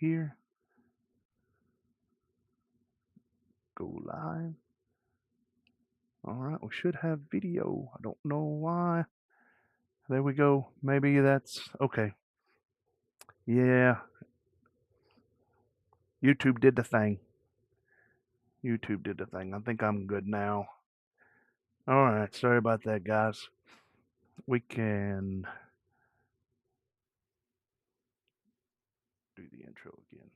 here. Go live. All right, we should have video. I don't know why. There we go. Maybe that's okay. Yeah, YouTube did the thing. YouTube did the thing. I think I'm good now. All right, sorry about that, guys. We can do the intro again.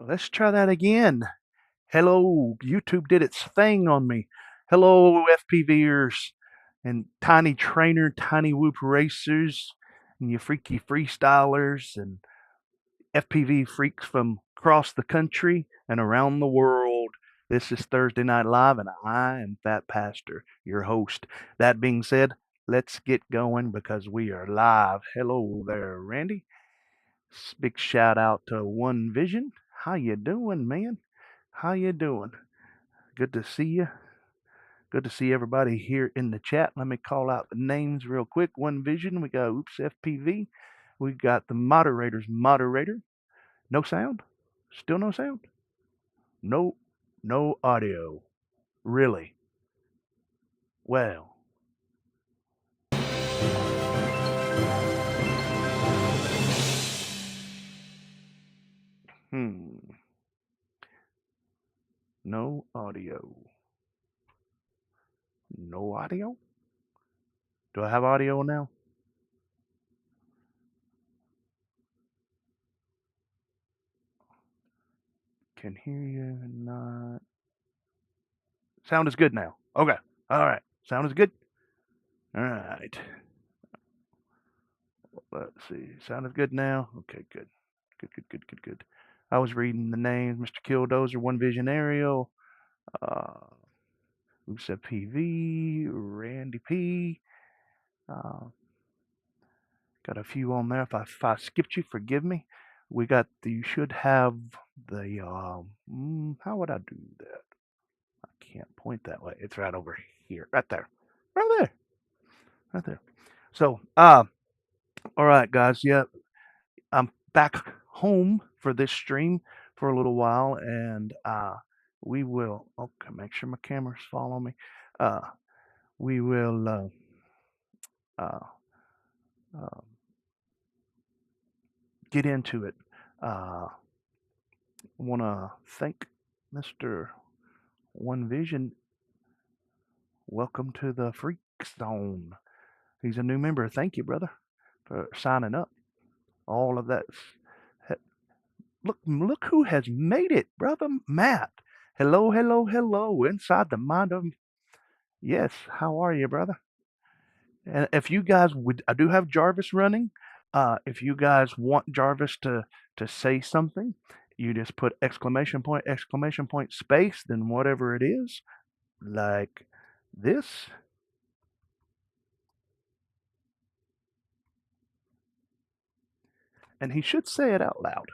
Let's try that again. Hello, YouTube did its thing on me. Hello, FPVers and tiny trainer, TinyWhoop racers, and you freaky freestylers and FPV freaks from across the country and around the world. This is Thursday Night Live, and I am Phat Pastor, your host. That being said, let's get going because we are live. Hello there, Randy. Big shout out to One Vision. How you doing, man? How you doing? Good to see you. Good to see everybody here in the chat. Let me call out the names real quick. One Vision. We got Oops FPV. We got the moderator's moderator. No sound? Still no sound? No, no audio. Really? Well, no audio. No audio? Do I have audio now? Can hear you, not. Sound is good now. Okay. All right. Sound is good. All right. Let's see. Sound is good now. Okay, good. Good. I was reading the names: Mr. Killdozer, One Vision Aerial, Usa PV, Randy P. Uh, got a few on there. If I skipped you, forgive me. We got the. You should have the. How would I do that? I can't point that way. It's right over here, right there, right there. So, all right, guys. Yeah, I'm back home for this stream for a little while, and we will. Okay, make sure my cameras follow me. Uh, we will uh, uh, get into it. I want to thank Mr. One Vision. Welcome to the Freak Zone. He's a new member. Thank you, brother, for signing up. All of that. Look who has made it, brother Matt. Hello. Inside the mind of. Yes, how are you, brother? And if you guys would, I do have Jarvis running. If you guys want Jarvis to say something, you just put exclamation point, space, then whatever it is, like this. And he should say it out loud.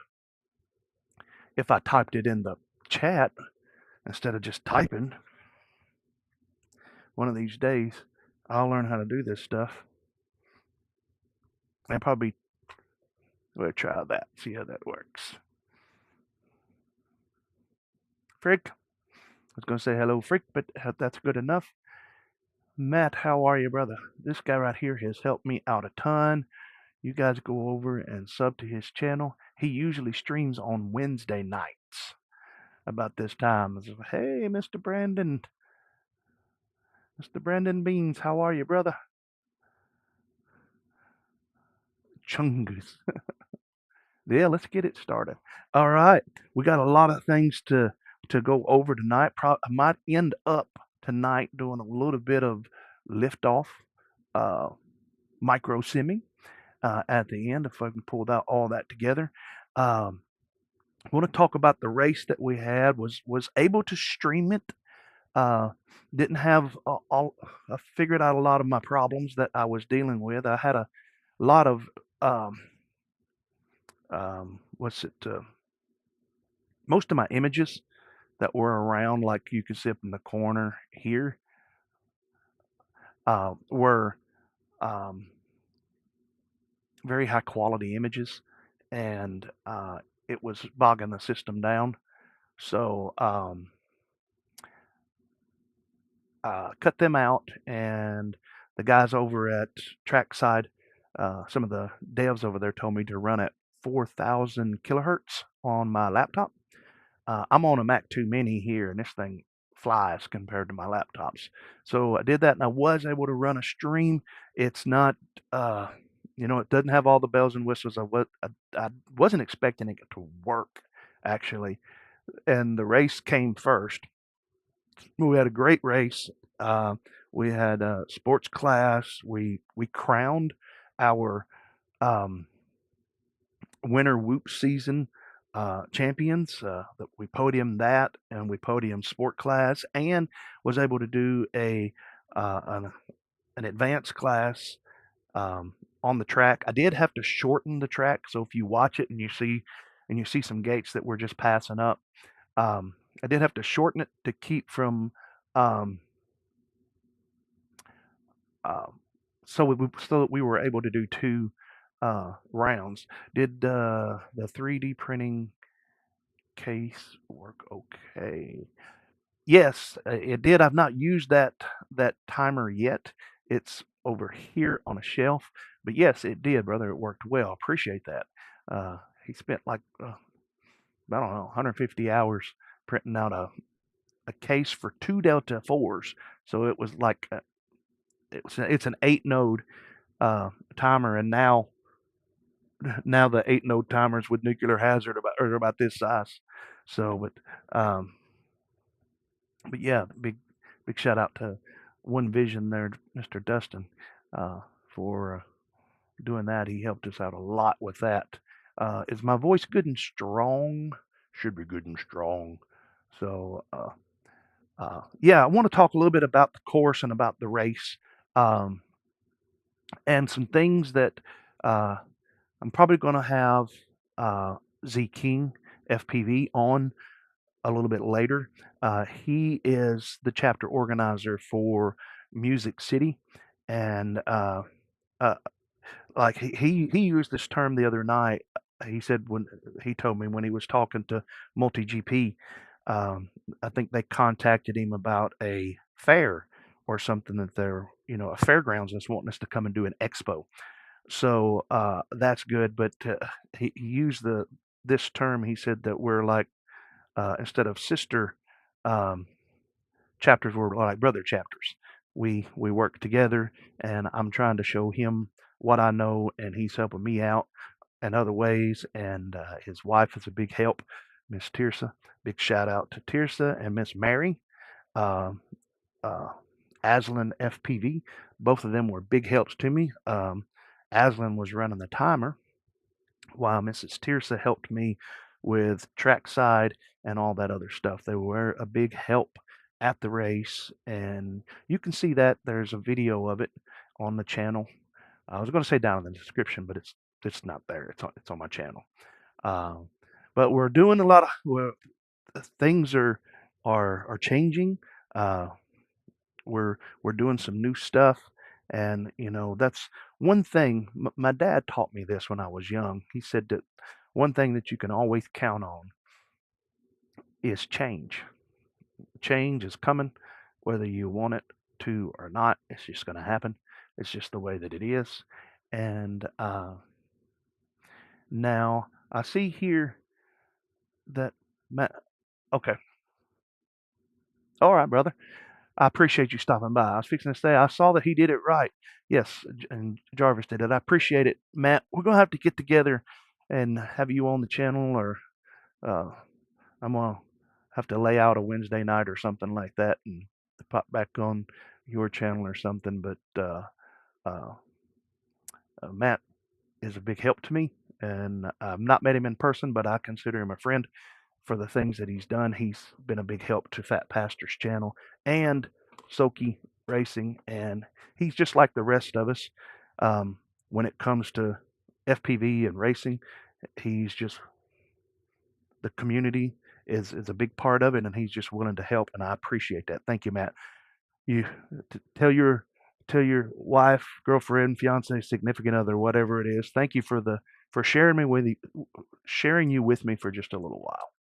If I typed it in the chat instead of just typing, one of these days, I'll learn how to do this stuff. And probably, we'll try that, see how that works. Frick. I was going to say hello, Frick, but that's good enough. Matt, how are you, brother? This guy right here has helped me out a ton. You guys go over and sub to his channel. He usually streams on Wednesday nights about this time. So, hey, Mr. Brandon. Mr. Brandon Beans, how are you, brother? Chungus. Yeah, let's get it started. All right. We got a lot of things to go over tonight. I might end up tonight doing a little bit of liftoff, uh, micro simming at the end if I can pull that all that together. Um, I want to talk about the race that we had. Was able to stream it. Uh, didn't have all. I figured out a lot of my problems that I was dealing with. I had a lot of um, what's it? Most of my images that were around, like you can see up in the corner here, were um, very high quality images, and it was bogging the system down. So cut them out, and the guys over at Trackside, some of the devs over there told me to run at 4,000 kilohertz on my laptop. I'm on a Mac 2 Mini here, and this thing flies compared to my laptops. So I did that, and I was able to run a stream. It's not, uh, it doesn't have all the bells and whistles. I wasn't expecting it to work actually, and the race came first. We had a great race. Uh, we had a sports class. We crowned our um, winter whoop season champions. That we podiumed that, and we podiumed sport class, and was able to do uh, an, an advanced class um, on the track. I did have to shorten the track, so if you watch it and you see some gates that we're just passing up, I did have to shorten it to keep from um, uh, so that we were able to do two rounds. Did the 3D printing case work okay? Yes, it did. I've not used that timer yet. It's over here on a shelf. But yes, it did, brother. It worked well. Appreciate that. He spent like I don't know 150 hours printing out a case for two Delta 4s. So it was like it's an 8 node timer, and now the 8 node timers with nuclear hazard are about this size. So, but yeah, big shout out to One Vision there, Mr. Dustin, for doing that. He helped us out a lot with that. Is my voice good and strong? Should be good and strong. So, yeah, I want to talk a little bit about the course and about the race, um, and some things that uh, I'm probably going to have Z King FPV on a little bit later. He is the chapter organizer for Music City, and uh, like he used this term the other night. He said when he told me when he was talking to Multi GP, um, I think they contacted him about a fair or something that they're a fairgrounds that's wanting us to come and do an expo. So that's good. But he used this term. He said that we're like instead of sister um, chapters, we're like brother chapters. We work together, and I'm trying to show him what I know, and he's helping me out in other ways. And his wife is a big help, Miss Tirsa. Big shout out to Tirsa and Miss Mary. Um, uh, Aslan FPV. Both of them were big helps to me. Aslan was running the timer while Mrs. Tirsa helped me with trackside and all that other stuff. They were a big help at the race, and you can see that there's a video of it on the channel. I was going to say down in the description, but it's not there. It's on my channel. Um, but we're doing a lot of things are changing. Uh, we're doing some new stuff, and that's one thing. My dad taught me this when I was young. He said that one thing that you can always count on is change. Change is coming, whether you want it to or not. It's just going to happen. It's just the way that it is. And now I see here that okay, all right, brother. I appreciate you stopping by. I was fixing to say, I saw that he did it right. Yes, and Jarvis did it. I appreciate it, Matt. We're gonna have to get together and have you on the channel, or uh, I'm gonna have to lay out a Wednesday night or something like that, and to pop back on your channel or something. But uh, Matt is a big help to me, and I've not met him in person, but I consider him a friend for the things that he's done. He's been a big help to Phat Pastor's channel and Soki Racing, and he's just like the rest of us when it comes to FPV and racing. He's just the community is a big part of it, and he's just willing to help, and I appreciate that. Thank you, Matt. You tell your wife, girlfriend, fiance, significant other, whatever it is. Thank you for sharing you with me for just a little while.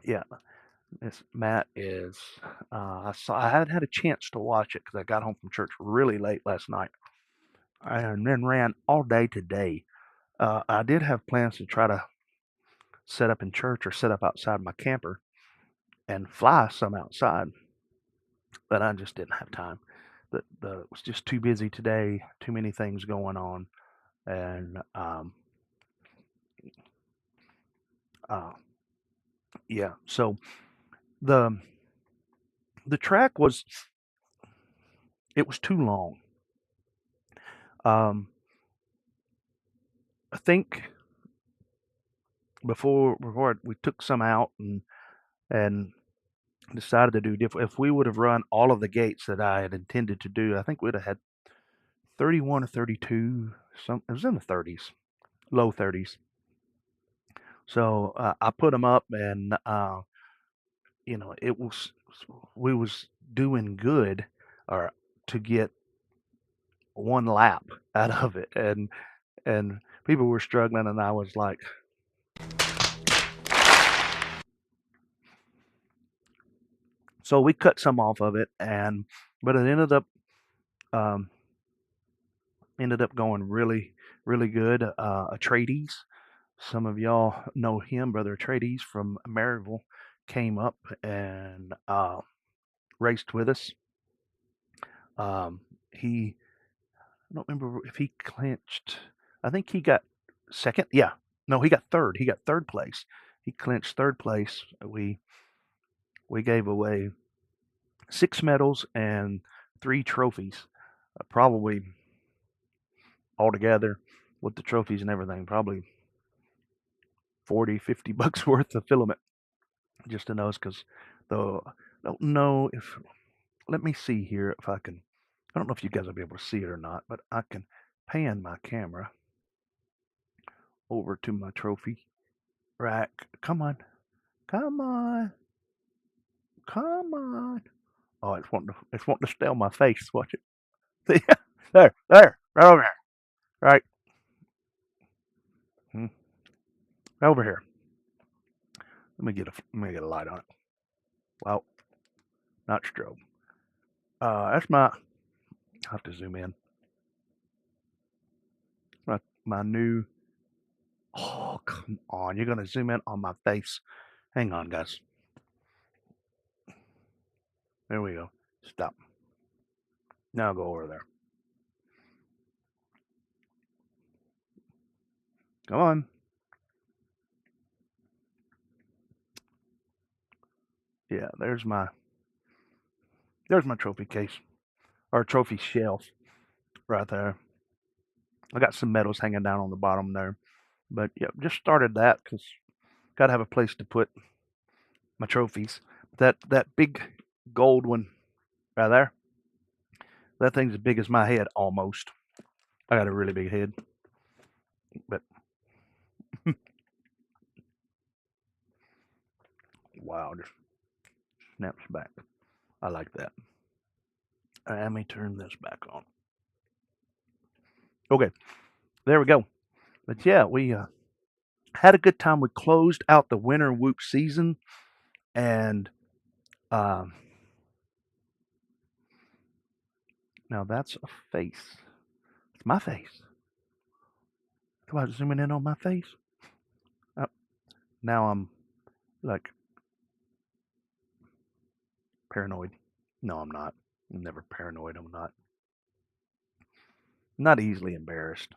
Yeah, this Matt is. I hadn't had a chance to watch it because I got home from church really late last night, and then ran all day today. I did have plans to try to set up in church or set up outside my camper and fly some outside, but I just didn't have time. It was just too busy today, too many things going on, and uh, yeah. So the the track was it was too long. I think before we took some out and decided to do different. If we would have run all of the gates that I had intended to do, I think we'd have had 31 or 32. It was in the 30s, low 30s. So I put them up, and it was we was doing good, or to get one lap out of it, and people were struggling, and I was like, so we cut some off of it, but it um, ended up going really really good. Atreides, some of y'all know him, Brother Atreides from Maryville, came up and raced with us. He I don't remember if he clinched. I think he got second. Yeah, no, he got third. He got third place. He clinched third place. We gave away 6 medals and 3 trophies, probably altogether with the trophies and everything, probably 40-50 bucks worth of filament just to know, because though I don't know if. Let me see here if I can. I don't know if you guys will be able to see it or not, but I can pan my camera over to my trophy rack. Come on, come on, come on. Oh, it's wanting to stay on my face. Watch it. See, there, right over here, right, hmm, right over here. Let me get a light on it. Well, not strobe. That's my. I have to zoom in. My new. Oh, come on! You're gonna zoom in on my face. Hang on, guys. There we go. Stop. Now go over there. Come on. Yeah, there's my trophy case or trophy shelf right there. I got some medals hanging down on the bottom there, but yeah, just started that because got to have a place to put my trophies. That big gold one right there, that thing's as big as my head almost. I got a really big head, but wow, just snaps back. I like that. Let me turn this back on. Okay, there we go. But yeah, we had a good time. We closed out the winter whoop season, and um, now that's a face. It's my face. Do I zooming in on my face? Oh, now I'm like paranoid. No, I'm not. I'm never paranoid. I'm not. Not easily embarrassed.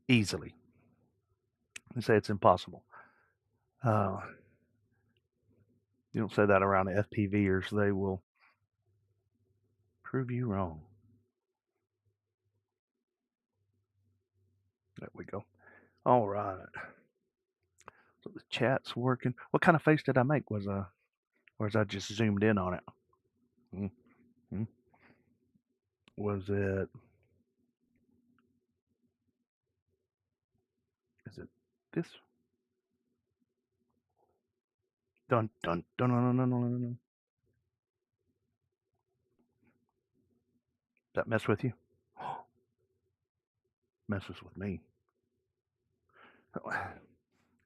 Easily. I say it's impossible. Uh, You don't say that around the FPVers, they will prove you wrong. There we go. All right. So the chat's working. What kind of face did I make? Was I just zoomed in on it? Mm-hmm. Was it? Is it this? Dun dun dun dun dun dun dun. Dun. That mess with you? Messes with me.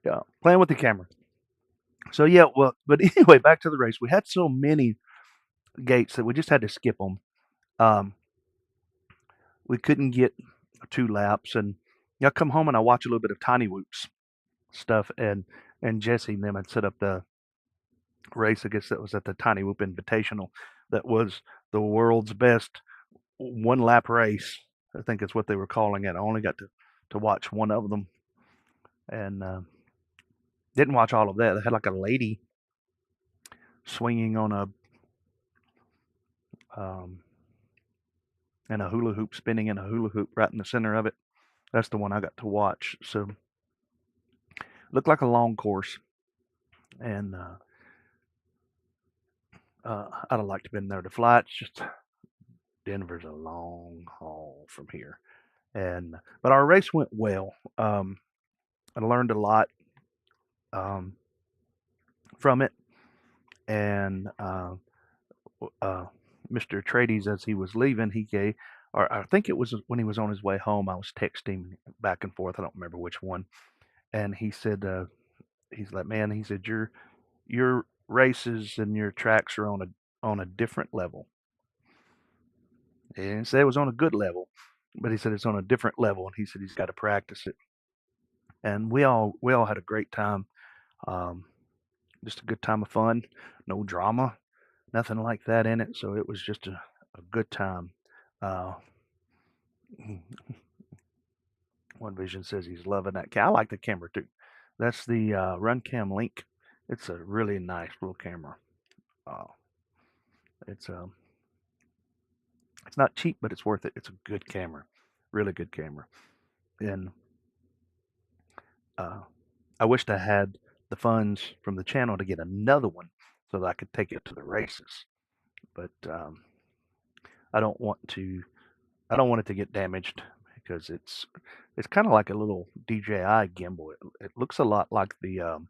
Yeah, playing with the camera. So yeah, well, but anyway, back to the race. We had so many gates that we just had to skip them. Um, we couldn't get 2 laps, and I come home and I watch a little bit of TinyWhoop's stuff, and Jesse and them had set up the race. I guess that was at the TinyWhoop Invitational. That was the world's best 1 lap race. I think that's what they were calling it. I only got to watch one of them, and didn't watch all of that. They had like a lady swinging on a um, and a hula hoop, spinning in a hula hoop right in the center of it. That's the one I got to watch. So looked like a long course, and I'd have liked to have been there to fly. It's just Denver's a long haul from here, and but our race went well. I learned a lot um, from it, and Mr. Trades, as he was leaving, he gave, or I think it was when he was on his way home. I was texting back and forth. I don't remember which one, and he said, he's like, man, he said your races and your tracks are on a different level. He didn't say it was on a good level, but he said it's on a different level, and he said he's got to practice it. And we all had a great time. Um, just a good time of fun, no drama, nothing like that in it. So it was just a good time. Uh, One Vision says he's loving that. I like the camera too. That's the RunCam Link. It's a really nice little camera. Uh, it's it's not cheap, but it's worth it. It's a good camera, really good camera. And uh, I wished I had the funds from the channel to get another one so that I could take it to the races. But I don't want to. I don't want it to get damaged because it's kind of like a little DJI gimbal. It looks a lot like the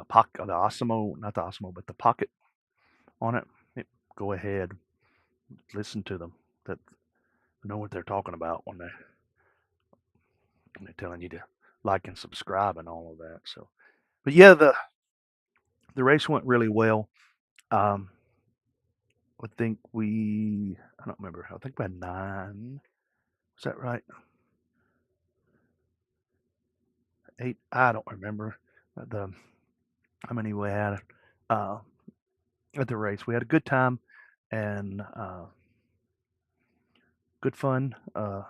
pocket, the Osmo, not the Osmo, but the Pocket on it. Go ahead, listen to them. That know what they're talking about when they're telling you to like and subscribe and all of that. So, but yeah, the race went really well. Um, I think I don't remember. I think we had 9. Was that right? 8. I don't remember the how many we had uh, at the race. We had a good time and good fun. I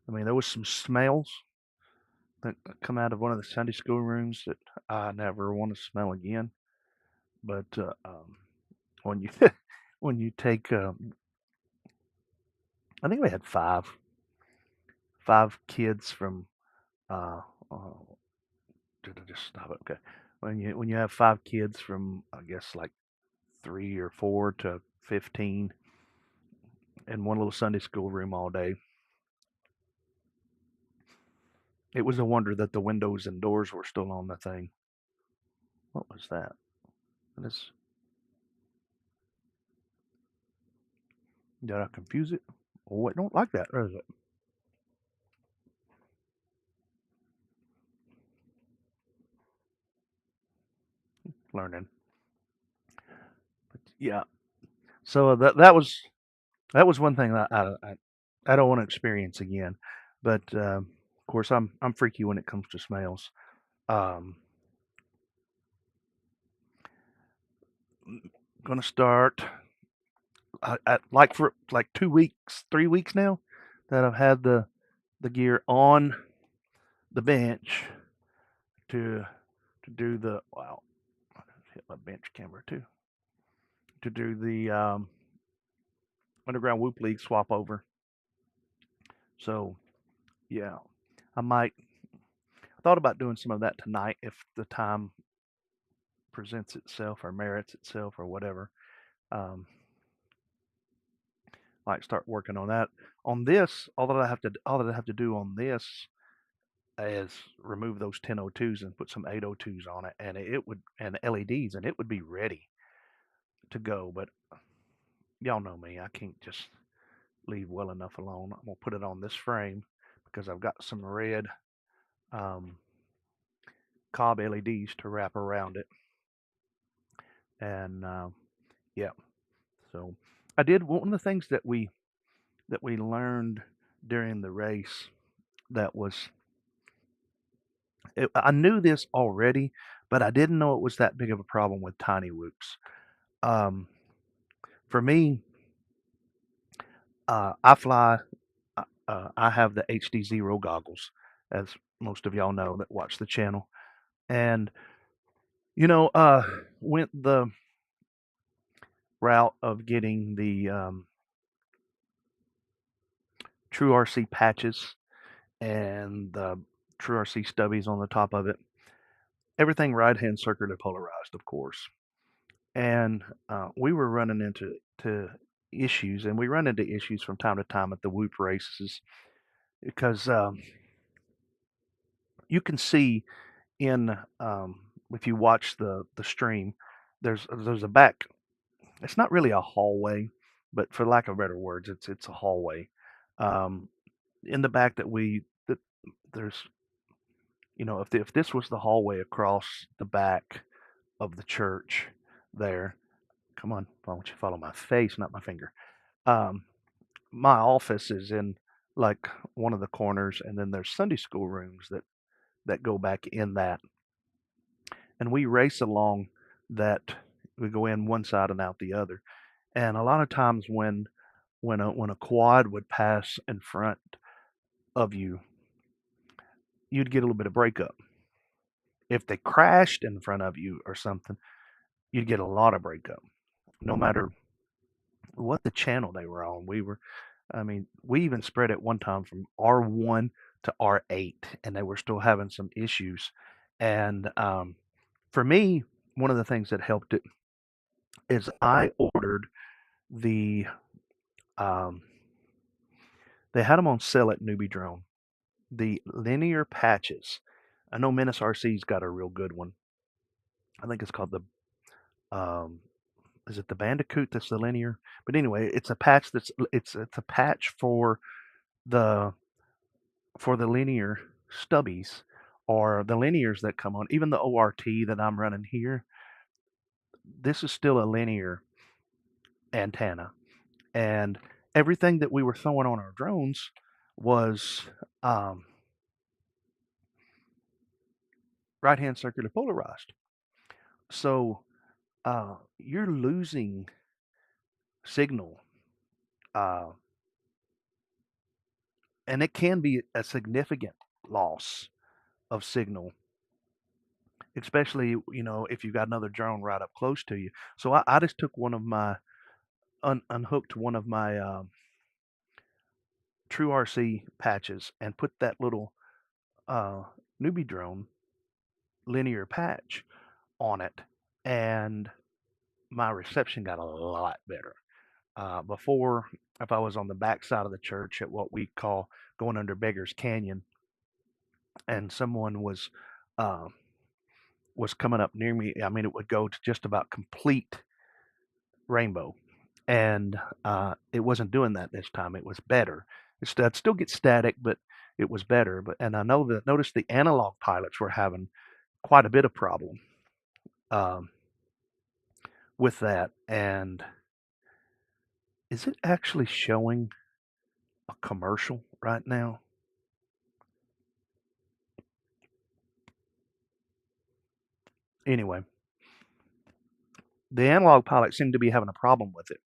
mean, there was some smells that come out of one of the Sunday school rooms that I never want to smell again. But when you when you take, I think we had five kids from. Did I just stop it? Okay. When you have 5 kids from, I guess, like 3 or 4 to 15 in one little Sunday school room all day, it was a wonder that the windows and doors were still on the thing. What was that? This Did I confuse it? Oh, I don't like that, is it? Learning. But yeah. So that was one thing that I don't want to experience again. But of course, I'm freaky when it comes to smells. Um, gonna start like for like 2 weeks, 3 weeks now that I've had the gear on the bench to do the wow. hit my bench camera too, to do the Underground Whoop League swap over. So, yeah, I thought about doing some of that tonight if the time presents itself or merits itself or whatever. Might start working on that. On this, all that I have to do on this is remove those 1002s and put some 802s on it, and and LEDs, and it would be ready to go. But y'all know me, I can't just leave well enough alone. I'm gonna put it on this frame because I've got some red um, cob LEDs to wrap around it, and yeah. So I did one of the things that we learned during the race that was I knew this already, but I didn't know it was that big of a problem with TinyWhoops. Um, for me, I fly. I have the HDzero goggles, as most of y'all know that watch the channel, and went the route of getting the True RC patches and the True RC stubbies on the top of it. Everything right-hand circular polarized, of course. And we were running into issues, and we run into issues from time to time at the Whoop races because you can see in if you watch the stream, there's a back. It's not really a hallway, but for lack of better words, it's a hallway. Um, in the back that there's if this was the hallway across the back of the church there. Come on, I want you to follow my face, not my finger. Um, my office is in like one of the corners, and then there's Sunday school rooms that go back in that, and we race along that. We go in one side and out the other, and a lot of times when a quad would pass in front of you, you'd get a little bit of breakup. If they crashed in front of you or something, you'd get a lot of breakup, no matter what the channel they were on. I mean, we even spread it one time from R1 to R8, and they were still having some issues. And for me, one of the things that helped it is I ordered the, um, they had them on sale at Newbie Drone, the linear patches. I know Menace RC's got a real good one. I think it's called um, is it the Bandicoot that's the linear? But anyway, it's a patch it's a patch the for the linear stubbies or the linears that come on, even the ORT that I'm running here, this is still a linear antenna. And everything that we were throwing on our drones was um, right hand circular polarized. So you're losing signal. Uh, and it can be a significant loss of signal, especially if you've got another drone right up close to you. So I just took one of my unhooked one of my True RC patches and put that little newbie drone linear patch on it, and my reception got a lot better. Before, if I was on the back side of the church at what we call going under Beggar's Canyon, and someone uh, was coming up near me, I mean, it would go to just about complete rainbow, and it wasn't doing that this time. It was better. I'd still get static, but it was better. And I noticed the analog pilots were having quite a bit of problem um, with that. And is it actually showing a commercial right now? Anyway, the analog pilots seemed to be having a problem with it.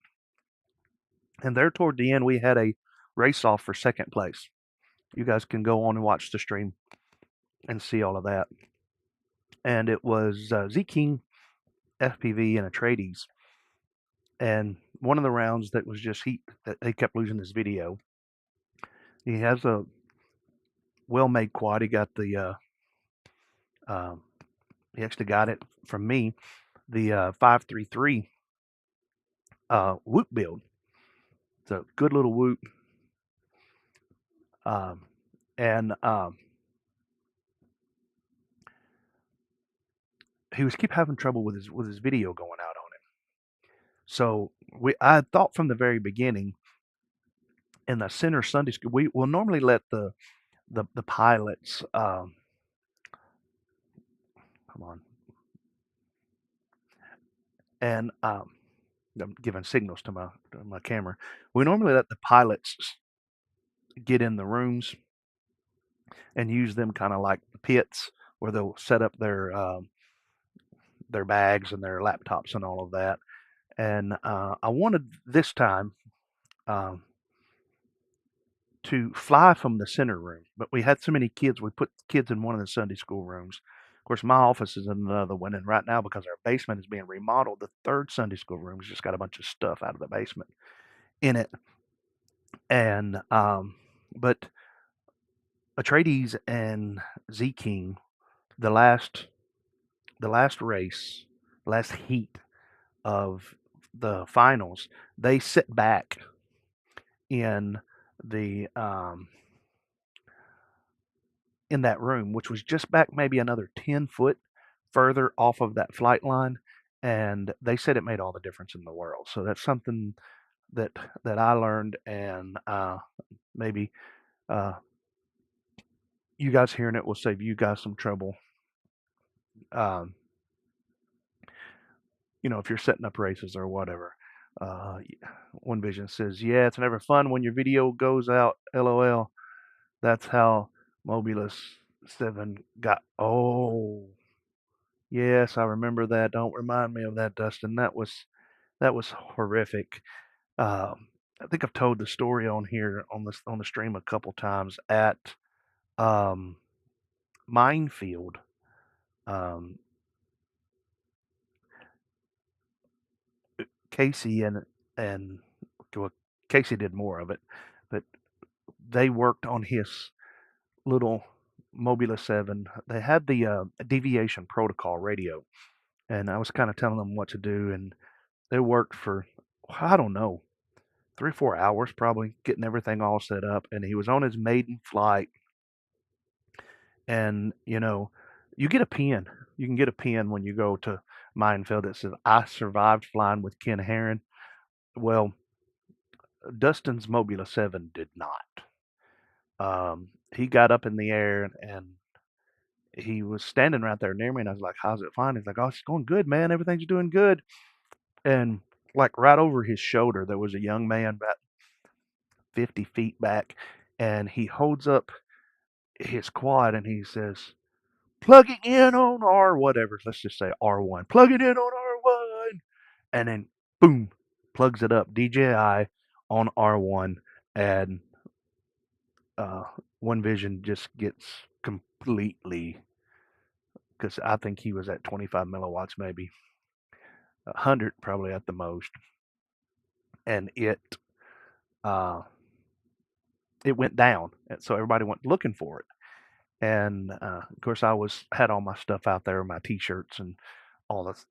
And there toward the end, we had a race off for second place. You guys can go on and watch the stream and see all of that. And it was Z King FPV and a tradies, and one of the rounds that was just heat that they kept losing this video. He has a well-made quad. He got the he actually got it from me, the 533 whoop build. It's a good little whoop, and he was keep having trouble with his video going out on it. So I thought from the very beginning in the center Sunday school, we will normally let the pilots come on, and I'm giving signals to my camera. We normally let the pilots get in the rooms and use them kind of like the pits where they'll set up their bags and their laptops and all of that. And I wanted this time um, to fly from the center room, but we had so many kids, we put kids in one of the Sunday school rooms. Of course, my office is in another one, and right now, because our basement is being remodeled, the third Sunday school room's just got a bunch of stuff out of the basement in it. And but Atreides and Z King, the last race, last heat of the finals, they sit back in the in that room, which was just back maybe another 10 foot further off of that flight line, and they said it made all the difference in the world. So that's something that I learned, and maybe uh, you guys hearing it will save you guys some trouble. Um, if you're setting up races or whatever. Uh, One Vision says, "Yeah, it's never fun when your video goes out. LOL. That's how Mobulus 7 got." Oh, yes, I remember that. Don't remind me of that, Dustin. That was horrific. I think I've told the story on here on the stream a couple times at um, Minefield. Um, Casey and well, Casey did more of it, but they worked on his little Mobula 7. They had the deviation protocol radio, and I was kind of telling them what to do, and they worked for, I don't know, 3 or 4 hours probably getting everything all set up. And he was on his maiden flight, and you get a pin. You can get a pin when you go to Minefield that says, "I survived flying with Ken Herron." Well, Dustin's Mobula 7 did not. He got up in the air, and he was standing right there near me, and I was like, "How's it flying?" He's like, "Oh, it's going good, man. Everything's doing good." And like right over his shoulder, there was a young man about 50 feet back, and he holds up his quad and he says, "Plugging in on R whatever. Let's just say R1. Plugging in on R1." And then boom, plugs it up DJI on R1, and uh, One Vision just gets completely, because I think he was at 25 milliwatts, maybe 100 probably at the most, and uh, it went down, and so everybody went looking for it. And of course, I had all my stuff out there, my T-shirts and all this,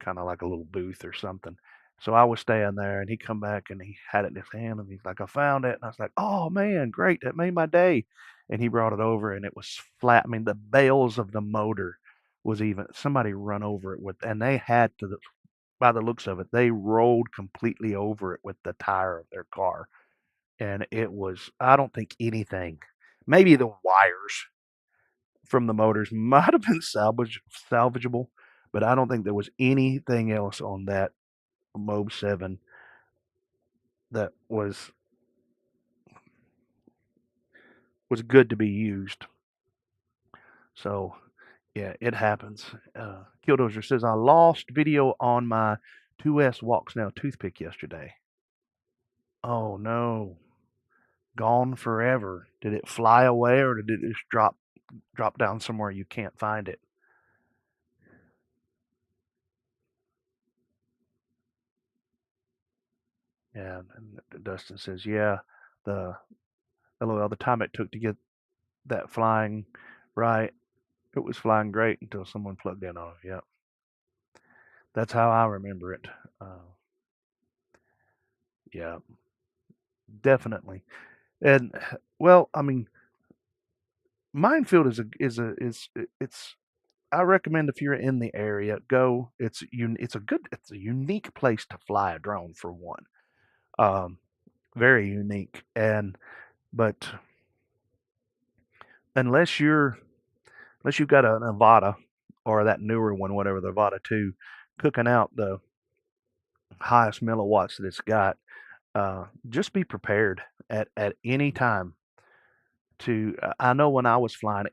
kind of like a little booth or something. So I was staying there, and he come back and he had it in his hand, and he's like, "I found it," and I was like, "Oh man, great! That made my day." And he brought it over, and it was flat. I mean, the bales of the motor was even somebody run over it with, and they had to, by the looks of it, they rolled completely over it with the tire of their car, and it was, I don't think anything, maybe the wires from the motors might have been salvageable, but I don't think there was anything else on that Mob 7 that was good to be used. So yeah, it happens. Killdozer says, "I lost video on my 2S walksnail toothpick yesterday." Oh no, gone forever. Did it fly away, or did it just drop down somewhere you can't find it? And Dustin says, yeah, the LOL, the time it took to get that flying right, it was flying great until someone plugged in on it. Yep. That's how I remember it. Uh, yeah, definitely. And well, I mean, Minefield is it's I recommend if you're in the area, go. It's a unique place to fly a drone for one. Um, Very unique. And but unless you're unless you've got a Nevada or that newer one, whatever the Nevada 2, cooking out the highest milliwatts that it's got, just be prepared at any time to. I know when I was flying,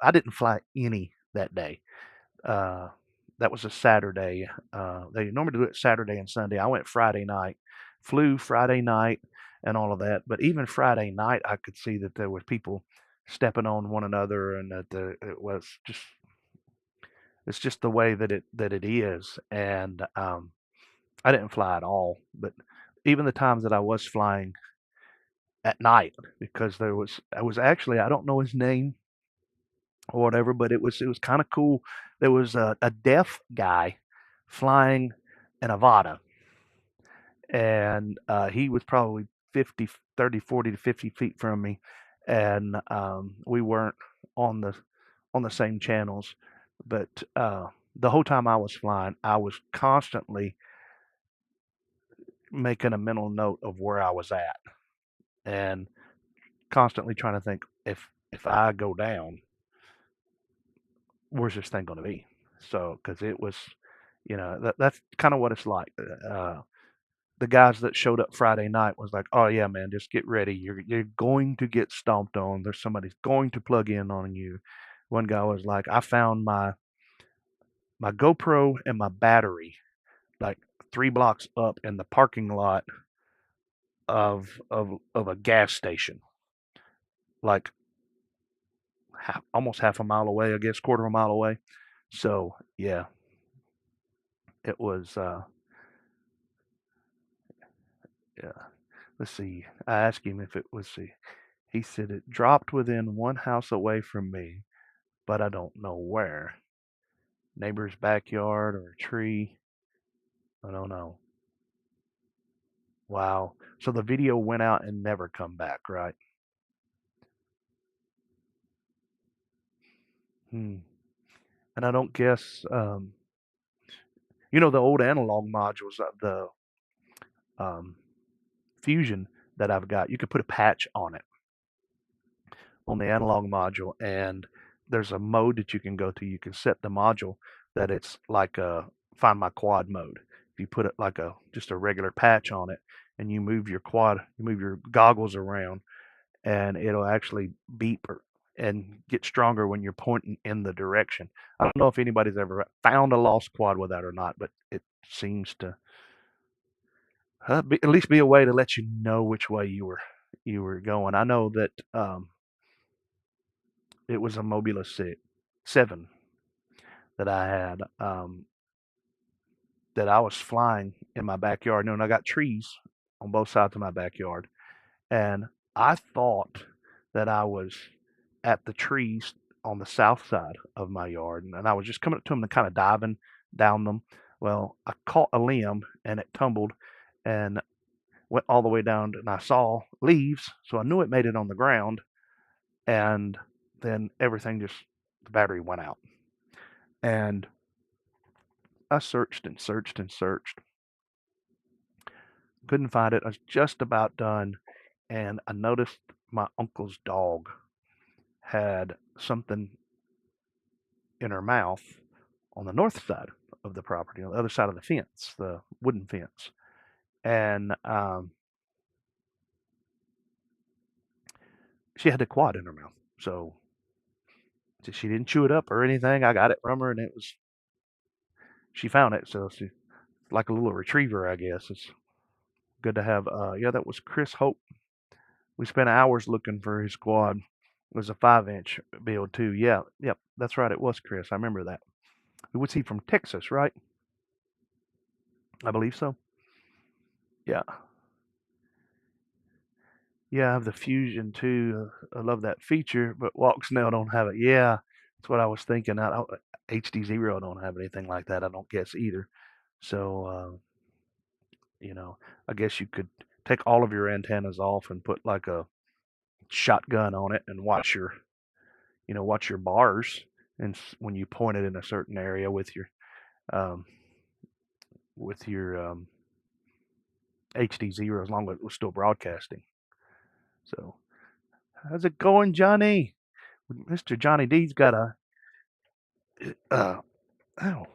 I didn't fly any that day. Uh, that was a Saturday. They normally do it Saturday and Sunday. I went Friday night, flew Friday night, and all of that. But even Friday night, I could see that there were people stepping on one another, and that it's just the way that it is. And I didn't fly at all. But even the times that I was flying at night, because I was actually, I don't know his name or whatever, but it was kind of cool. There was a deaf guy flying an Avata, and he was probably 50, 30, 40 to 50 feet from me, and we weren't on the same channels, but the whole time I was flying, I was constantly making a mental note of where I was at, and constantly trying to think, if I go down, where's this thing going to be? So, because it was, that's kind of what it's like. The guys that showed up Friday night was like, "Oh yeah, man, just get ready. You're going to get stomped on. There's somebody's going to plug in on you." One guy was like, "I found my GoPro and my battery like 3 blocks up in the parking lot of a gas station, like almost half a mile away, I guess, quarter of a mile away." So yeah, it was. Yeah. Let's see. I asked him if it was. He said it dropped within one house away from me, but I don't know where. Neighbor's backyard or a tree. I don't know. Wow. So the video went out and never come back, right? Hmm. And I don't guess, the old analog modules, the um, Fusion that I've got, you could put a patch on the analog module, and there's a mode that you can go to. You can set the module that it's like a Find My Quad mode. If you put it like just a regular patch on it, and you move your goggles around, and it'll actually beep and get stronger when you're pointing in the direction. I don't know if anybody's ever found a lost quad with that or not, but it seems to at least be a way to let you know which way you were going. I know that it was a Mobula 7 that I had, that I was flying in my backyard. And I got trees on both sides of my backyard, and I thought that I was at the trees on the south side of my yard, and I was just coming up to them and kind of diving down them. Well, I caught a limb and it tumbled and went all the way down, and I saw leaves, so I knew it made it on the ground. And then the battery went out, and I searched and searched and searched, couldn't find it. I was just about done, and I noticed my uncle's dog had something in her mouth on the north side of the property, on the other side of the fence, the wooden fence. And she had a quad in her mouth. So she didn't chew it up or anything. I got it from her, and she found it. So she's like a little retriever, I guess. It's good to have. Yeah, that was Chris Hope. We spent hours looking for his quad. It was a 5-inch build too. Yeah, yep, that's right. It was Chris. I remember that. Was he from Texas, right? I believe so. Yeah. Yeah, I have the Fusion too. I love that feature, but walksnail don't have it. Yeah, that's what I was thinking. HDzero don't have anything like that. I don't guess either. So, you know, I guess you could take all of your antennas off and put like a shotgun on it and watch your bars, and when you point it in a certain area um, with your HDzero, as long as it was still broadcasting. So, how's it going, Johnny? Mr. Johnny D's got a uh, oh,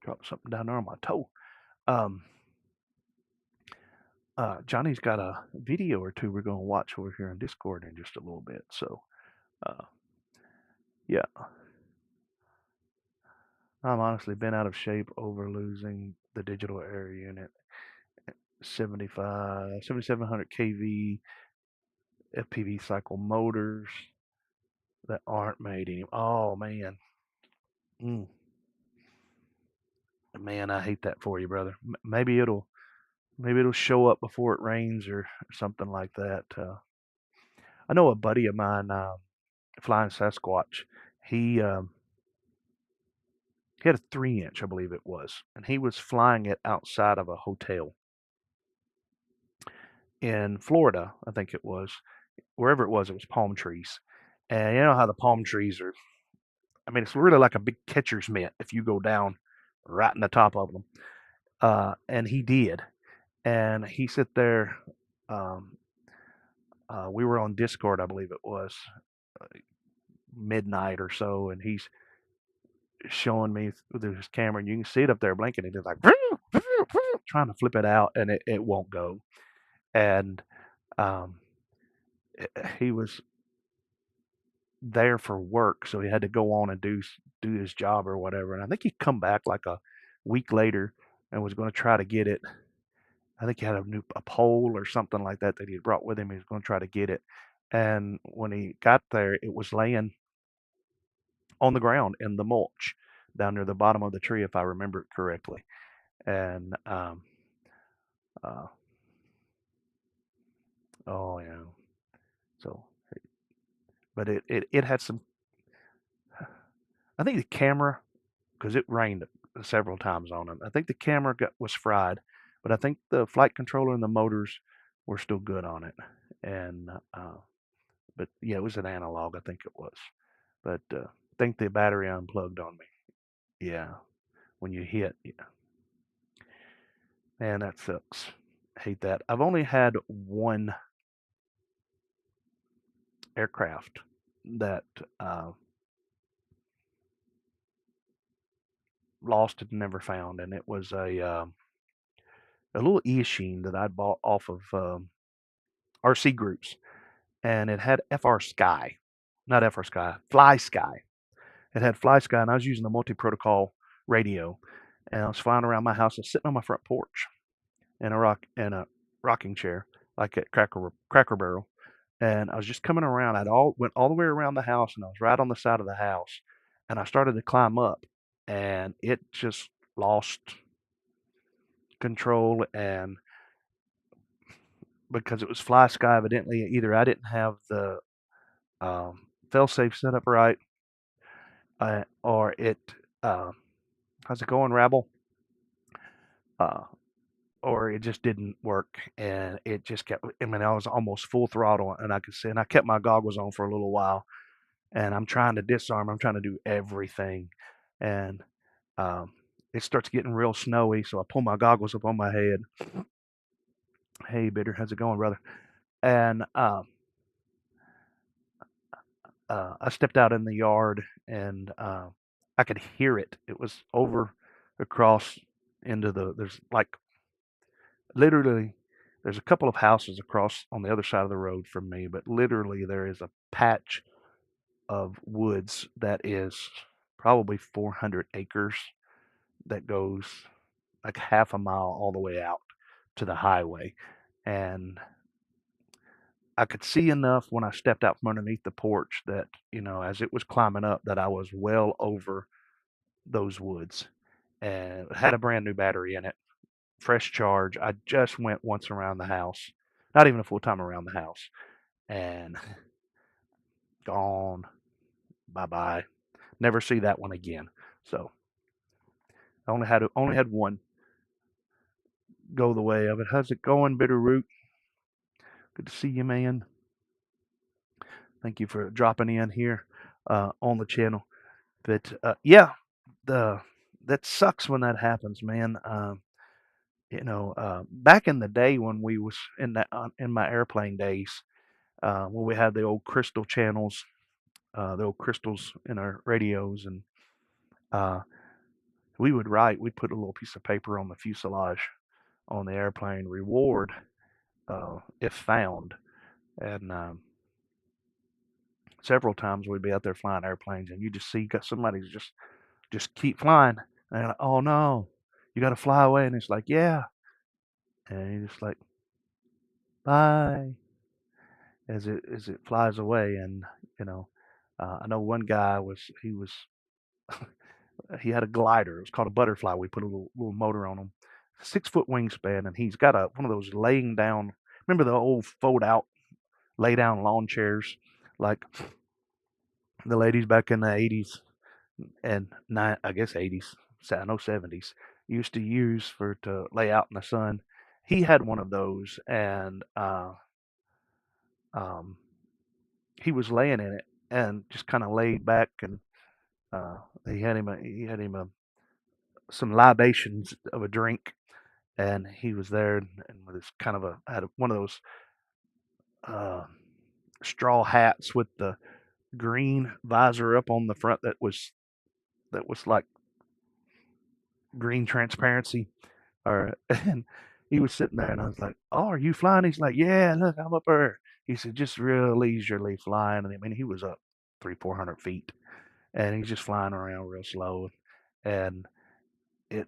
dropped something down there on my toe. Um, Johnny's got a video or two we're going to watch over here on Discord in just a little bit. So, uh, yeah, I'm honestly been out of shape over losing the digital air unit. 7700 kV FPV cycle motors that aren't made anymore. Oh man, mm, man, I hate that for you, brother. Maybe it'll show up before it rains or something like that. I know a buddy of mine, Flying Sasquatch. He um, he had a 3 inch, I believe it was, and he was flying it outside of a hotel in Florida. I think it was wherever it was. It was palm trees, and you know how the palm trees are. I mean, it's really like a big catcher's mitt if you go down right in the top of them. And he did, and he sit there. Um, we were on Discord, I believe it was uh, midnight or so, and he's showing me with his camera, and you can see it up there blinking. And he's like trying to flip it out, and it won't go. And um, he was there for work, so he had to go on and do his job or whatever. And I think he come back like a week later and was going to try to get it. I think he had a pole or something like that that he had brought with him. He was going to try to get it, and when he got there, it was laying on the ground in the mulch down near the bottom of the tree, if I remember it correctly. And uh, oh yeah, so but it had some. I think the camera, because it rained several times on it. I think the camera was fried, but I think the flight controller and the motors were still good on it. And but yeah, it was an analog. I think it was. But I think the battery unplugged on me. Yeah, when you hit, yeah. Man, that sucks. Hate that. I've only had one aircraft that uh, lost and never found, and it was a little Eachine that I'd bought off of RC Groups, and it had FR Sky, not FR Sky, Fly Sky. It had Fly Sky, and I was using the multi-protocol radio, and I was flying around my house. I was sitting on my front porch in a rocking chair, like at Cracker Barrel, and I was just coming around. Went all the way around the house, and I was right on the side of the house, and I started to climb up, and it just lost control, and because it was Fly Sky, evidently either I didn't have the failsafe set up right, or it how's it going, Rabble? Uh, or it just didn't work, and it just kept. I mean, I was almost full throttle, and I could see, and I kept my goggles on for a little while, and I'm trying to disarm. I'm trying to do everything, and um, it starts getting real snowy, so I pull my goggles up on my head. Hey, Bitter, how's it going, brother? And I stepped out in the yard, and I could hear it. It was over across into there's like literally there's a couple of houses across on the other side of the road from me, but literally there is a patch of woods that is probably 400 acres that goes like half a mile all the way out to the highway. And I could see enough when I stepped out from underneath the porch that, as it was climbing up, that I was well over those woods, and it had a brand new battery in it. fresh charge. I just went once around the house, not even a full time around the house, and gone. Bye bye. Never see that one again. So I only had one go the way of it. How's it going, Bitterroot? Good to see you, man. Thank you for dropping in here on the channel. But yeah, the that sucks when that happens, man. Back in the day when we was in my airplane days, when we had the old crystal channels, the old crystals in our radios, and uh, we'd put a little piece of paper on the fuselage on the airplane, reward if found, and several times we'd be out there flying airplanes, and you just see somebody's just keep flying, and you're like, oh no, you got to fly away, and it's like, yeah, and you're just like, bye, as it flies away. And you know, I know one guy he had a glider. It was called a butterfly. We put a little motor on him, 6 foot wingspan, and he's got one of those laying down. Remember the old fold out lay down lawn chairs, like the ladies back in the 80s and I guess 80s, I know 70s, used to use to lay out in the sun. He had one of those, and um, he was laying in it and just kind of laid back, and uh, he had him some libations of a drink, and he was there, and with his kind of had one of those uh, straw hats with the green visor up on the front that was like green transparency. Or and he was sitting there, and I was like, "Oh, are you flying?" He's like, "Yeah, look, I'm up there." He said, "Just real leisurely flying." And I mean, he was up 300-400 feet, and he's just flying around real slow, and it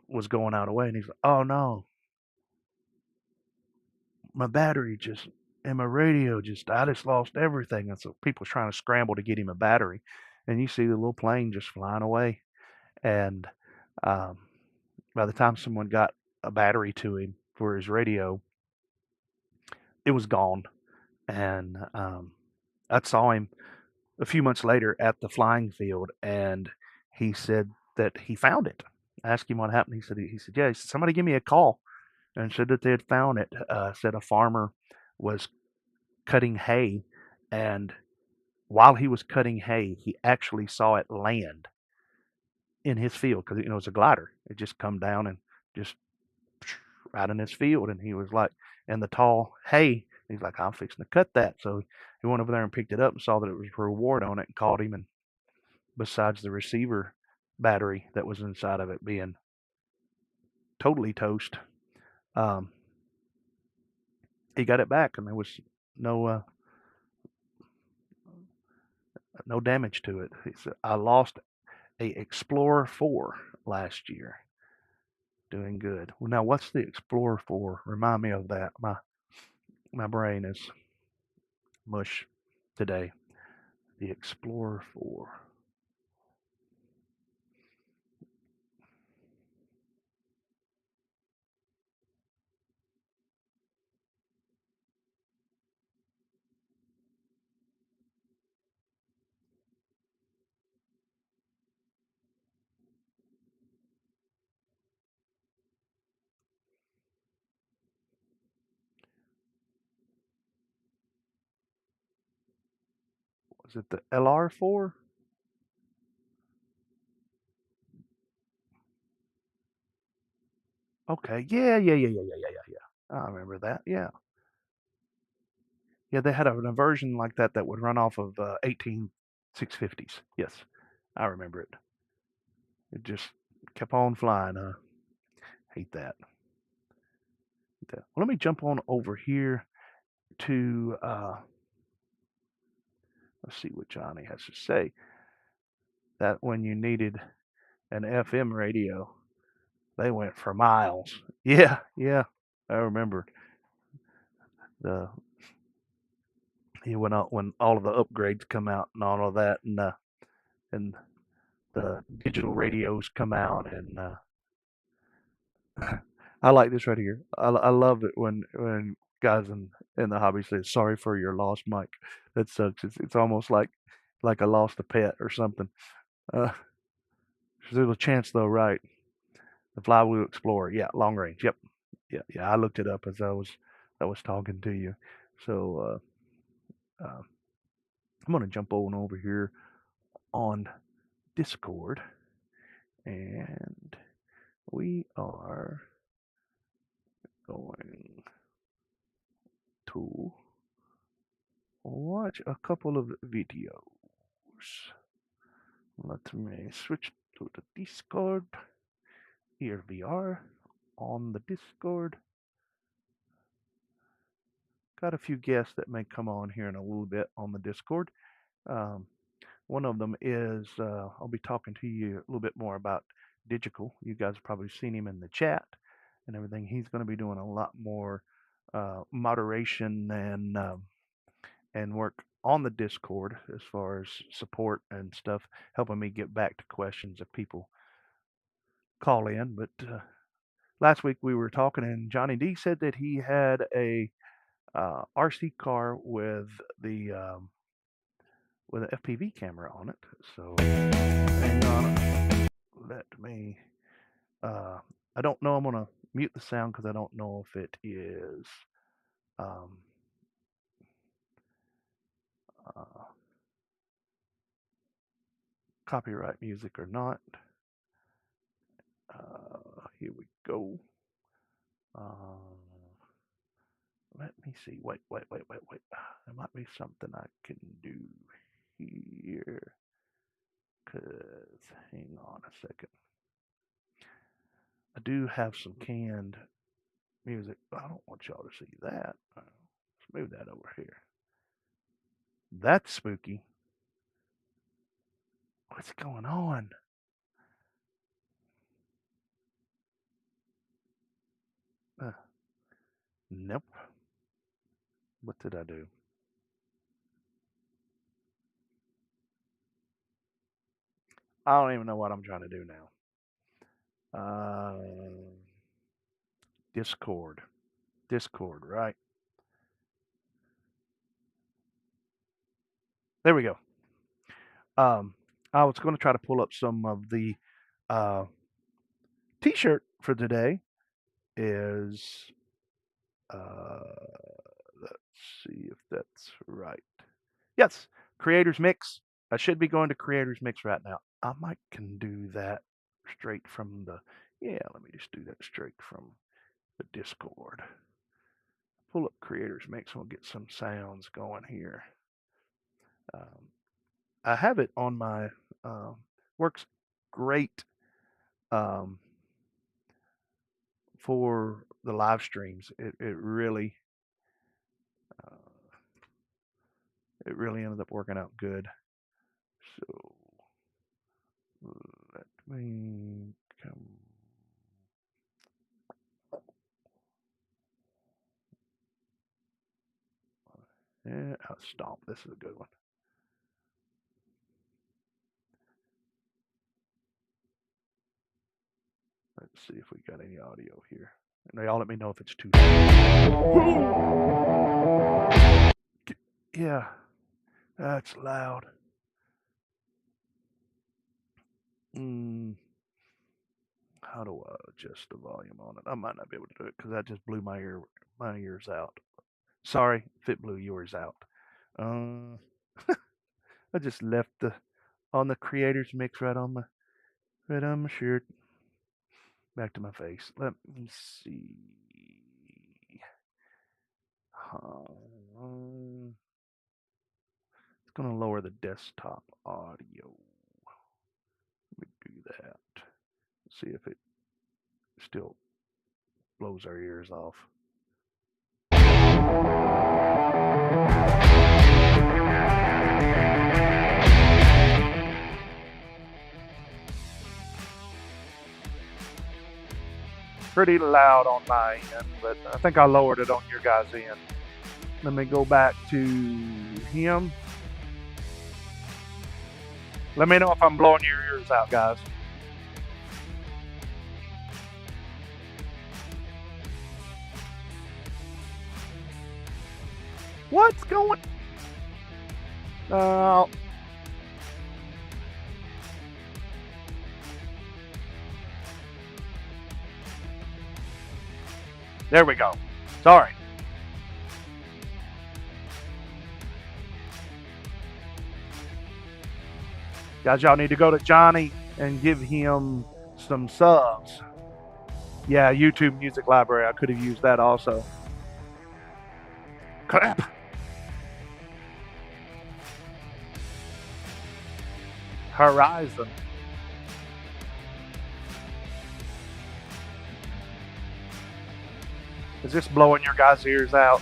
was going out of way. And he's like, "Oh no, my battery just and my radio I just lost everything." And so people's trying to scramble to get him a battery, and you see the little plane just flying away. And um, by the time someone got a battery to him for his radio, it was gone. And I saw him a few months later at the flying field, and he said that he found it. I asked him what happened. He said, yeah. He said, somebody give me a call, and said that they had found it. Said a farmer was cutting hay, and while he was cutting hay, he actually saw it land in his field because it's a glider. It just come down and just right in his field, and he was like, in the tall hay. He's like, I'm fixing to cut that. So he went over there and picked it up and saw that it was a reward on it and called him. And besides the receiver battery that was inside of it being totally toast, um, he got it back, and there was no no damage to it. He said, I lost a Explorer 4 last year. Doing good. Well, now what's the Explorer 4? Remind me of that. My brain is mush today. The Explorer 4. Was it the LR4? Okay. Yeah, yeah, yeah, yeah, yeah, yeah, yeah, yeah. I remember that. Yeah. Yeah, they had a version like that would run off of 18 650s. Yes, I remember it. It just kept on flying. Hate that. Hate that. Well, let me jump on over here to let's see what Johnny has to say. That when you needed an FM radio, they went for miles. Yeah, yeah, I remember the when all of the upgrades come out and all of that, and the digital radios come out, and I like this right here. I love it when guys in the hobby say sorry for your lost mic. That sucks. It's almost like I lost a pet or something. Uh, there's a chance though, right? The Flywheel Explorer. Yeah, long range. Yep. Yeah. I looked it up as I was talking to you. So I'm gonna jump on over here on Discord, and we are going to watch a couple of videos. Let me switch to the Discord. Here we are on the Discord. Got a few guests that may come on here in a little bit on the Discord. One of them is I'll be talking to you a little bit more about Digital. You guys have probably seen him in the chat and everything. He's going to be doing a lot more moderation and work on the Discord as far as support and stuff, helping me get back to questions if people call in. But last week we were talking, and Johnny D said that he had a RC car with an FPV camera on it. So hang on, let me. I don't know. I'm gonna mute the sound because I don't know if it is copyright music or not. Here we go. Let me see. Wait. There might be something I can do here. Hang on a second. I do have some canned music, but I don't want y'all to see that. Let's move that over here. That's spooky. What's going on? Nope. What did I do? I don't even know what I'm trying to do now. Discord, right? There we go. I was going to try to pull up some of the T-shirt for today. Is let's see if that's right. Yes, Creators Mix. I should be going to Creators Mix right now. I might can do that straight from the. Yeah, let me just do that straight from the Discord. Pull up Creators Mix and we'll get some sounds going here. I have it on my works great for the live streams. It really ended up working out good. So let me come. Yeah, stomp. This is a good one. Let's see if we got any audio here. And y'all let me know if it's too. Yeah, that's loud. How do I adjust the volume on it? I might not be able to do it because that just blew my ears out. Sorry if it blew yours out. I just left on the Creators Mix right on my shirt. Back to my face. Let me see. It's gonna lower the desktop audio. Let me do that. See if it still blows our ears off. Pretty loud on my end, but I think I lowered it on your guys' end. Let me go back to him. Let me know if I'm blowing your ears out, guys. What's going? Oh. There we go. Sorry. Guys, y'all need to go to Johnny and give him some subs. Yeah, YouTube Music Library. I could have used that also. Crap. Horizon. Is this blowing your guys' ears out?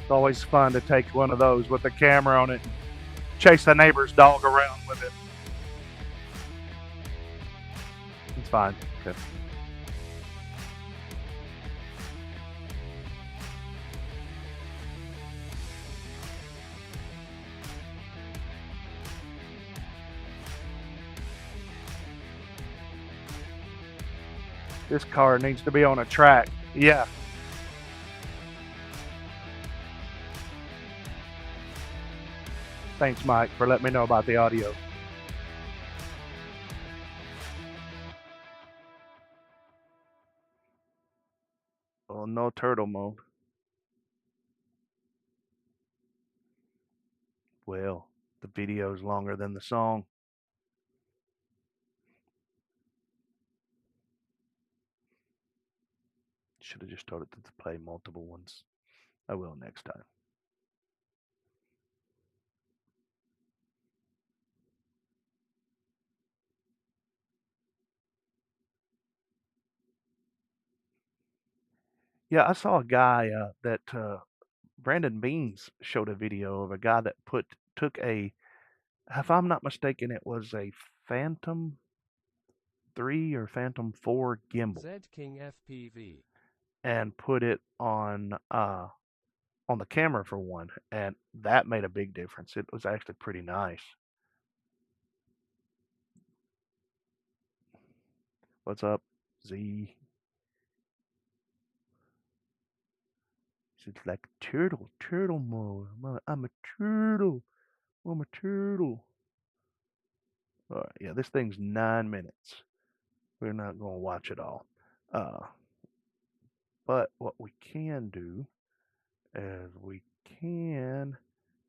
It's always fun to take one of those with the camera on it and chase the neighbor's dog around with it. It's fine. Okay. This car needs to be on a track. Yeah. Thanks, Mike, for letting me know about the audio. Oh, no turtle mode. Well, the video is longer than the song. Should have just told it to play multiple ones. I will next time. Yeah, I saw a guy that Brandon Beans showed a video of a guy that took a, if I'm not mistaken, it was a Phantom 3 or Phantom 4 gimbal Z King FPV and put it on the camera for one, and that made a big difference. It was actually pretty nice. What's up, Z? It's like turtle mode. I'm a turtle. I'm a turtle. All right, yeah, this thing's 9 minutes. We're not gonna watch it all. But what we can do is we can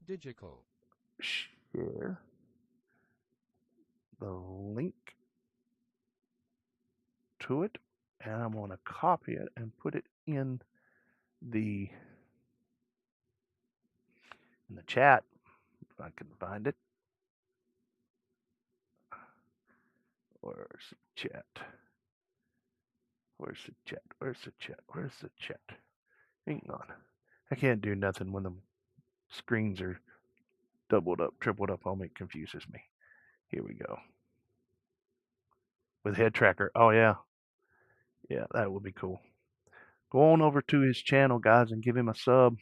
Digital share the link to it, and I'm gonna copy it and put it in the chat if I can find it. Where's the chat? Where's the chat? Where's the chat? Where's the chat? Hang on. I can't do nothing when the screens are doubled up, tripled up on me. It confuses me. Here we go. With head tracker. Oh yeah. Yeah, that would be cool. Go on over to his channel, guys, and give him a sub.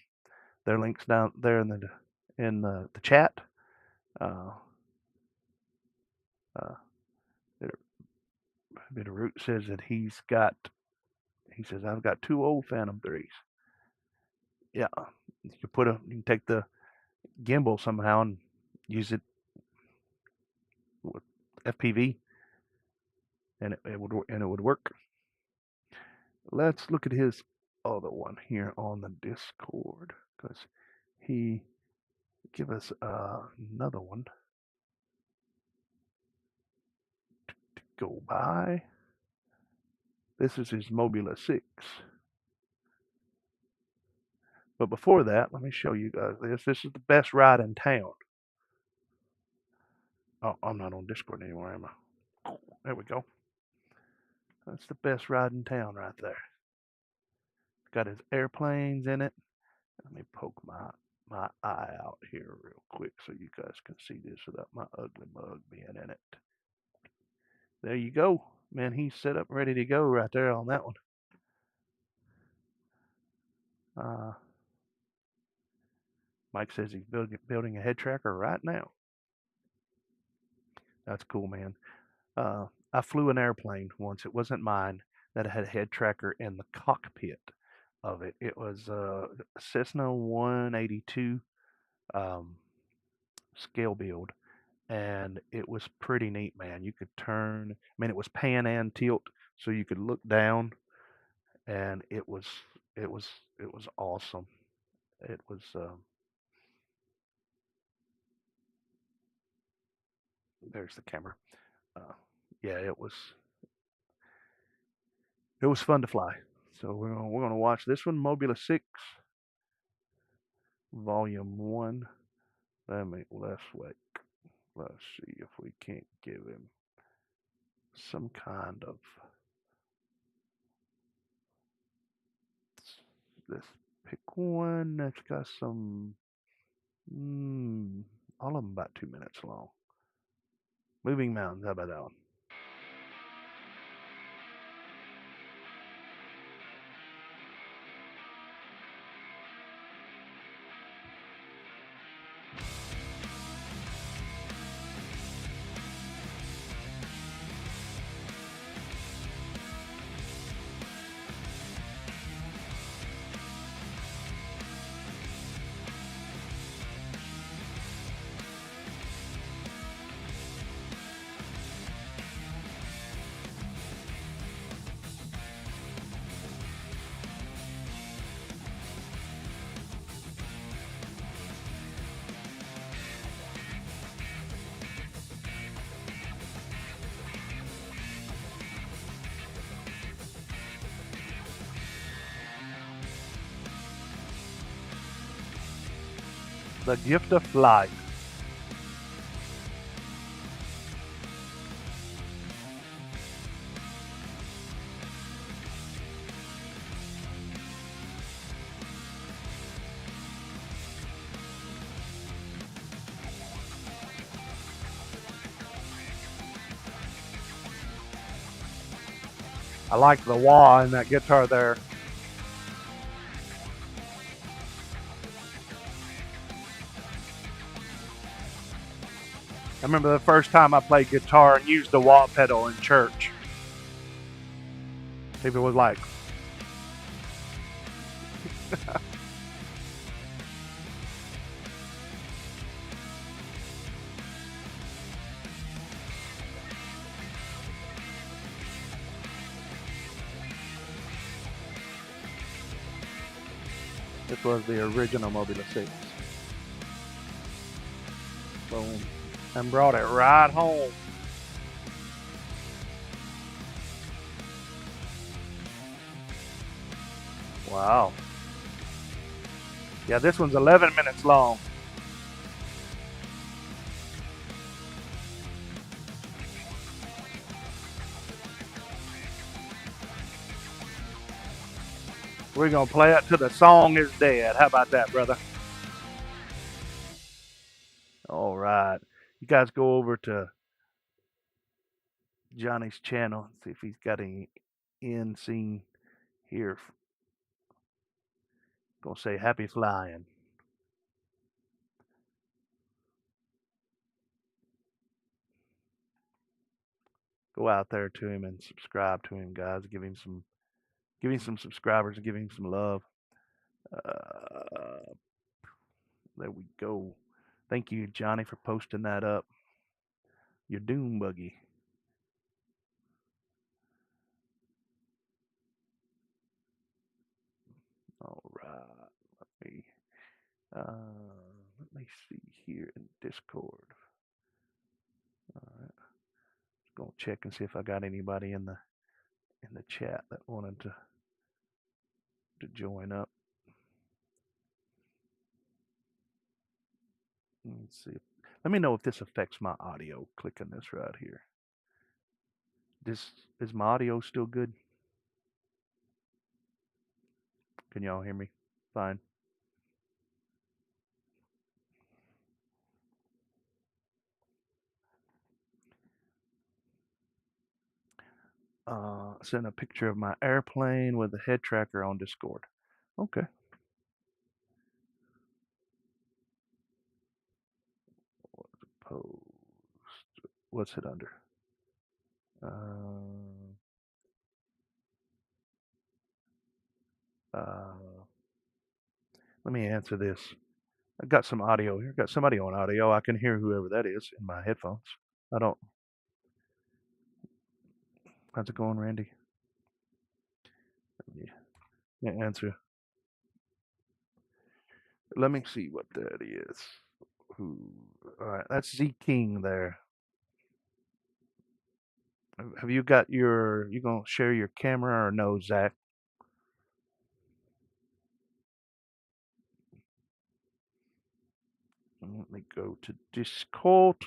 Their links down there in the chat. Uh, uh, Bitterroot says that he says I've got 2 old Phantom 3s. Yeah, you can take the gimbal somehow and use it with FPV, and it would work. Let's look at his other one here on the Discord because he give us another one to go by. This is his Mobula 6. But before that, let me show you guys this. This is the best ride in town. Oh, I'm not on Discord anymore, am I? There we go. That's the best ride in town right there. Got his airplanes in it. Let me poke my eye out here real quick so you guys can see this without my ugly mug being in it. There you go. Man, he's set up ready to go right there on that one. Mike says he's building a head tracker right now. That's cool, man. I flew an airplane once. It wasn't mine, that had a head tracker in the cockpit of it. It was a Cessna 182 um, scale build, and it was pretty neat, man. You could turn. I mean, it was pan and tilt, so you could look down, and it was it was awesome. It was there's the camera. Uh, yeah, it was fun to fly. So we're gonna watch this one, Mobula 6, Volume 1. Let's wait. Let's see if we can't give him some kind of let's pick one that's got some all of them about 2 minutes long. Moving Mountains, how about that one? The Gift of Flight. I like the wah in that guitar there. I remember the first time I played guitar and used the wah pedal in church. People was like, this was the original Mobula 6. Boom. And brought it right home. Wow. Yeah, this one's 11 minutes long. We're going to play it till the song is dead. How about that, brother? All right. You guys go over to Johnny's channel and see if he's got any end scene here. Gonna say happy flying. Go out there to him and subscribe to him, guys. Give him some subscribers and give him some love. Uh, there we go. Thank you, Johnny, for posting that up. Your Doom Buggy. All right. Let me see here in Discord. All right. Gonna check and see if I got anybody in the chat that wanted to join up. Let's see. Let me know if this affects my audio. Clicking this right here. This is my audio still good? Can y'all hear me? Fine. Send a picture of my airplane with the head tracker on Discord. Okay. Post. What's it under? Let me answer this. I got some audio here. Got somebody on audio. I can hear whoever that is in my headphones. I don't. How's it going, Randy? Yeah, answer. Let me see what that is. Who? All right, that's Z King there. Have you got your? You gonna share your camera or no, Zach? Let me go to Discord.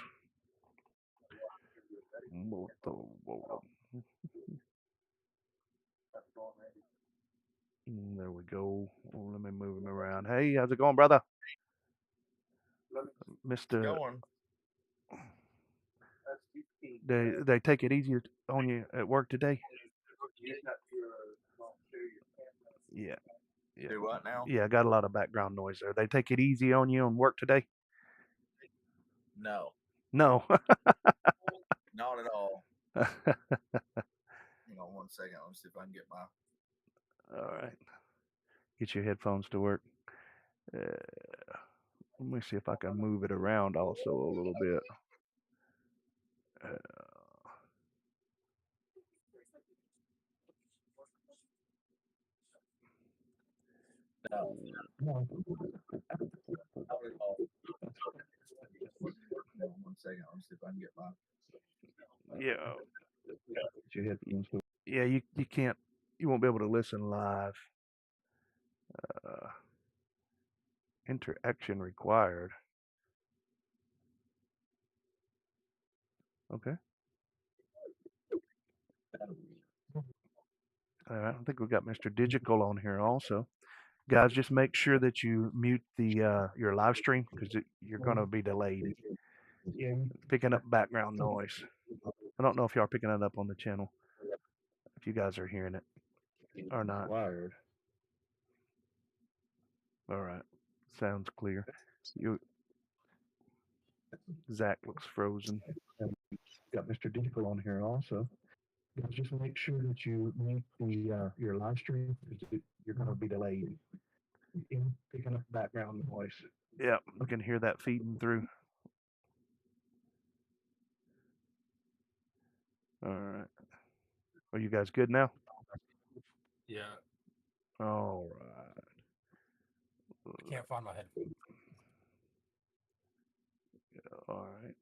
There we go. Let me move him around. Hey, how's it going, brother? Mister. Going. They take it easy on you at work today. Yeah. Yeah. Do what now? Yeah, I got a lot of background noise there. They take it easy on you on work today? No, No. not at all. Hang on 1 second. Let me see if I can get my. All right. Get your headphones to work. Let me see if I can move it around also a little bit. No. Not at all. Hang on 1 second. Let me see if I can get my. Yeah. Get your headphones. Yeah, you can't. You won't be able to listen live. Interaction required. Okay. All right. I think we got Mr. Digital on here also. Guys, just make sure that you mute the your live stream because you're going to be delayed. It's picking up background noise. I don't know if y'all are picking it up on the channel. If you guys are hearing it or not. Wired. All right. Sounds clear. Zach looks frozen. Got Mr. Digital on here also. Just make sure that you mute the your live stream because you're going to be delayed. Picking up background noise. Yeah, I can hear that feeding through. All right. Are you guys good now? Yeah. All right. I can't find my headphones. All right.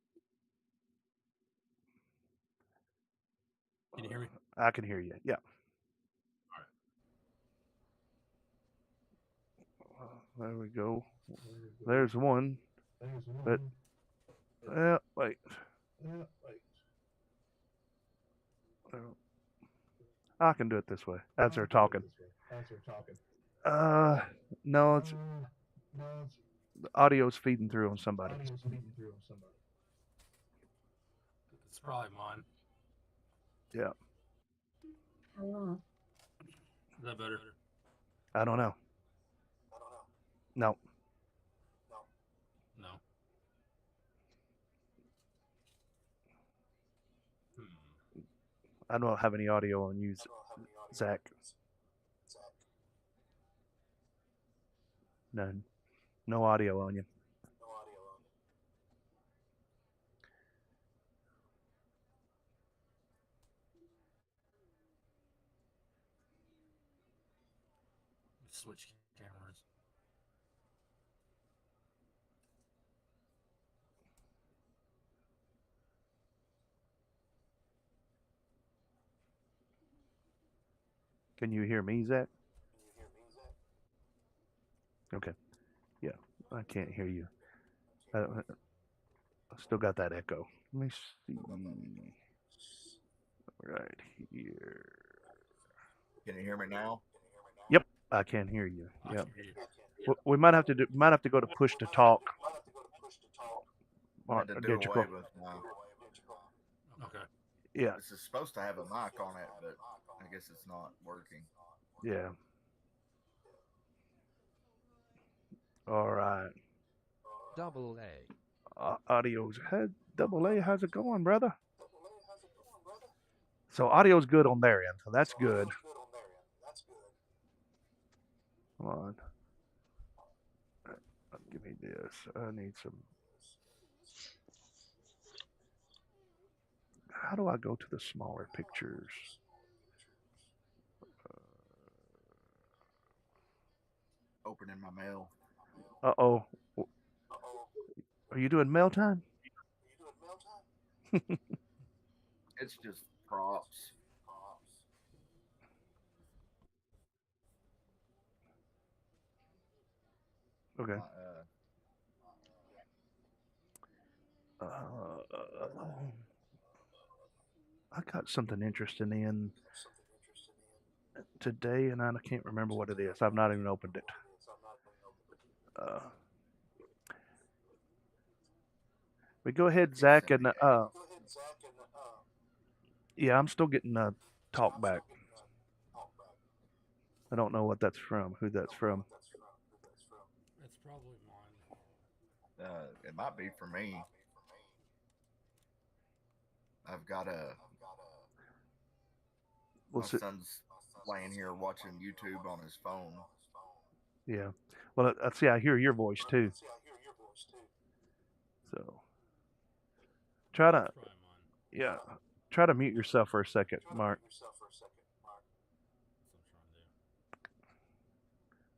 Can you hear me? I can hear you. Yeah. There we go. There's one. But wait. I can do it this way as they're talking. No, it's the audio's feeding through on somebody. It's probably mine. Yeah. Is that better? I don't know. No. No. I don't have any audio on you, Zach. None. No audio on you. Switch cameras. Can you hear me, Zach? Okay. Yeah, I can't hear you. I still got that echo. Let me see. Right here. Can you hear me now? Yep, I can hear you. Yep. We might have to go to push to talk. I had to do away with Okay. Yeah, This is supposed to have a mic on it, but I guess it's not working. yeah. All right. Double A. Audio's head. Double A, how's it going, brother? So audio's good on their end, so that's good. Come on. Give me this. I need some. How do I go to the smaller pictures? Opening my mail. Uh-oh. Are you doing mail time? It's just props. Okay. Uh, I got something interesting in today, and I can't remember what it is. I've not even opened it. But go ahead, Zach, and yeah, I'm still getting talk back. I don't know what that's from, who that's from. It's probably mine. It might be for me. I've got my son's laying here watching YouTube on his phone. Yeah. Well, let's see. I hear your voice too. So try to, yeah, try to mute yourself for a second, Mark.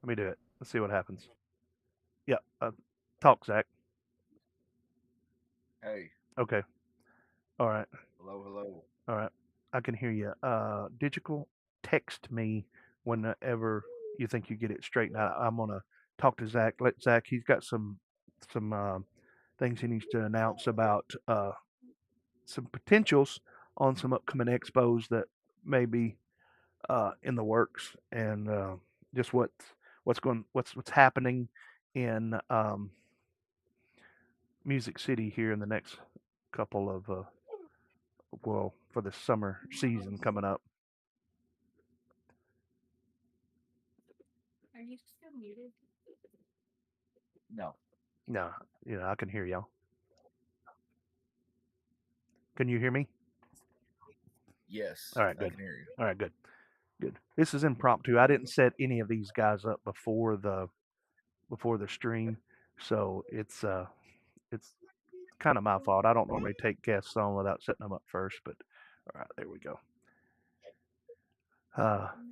Let me do it. Let's see what happens. Yeah. Talk, Zach. Hey. Okay. All right. Hello. All right. I can hear you. Digital, text me whenever you think you get it straightened out. I'm gonna talk to Zach. Let Zach. He's got some things he needs to announce about some potentials on some upcoming expos that may be in the works, and just what's happening in Music City here in the next couple of well, for the summer season coming up. Are you still muted? No. No, I can hear y'all. Can you hear me? Yes. All right, good. I can hear you. All right, good. Good. This is impromptu. I didn't set any of these guys up before the stream, so it's kind of my fault. I don't normally take guests on without setting them up first, but all right, there we go.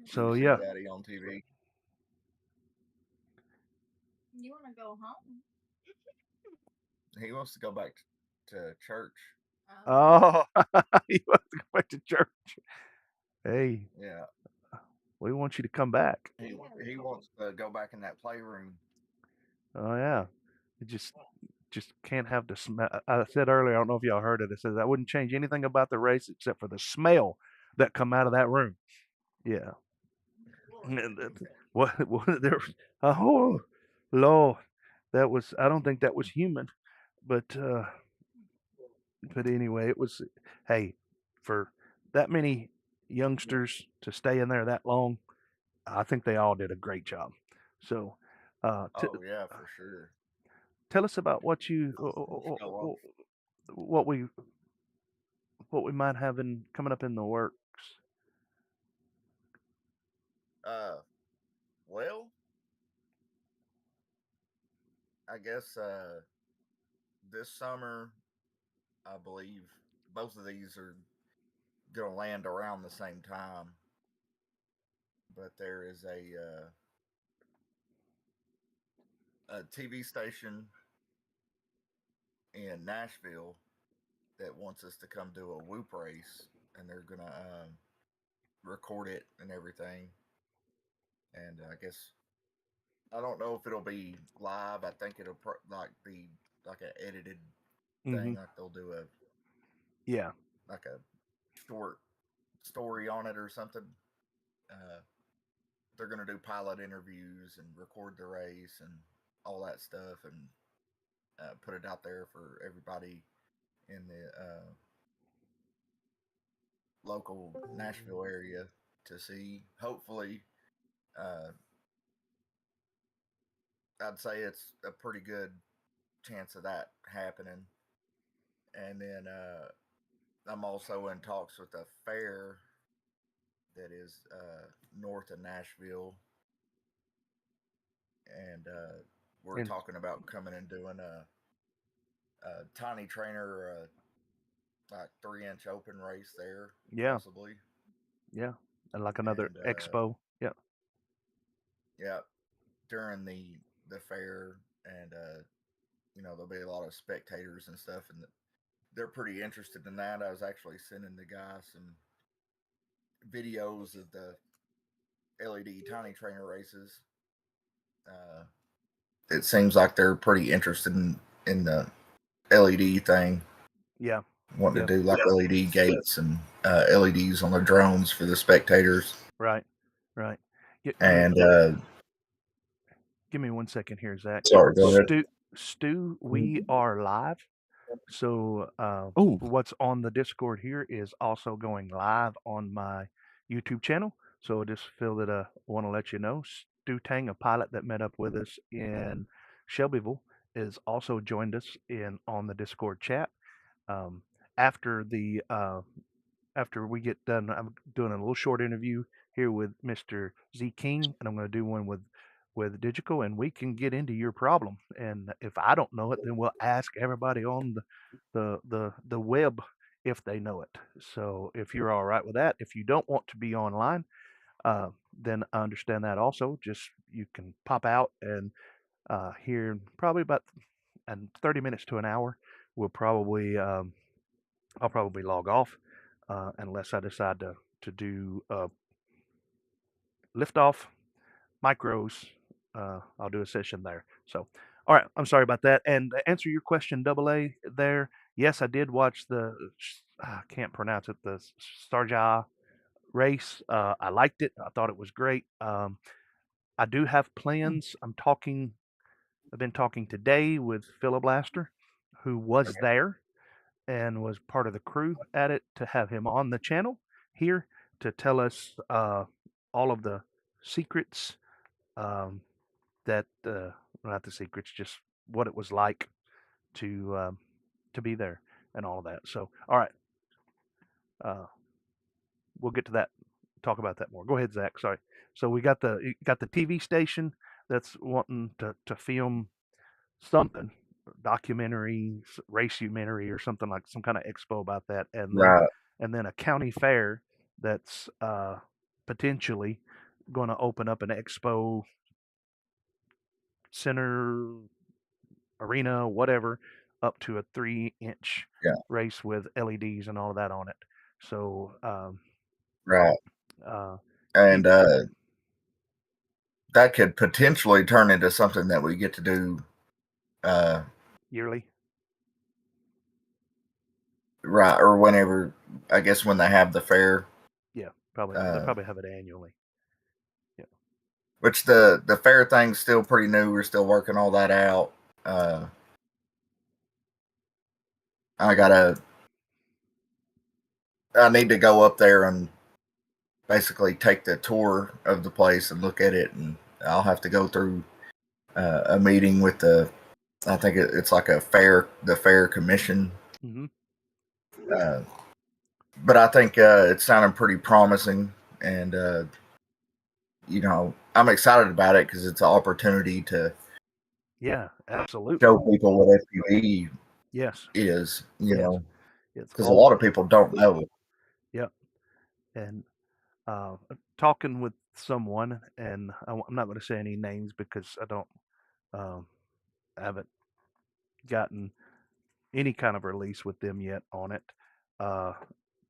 So You see yeah. Daddy on TV. You want to go home? He wants to go back to church. Oh, you want to go back to church? Hey. Yeah. We want you to come back. He wants to go back in that playroom. Oh yeah. It just can't have the smell. I said earlier, I don't know if y'all heard it. It says I wouldn't change anything about the race except for the smell that come out of that room. Yeah. What there? Oh, Lord, that was. I don't think that was human, but anyway, it was. Hey, for that many youngsters to stay in there that long, I think they all did a great job. So, oh yeah, for sure. Tell us about what you what we might have in coming up in the works. Well, I guess this summer, I believe both of these are gonna land around the same time. But there is a TV station in Nashville that wants us to come do a whoop race, and they're gonna record it and everything. And I guess I don't know if it'll be live. I think it'll be like an edited thing. Like they'll do a like a short story on it or something. They're gonna do pilot interviews and record the race and all that stuff and put it out there for everybody in the local Nashville area to see. Hopefully, I'd say it's a pretty good chance of that happening. And then I'm also in talks with a fair that is north of Nashville, and we're And talking about coming and doing a tiny trainer, like 3-inch open race there, yeah, possibly. yeah, and like another And expo. Yeah, yeah, during the fair, and there'll be a lot of spectators and stuff, and they're pretty interested in that. I was actually sending the guy some videos of the LED tiny trainer races. Uh, it seems like they're pretty interested in the LED thing, yeah, wanting yeah. to do like LED gates and LEDs on the drones for the spectators. Right, right. And Give me 1 second here, Zach. sorry, go ahead. Stu, we are live. So Oh, what's on the Discord here is also going live on my YouTube channel. So I just feel that I want to let you know. Stu Tang, a pilot that met up with us in Shelbyville, is also joined us in on the Discord chat. Um, after the after we get done, I'm doing a little short interview here with Mr. Z King, and I'm going to do one with Digital, and we can get into your problem. And if I don't know it, then we'll ask everybody on the web if they know it. So if you're all right with that, if you don't want to be online, then I understand that also. Just you can pop out and here probably about in 30 minutes to an hour, we'll probably I'll probably log off unless I decide to do liftoff micros. I'll do a session there. So, all right, I'm sorry about that. And to answer your question, Double A, there, yes, I did watch the I can't pronounce it, the Starja race. I liked it. I thought it was great. I do have plans. I've been talking today with Philiblaster, who was there and was part of the crew at it, to have him on the channel here to tell us all of the secrets that not the secrets, just what it was like to be there and all of that. So, all right, uh, we'll get to that. Talk about that more. Go ahead, Zach. Sorry. So we got the TV station that's wanting to film something, documentary, racementary, or something, like some kind of expo about that, Right, and then a county fair that's potentially going to open up an expo center, arena, whatever, up to a 3-inch yeah, race with LEDs and all of that on it. So right. uh, he And that could potentially turn into something that we get to do. Uh, yearly. right, or whenever, I guess when they have the fair. Yeah, probably they'll Uh, probably have it annually. Yeah. which the fair thing's still pretty new. We're still working all that out. Uh, I need to go up there and basically take the tour of the place and look at it, and I'll have to go through a meeting with I think it's like the fair commission. Mm-hmm. Uh, but I think it's sounding pretty promising, and I'm excited about it because it's an opportunity to Yeah, absolutely. show people what FPV Yes, is, yes. It's because a all. lot of people don't know. Yeah, and talking with someone, and I'm not going to say any names because I don't, um, I haven't gotten any kind of release with them yet on it. Uh,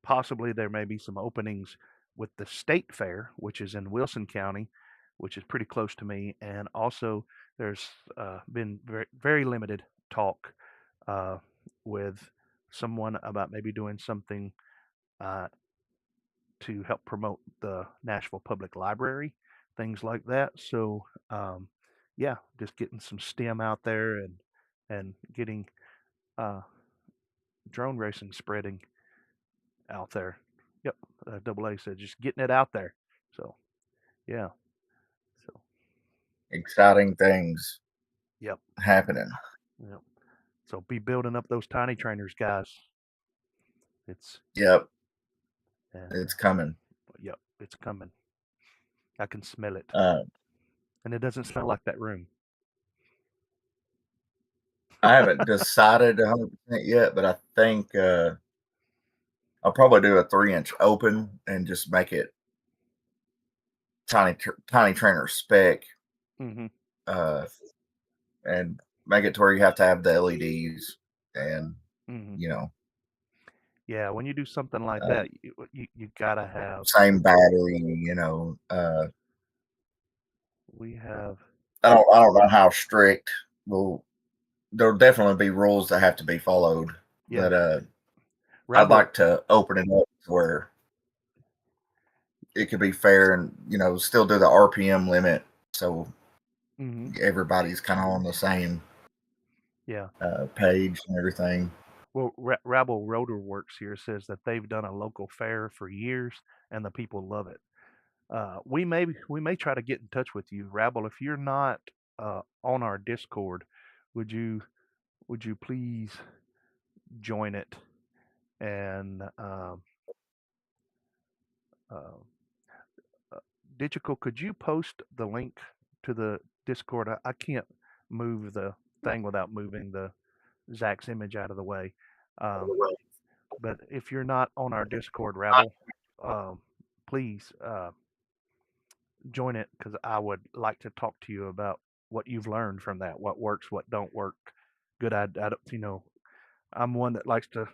Possibly there may be some openings with the state fair, which is in Wilson County, which is pretty close to me, and also there's been very limited talk uh, with someone about maybe doing something uh, to help promote the Nashville Public Library, things like that. So, yeah, just getting some STEM out there and getting uh, drone racing spreading out there. Yep. Double A said just getting it out there. So, yeah. So, Exciting things yep. happening. Yep. So be building up those tiny trainers, guys. It's Yep. It's coming. Yep, it's coming. I can smell it. Uh, And it doesn't smell like that room. I haven't decided 100% yet, but I think I'll probably do a 3-inch open and just make it tiny trainer spec, Mm-hmm. and make it to where you have to have the LEDs and Yeah, when you do something like that, you gotta have same battery. We have. I don't know how strict. Well, there'll definitely be rules that have to be followed. Yeah. But Rabble, I'd like to open it up where it could be fair and still do the RPM limit, so everybody's kind of on the same page and everything. Well, Rabble Rotor Works here says that they've done a local fair for years and the people love it. We may try to get in touch with you, Rabble. If you're not on our Discord, would you please join it? And Digital, could you post the link to the Discord? I can't move the thing without moving the Zach's image out of the way. But if you're not on our Discord, Rabble, please join it, because I would like to talk to you about what you've learned from that, what works, what don't work. Good, I don't, I'm one that likes to.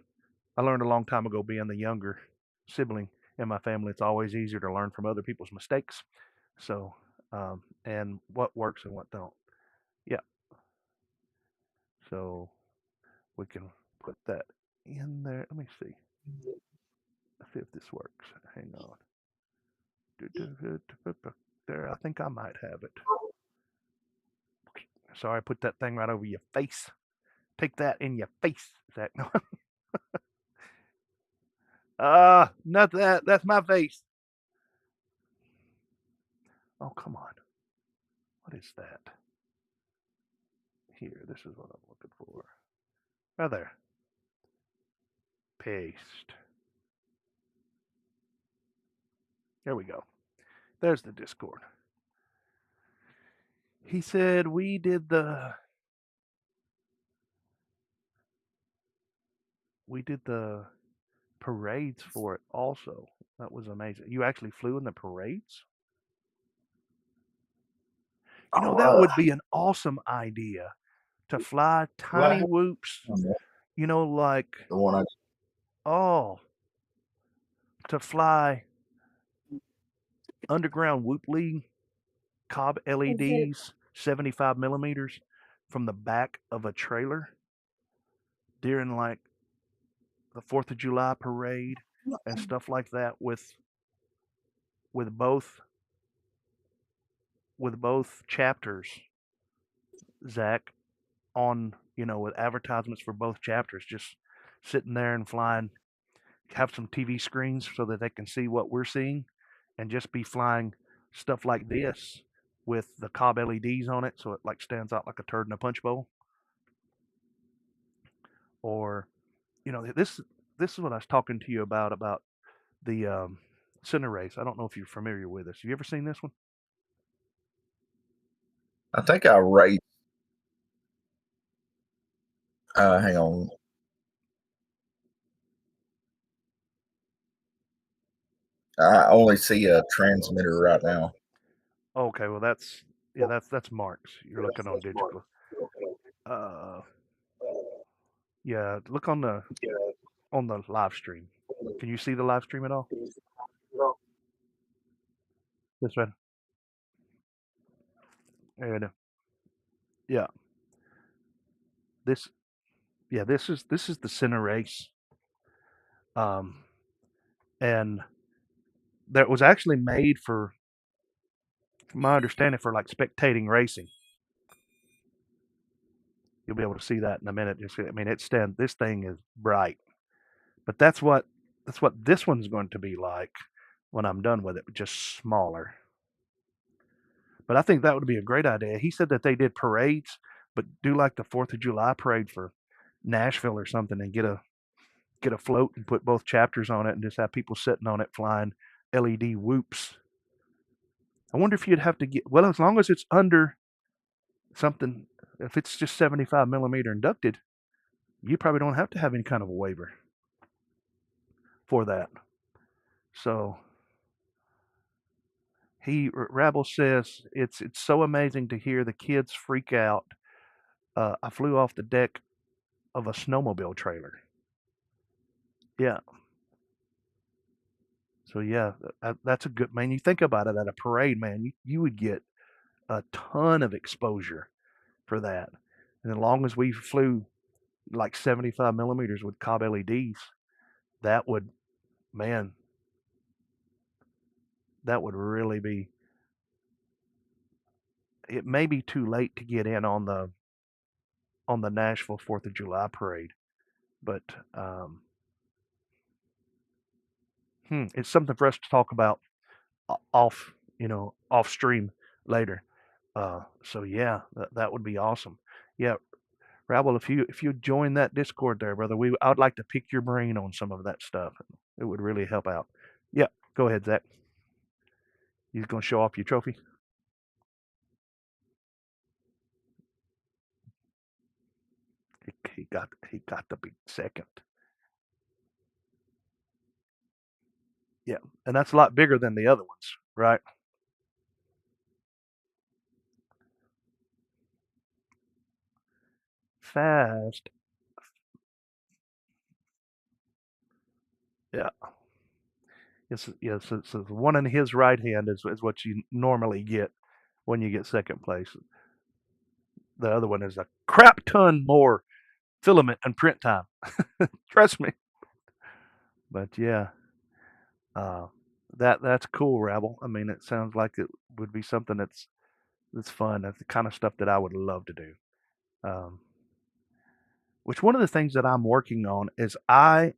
I learned a long time ago, being the younger sibling in my family, it's always easier to learn from other people's mistakes. So, and what works and what don't. Yeah. So we can put that in there. Let me see if this works. Hang on. There, I think I might have it. Sorry, I put that thing right over your face. Take that in your face, Zach. No. Not that. That's my face. Oh, come on. What is that? Here, this is what I'm looking for. Right there. Paste. There we go. There's the Discord. He said we did the parades for it also. That was amazing. You actually flew in the parades? That would be an awesome idea, to fly TinyWhoops. Like the one to fly underground Whoop League Cobb LEDs, 75 millimeters, from the back of a trailer during like the 4th of July parade and stuff like that, with both chapters, Zach, on, with advertisements for both chapters, just sitting there and flying, have some TV screens so that they can see what we're seeing, and just be flying stuff like this with the Cobb LEDs on it, so it like stands out like a turd in a punch bowl. Or, this is what I was talking to you about the center race. I don't know if you're familiar with this. Have you ever seen this one? I think I rate. Hang on. I only see a transmitter right now. Okay, well that's Mark's. You're looking on digital. Yeah, look on the live stream. Can you see the live stream at all? This one. And yeah, this this is the center race. And that was actually made for, from my understanding, for like spectating racing. You'll be able to see that in a minute. I mean, this thing is bright, but that's what that's what this one's going to be like when I'm done with it, just smaller. But I think that would be a great idea. He said that they did parades, but do like the 4th of July parade for Nashville or something, and get a float and put both chapters on it, and just have people sitting on it flying LED whoops. I wonder if you'd have to get, well, as long as it's under something, if it's just 75 millimeter inducted, you probably don't have to have any kind of a waiver for that. So Rabble says it's so amazing to hear the kids freak out. I flew off the deck of a snowmobile trailer. Yeah. So yeah, that's a good, man. You think about it, at a parade, man, you would get a ton of exposure for that. And as long as we flew like 75 millimeters with Cobb LEDs, that would, man, that would really be. It may be too late to get in on the Nashville 4th of July parade, but it's something for us to talk about off, off stream later. So yeah, that would be awesome. Yeah, Rabble, if you join that Discord there, brother, I would like to pick your brain on some of that stuff. It would really help out. Yeah, go ahead, Zach. You gonna show off your trophy? He got the big second. Yeah, and that's a lot bigger than the other ones, right? Fast. Yeah. Yes. So the one in his right hand is what you normally get when you get second place. The other one is a crap ton more filament and print time. Trust me. But yeah, uh, that's cool, Rabble. I mean, it sounds like it would be something that's fun. That's the kind of stuff that I would love to do. Um, which one of the things that I'm working on is I've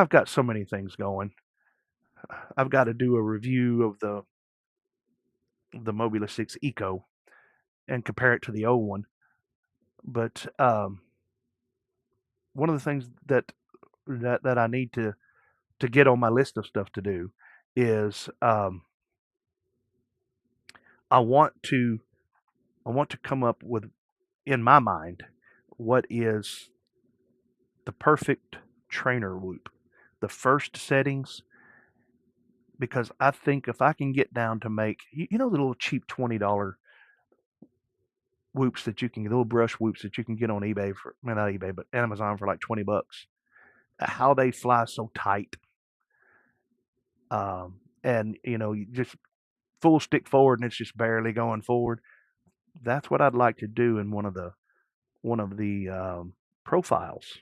got so many things going. I've got to do a review of the Mobula 6 Eco and compare it to the old one. But one of the things that I need to get on my list of stuff to do is I want to come up with, in my mind, what is the perfect trainer whoop, the first settings, because I think if I can get down to make, the little cheap $20 whoops that you can get, little brush whoops that you can get on eBay for, well, not eBay, but Amazon for like $20, how they fly so tight. And you just full stick forward and it's just barely going forward. That's what I'd like to do in one of the profiles.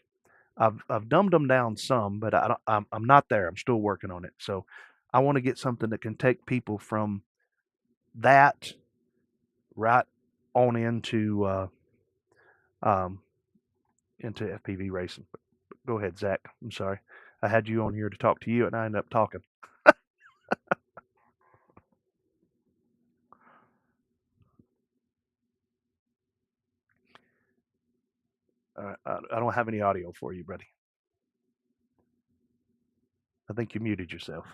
I've dumbed them down some, but I'm not there. I'm still working on it. So I want to get something that can take people from that right on into FPV racing. But go ahead, Zach. I'm sorry. I had you on here to talk to you, and I ended up talking. I don't have any audio for you, buddy. I think you muted yourself.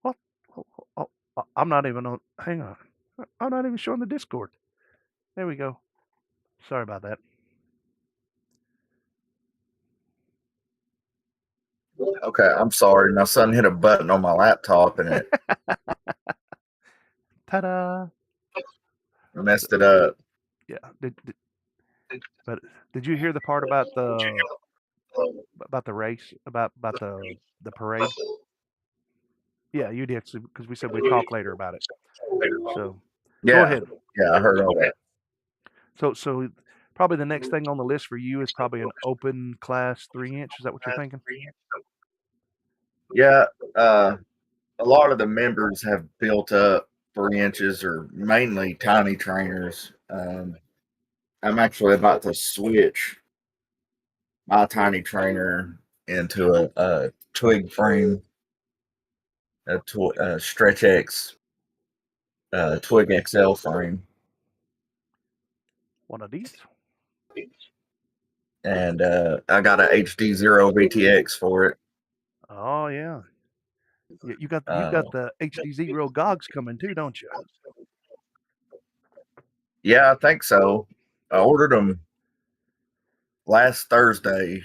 What? Oh, I'm not even on. Hang on. I'm not even showing the Discord. There we go. Sorry about that. Okay, I'm sorry. My son hit a button on my laptop and it Ta-da! messed it up. Yeah. But did you hear the part about the race, about the parade? Yeah, you did, because we said we'd talk later about it. So Yeah, go ahead. Yeah, I heard all that. So probably the next thing on the list for you is probably an open class 3-inch. Is that what you're thinking? Yeah, a lot of the members have built up 3 inches are mainly tiny trainers. I'm actually about to switch my tiny trainer into a twig frame, a Stretch X Twig XL frame. One of these. And I got a HDzero VTX for it. Oh yeah. You got the HDzero gogs coming too, don't you? Yeah, I think so. I ordered them last Thursday,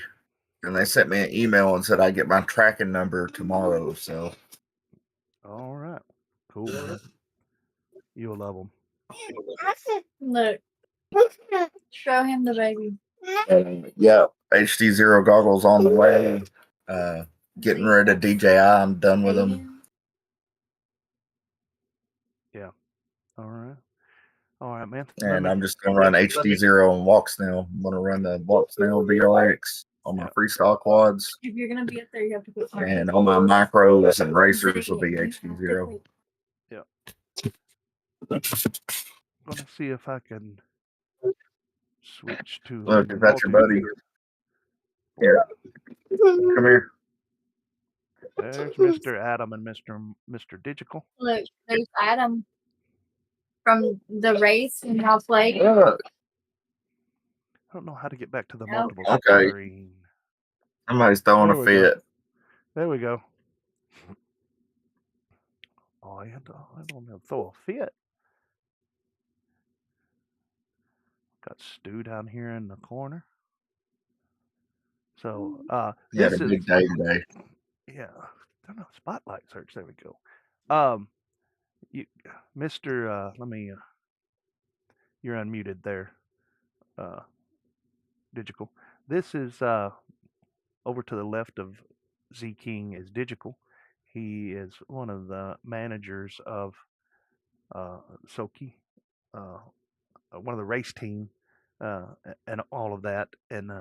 and they sent me an email and said I get my tracking number tomorrow. So, all right, cool, man. You'll love them. Look, show him the baby. Yeah, HDzero goggles on the way. Getting rid of DJI. I'm done with them. Yeah. All right, man. And I'm just gonna run HDzero and walksnail. I'm gonna run the walksnail VRX on my freestyle quads. If you're gonna be up there, you have to put. And all my micros and racers will be HDzero. Yeah. I'm gonna see if I can switch to. Look, if that's your buddy. Here, come here. There's Mr. Adam and Mr. Digital. Look, there's Adam from the race and y'all played. Look. I don't know how to get back to the multiple screen. Somebody's throwing a fit. There we go. Oh, I don't know. Throw a fit. Got Stu down here in the corner. So this is a big day today. Yeah. I don't know. Spotlight search. There we go. Mr. Let me. You're unmuted there. Digital. This is over to the left of Z King is Digital. He is one of the managers of Soki, one of the race team, and all of that. And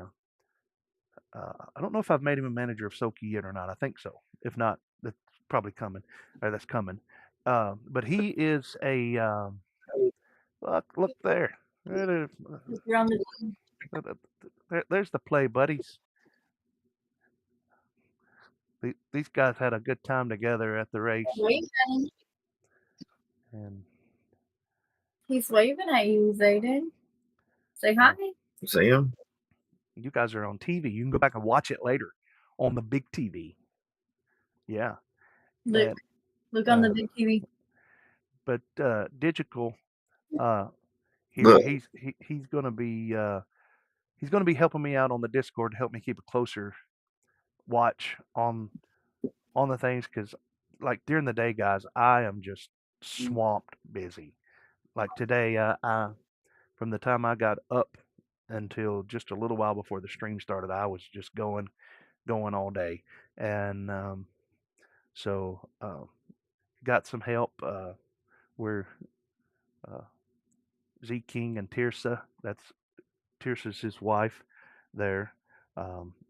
I don't know if I've made him a manager of Soki yet or not. I think so. If not, that's probably coming. That's coming. But he is a look there. There's the play buddies. These guys had a good time together at the race. And he's waving at you, Zayden. Say hi. See him? You guys are on TV. You can go back and watch it later on the big TV. Yeah. Look on the big TV. But Digital, he's gonna be helping me out on the Discord to help me keep a closer watch on the things, because like during the day, guys, I am just swamped busy. Like today, from the time I got up until just a little while before the stream started, I was just going all day, and so got some help. We're Z King and Tirsa. Tirsa's his wife. There,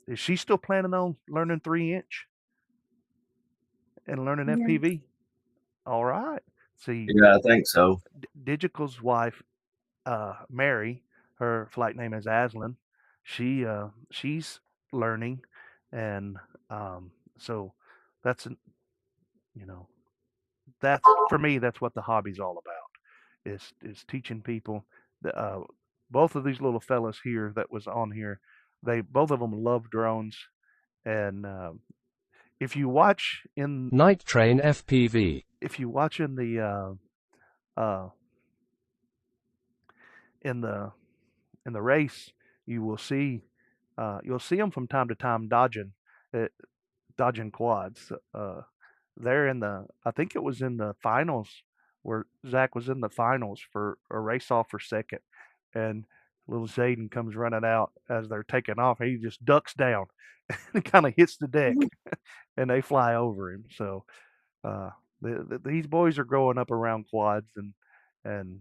is she still planning on learning 3-inch and learning FPV? All right. See. Yeah, I think so. Digital's wife, Mary. Her flight name is Aslan. She's learning, and so that's that's for me. That's what the hobby's all about. Is teaching people. Both of these little fellas here that was on here, both of them love drones, and if you watch in Night Train FPV, if you watch in the in the race, you will see you'll see them from time to time dodging quads. They're in I think it was in the finals where Zach was in the finals for a race off for second, and little Zayden comes running out as they're taking off. He just ducks down and kind of hits the deck, and they fly over him. So these boys are growing up around quads, and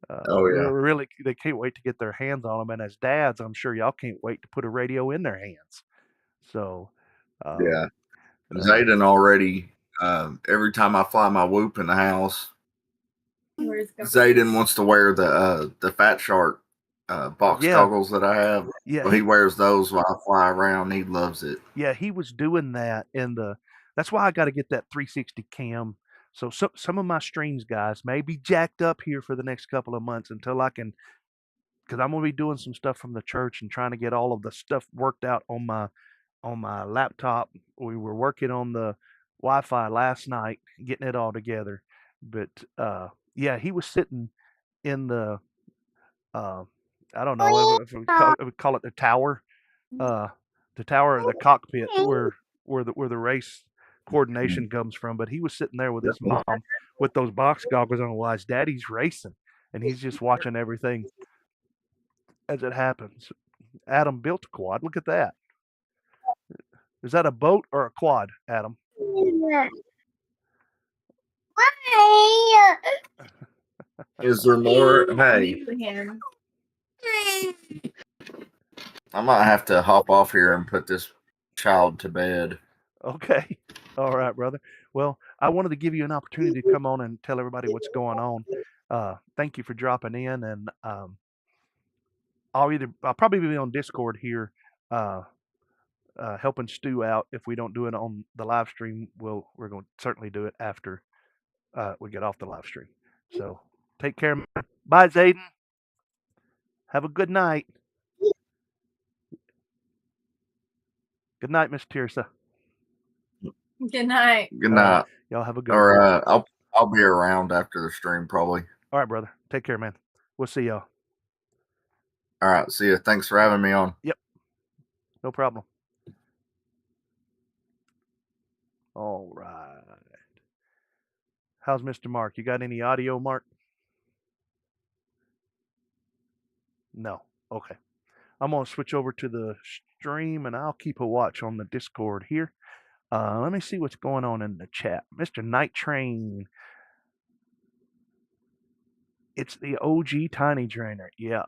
really they can't wait to get their hands on them. And as dads, I'm sure y'all can't wait to put a radio in their hands. So yeah, Zayden already. Every time I fly my whoop in the house, Zayden wants to wear the Fatshark box Yeah, goggles that I have. yeah, Well, he wears those while I fly around. He loves it. yeah, he was doing that that's why I got to get that 360 cam. So some of my streams, guys, may be jacked up here for the next couple of months until I can, because I'm gonna be doing some stuff from the church and trying to get all of the stuff worked out on my laptop. We were working on the Wi-Fi last night, getting it all together. But yeah, he was sitting in the uh, I don't know if we call it uh, the tower or the cockpit where the race coordination comes from. But he was sitting there with his mom with those box goggles on while his daddy's racing, and he's just watching everything as it happens. Adam built a quad. Look at that. Is that a boat or a quad, Adam? Is there more? Hey, I might have to hop off here and put this child to bed. Okay. All right, brother. Well, I wanted to give you an opportunity to come on and tell everybody what's going on. Thank you for dropping in, and I'll probably be on Discord here, uh, helping Stu out. If we don't do it on the live stream, we're going to certainly do it after we get off the live stream. So take care. Bye, Zayden. Have a good night. Good night, Miss Tirsa. Good night. Good night. Y'all have a good one. Or I'll be around after the stream probably. All right, brother. Take care, man. We'll see y'all. All right. See you. Thanks for having me on. Yep. No problem. All right. How's Mr. Mark? You got any audio, Mark? No. Okay. I'm going to switch over to the stream and I'll keep a watch on the Discord here. Let me see what's going on in the chat. Mr. Night Train. It's the OG Tiny Trainer. Yeah.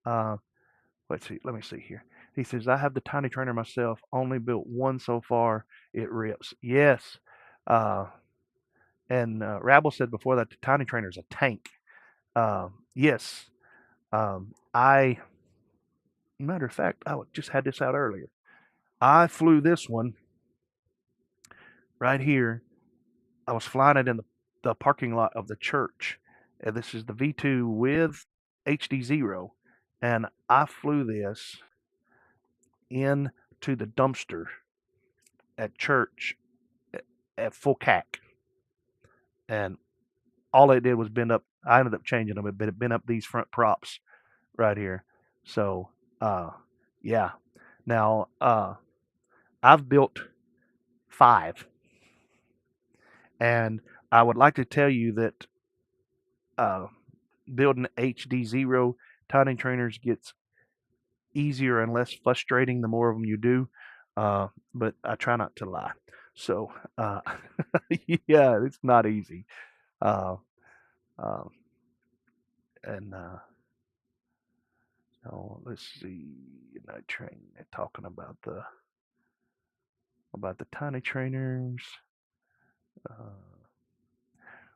Let's see. Let me see here. He says, I have the Tiny Trainer myself. Only built one so far. It rips. Yes. And Rabble said before that the Tiny Trainer is a tank. Yes. Matter of fact, I just had this out earlier. I flew this one right here. I was flying it in the parking lot of the church. And this is the V2 with HDzero. And I flew this into the dumpster at church at full cack. And all it did was bend up. I ended up changing them. It bent up these front props right here. So, yeah. Now, I've built 5. And I would like to tell you that building HDzero Tiny Trainers gets easier and less frustrating the more of them you do. But I try not to lie. So, yeah, it's not easy. Uh, and so let's see. Night Train. They're talking about the Tiny Trainers.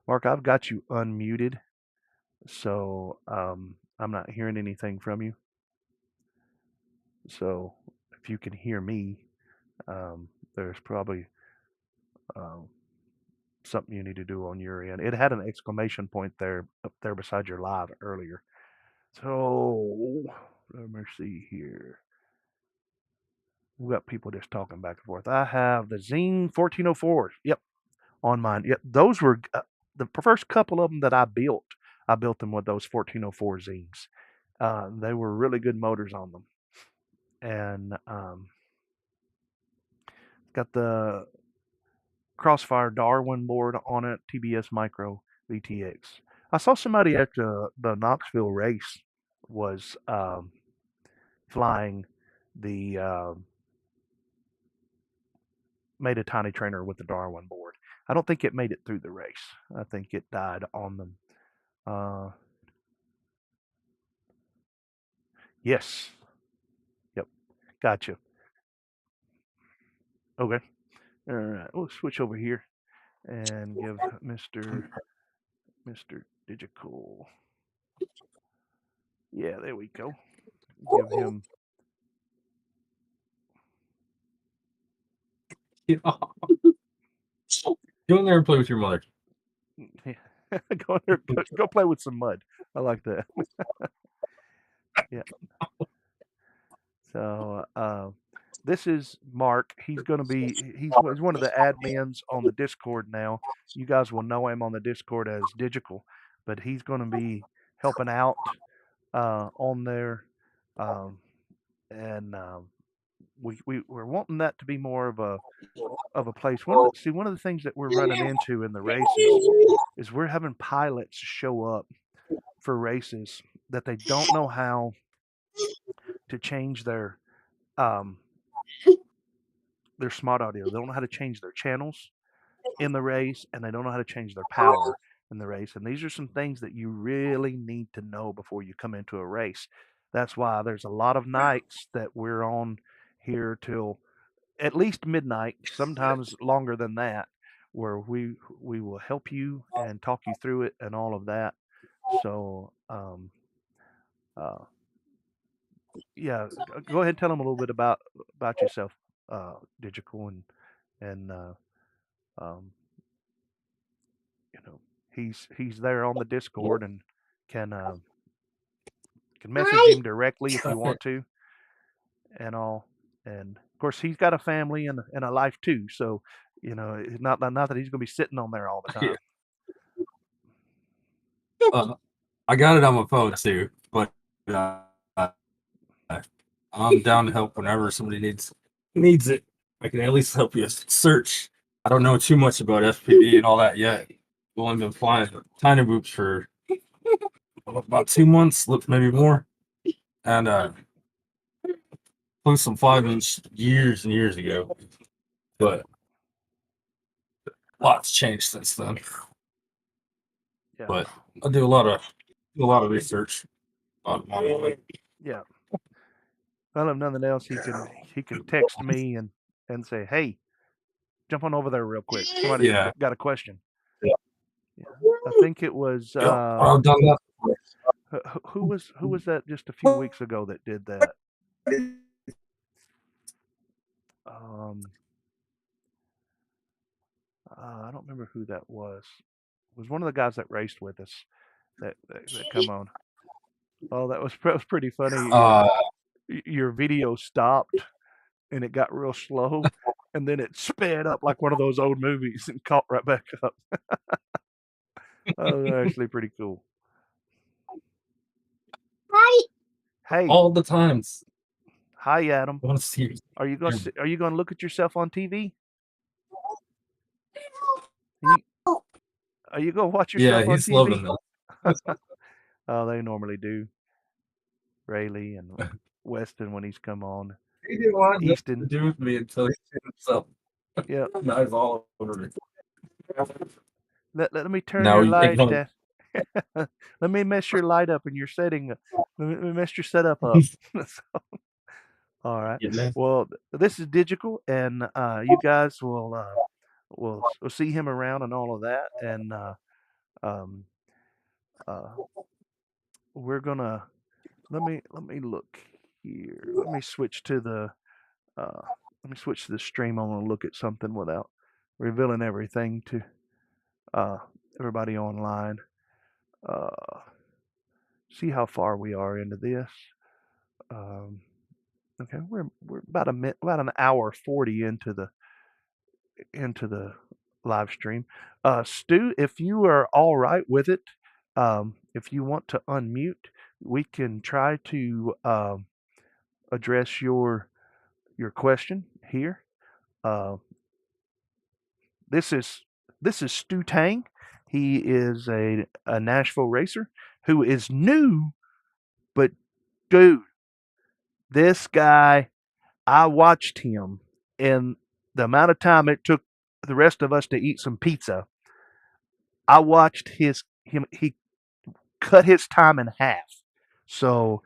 Mark, I've got you unmuted, so I'm not hearing anything from you. So if you can hear me, there's probably something you need to do on your end. It had an exclamation point there up there beside your live earlier. So let me see here. We've got people just talking back and forth. I have the Zine 1404s. Yep, on mine. Yep, those were the first couple of them that I built. I built them with those 1404 zines. They were really good motors on them, and got the Crossfire Darwin board on it, TBS Micro VTX. I saw somebody at the Knoxville race was flying the made a Tiny Trainer with the Darwin board. I don't think it made it through the race. I think it died on them. Yes. Yep. Gotcha. Okay. All right. We'll switch over here and give Mr. Mr. Digital. Yeah, there we go. Give him. Go in there and play with your mother. Go in there, go play with some mud. I like that. Yeah. So this is Mark. He's going to be he's one of the admins on the Discord now. You guys will know him on the Discord as Digital, but he's going to be helping out on there, um, and we're wanting that to be more of a place. One of the things that we're running into in the races is we're having pilots show up for races that they don't know how to change um, their smart audio. They don't know how to change their channels in the race, and they don't know how to change their power in the race. And these are some things that you really need to know before you come into a race. That's why there's a lot of nights that we're on here till at least midnight, sometimes longer than that, where we will help you and talk you through it and all of that. So uh, yeah, go ahead and tell them a little bit about yourself, Digital, and um, you know he's there on the Discord and can message him directly if you want to and all. And of course, he's got a family and a life too. So it's not that he's going to be sitting on there all the time. I got it on my phone too, but I'm down to help whenever somebody needs it. I can at least help you search. I don't know too much about FPV and all that yet. We've only been flying TinyWhoops for about 2 months, maybe more, and flew some 5-inch years and years ago, but lots changed since then. Yeah. But I do a lot of research on my own. Yeah. Well, if nothing else, he can text me and say, "Hey, jump on over there real quick. Somebody's got a question." Yeah. Yeah. I think it was I've done that. who was that just a few weeks ago that did that? I don't remember who that was. It was one of the guys that raced with us that come on. Oh, that was pretty funny. Your video stopped and it got real slow, and then it sped up like one of those old movies and caught right back up. That was actually pretty cool. Hi. Hey. All the times. Hi, Adam. I want to see you. Are you going to look at yourself on TV? Are you going to watch yourself on he's TV? loving that. Oh, they normally do. Rayleigh and Weston when he's come on. He didn't want nothing to do with me until he seen himself. Yeah. Now he's all over me. Let me turn your light down. Let me mess your light up in your setting. Let me mess your setup up. All right. Well, this is Digital, and you guys will see him around and all of that, and we're gonna let me look here. Let me switch to the stream. I want to look at something without revealing everything to everybody online. See how far we are into this. Okay, we're about an hour 40 into the live stream. Stu, if you are all right with it, if you want to unmute, we can try to address your question here. This is Stu Tang. He is a Nashville racer who is new, but dude, this guy, I watched him, and the amount of time it took the rest of us to eat some pizza, I watched him. He cut his time in half. So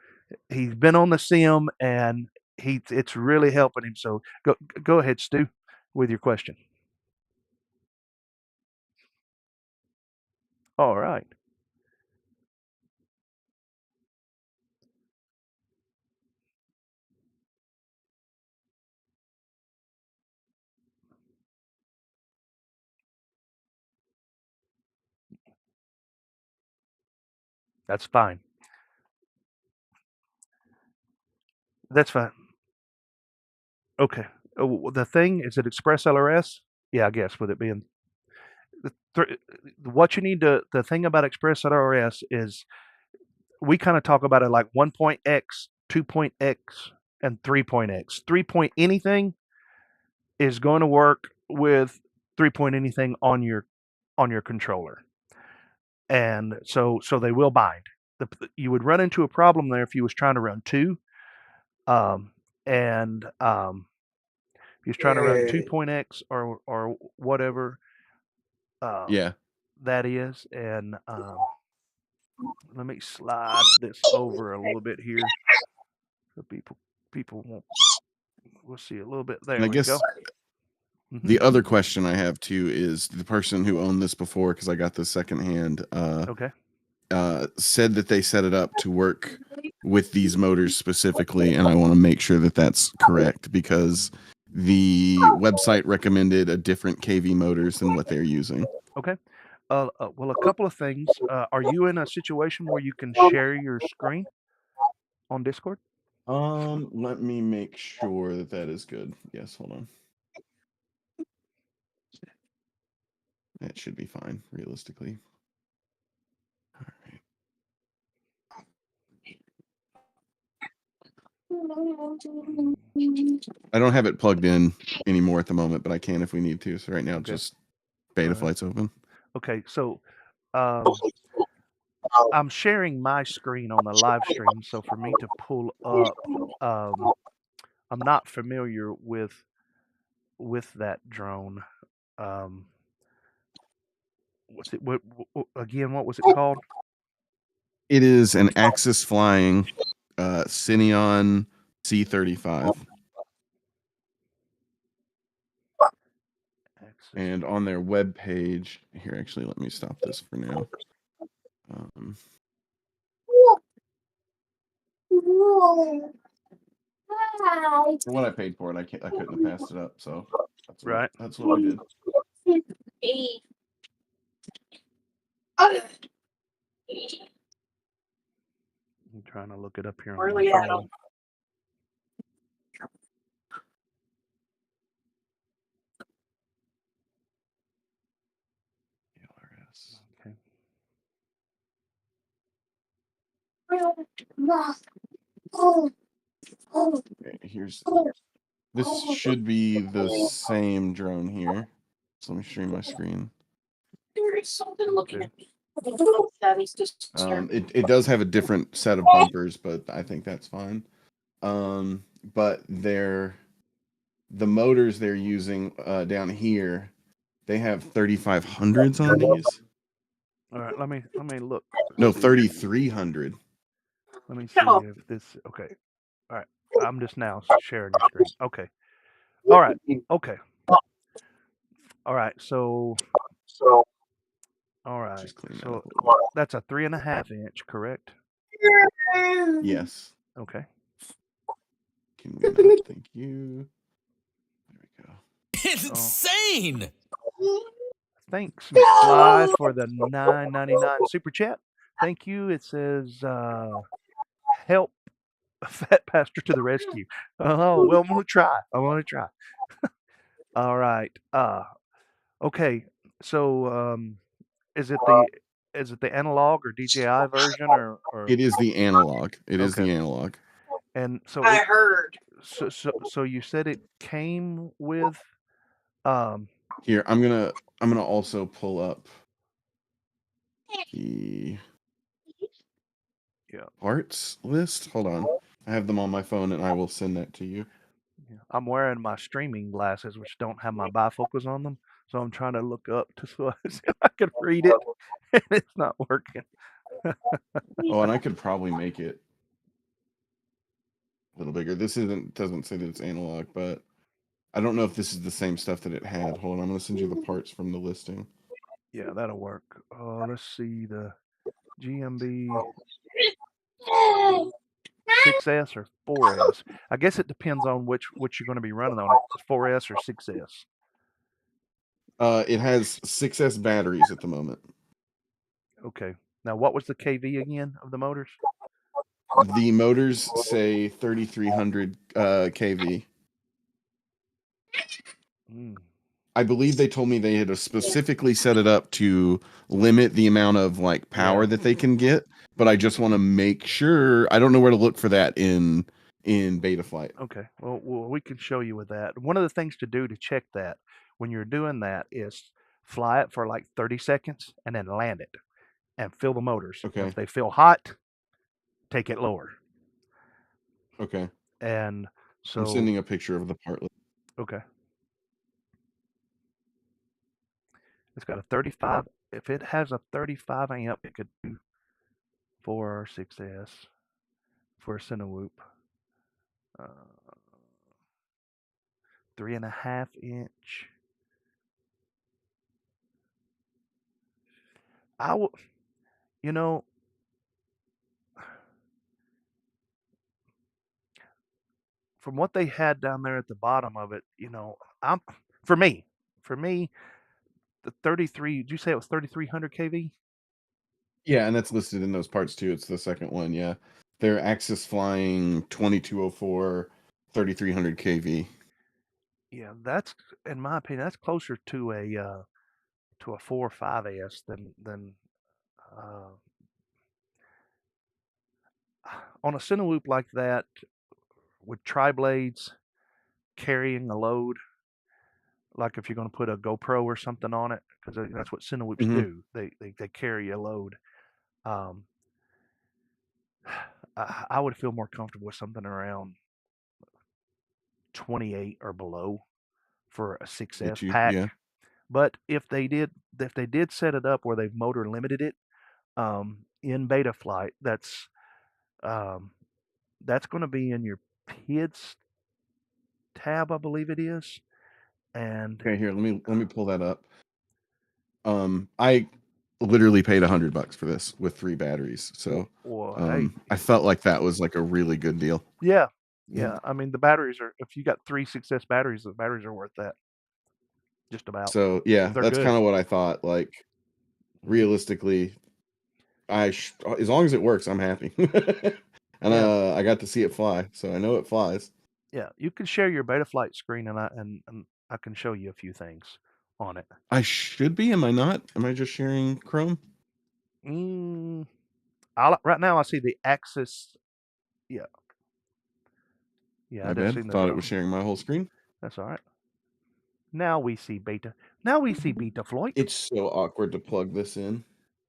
he's been on the sim, and it's really helping him. So go ahead, Stu, with your question. All right. That's fine. That's fine. Okay. Oh, the thing is it Express LRS? Yeah, I guess with it being what you need to the thing about Express LRS is we kind of talk about it like 1.x, 2.x, and 3.x. 3 point anything is going to work with 3 point anything on your controller. And so they will bind. You would run into a problem there if you was trying to run 2 and if you're trying to run 2.x or whatever Yeah. that is, and let me slide this over a little bit here so people won't. We'll see a little bit. And There I we guess go. the other question I have too is the person who owned this before, because I got this secondhand, Okay. said that they set it up to work with these motors specifically, and I want to make sure that that's correct because the website recommended a different KV motors than what they're using. Okay. Well, a couple of things. Are you in a situation where you can share your screen on Discord? Let me make sure that that is good. Yes, hold on. That should be fine, realistically. All right. I don't have it plugged in anymore at the moment, but I can if we need to. So right now, Okay. just beta Alright. flight's open. Okay, so I'm sharing my screen on the live stream, so for me to pull up, I'm not familiar with that drone. What's it? What again? What was it called? It is an Axis Flying Cineon C35. And on their web page, here, actually, let me stop this for now. For what I paid for it, I couldn't have passed it up, so that's what we did. I'm trying to look it up here on my phone. Okay. Okay, this should be the same drone here. So let me stream my screen. There is something looking at me. It does have a different set of bumpers, but I think that's fine. But the motors they're using down here, they have 3500s on these. All right, let me look. No, 3300. Let me see if this. Okay. All right. I'm just now sharing your screen. Okay. All right. Okay. All right. So. All right. So that's a 3.5 inch, correct? Yes. Okay. Can we not? Thank you. There we go. It's insane. Thanks, McFly, for the $9.99 super chat. Thank you. It says, help Phat Pastor to the rescue. Oh, well, I'm going to try. All right. Okay. So, is it the analog or DJI version or? It is the analog. It is Okay. the analog. And so I heard. So you said it came with Here, I'm gonna also pull up the parts list. Hold on. I have them on my phone and I will send that to you. I'm wearing my streaming glasses, which don't have my bifocals on them, so I'm trying to look up to so I can read it, and it's not working. Oh, and I could probably make it a little bigger. This doesn't say that it's analog, but I don't know if this is the same stuff that it had. Hold on, I'm gonna send you the parts from the listing. Yeah, that'll work. Let's see the GMB 6S or 4S. I guess it depends on which you're going to be running on it. 4S or 6S. It has 6S batteries at the moment. Okay. Now, what was the KV again of the motors? The motors say 3,300 kV. I believe they told me they had specifically set it up to limit the amount of like power that they can get, but I just want to make sure. I don't know where to look for that in beta flight. Okay. Well, we can show you with that. One of the things to do to check that when you're doing that is fly it for like 30 seconds and then land it and fill the motors. Okay. If they feel hot, take it lower. Okay. And so I'm sending a picture of the part. Okay. It's got a 35. If it has a 35 amp, it could do 4 or 6S for a TinyWhoop. 3.5 inch. I will, you know, from what they had down there at the bottom of it, for me, the 33. Did you say it was 3,300 kV? Yeah, and that's listed in those parts too. It's the second one. Yeah, they're Axis flying 2204, 3,300 kV. Yeah, that's in my opinion, that's closer to a 4 or 5S than on a TinyWhoop like that with tri-blades carrying a load. Like if you're going to put a GoPro or something on it, because that's what TinyWhoops do. They carry a load. I would feel more comfortable with something around 28 or below for a 6S pack. Yeah. But if they did set it up where they've motor limited it in beta flight, that's going to be in your PIDs tab, I believe it is. And okay, here, let me pull that up. I literally paid $100 for this with 3 batteries, so hey, I felt like that was like a really good deal. Yeah. I mean, the batteries are. If you got 3 6S batteries, the batteries are worth that. Just about. So yeah, They're that's good. kind of what I thought. Like realistically, as long as it works, I'm happy. And I got to see it fly, so I know it flies. Yeah, you can share your beta flight screen, and I can show you a few things on it. I should be. Am I not? Am I just sharing Chrome? Right now I see the Axis. Yeah. My bad. Thought it was sharing my whole screen. That's all right. Now we see beta. Now we see beta flight. It's so awkward to plug this in.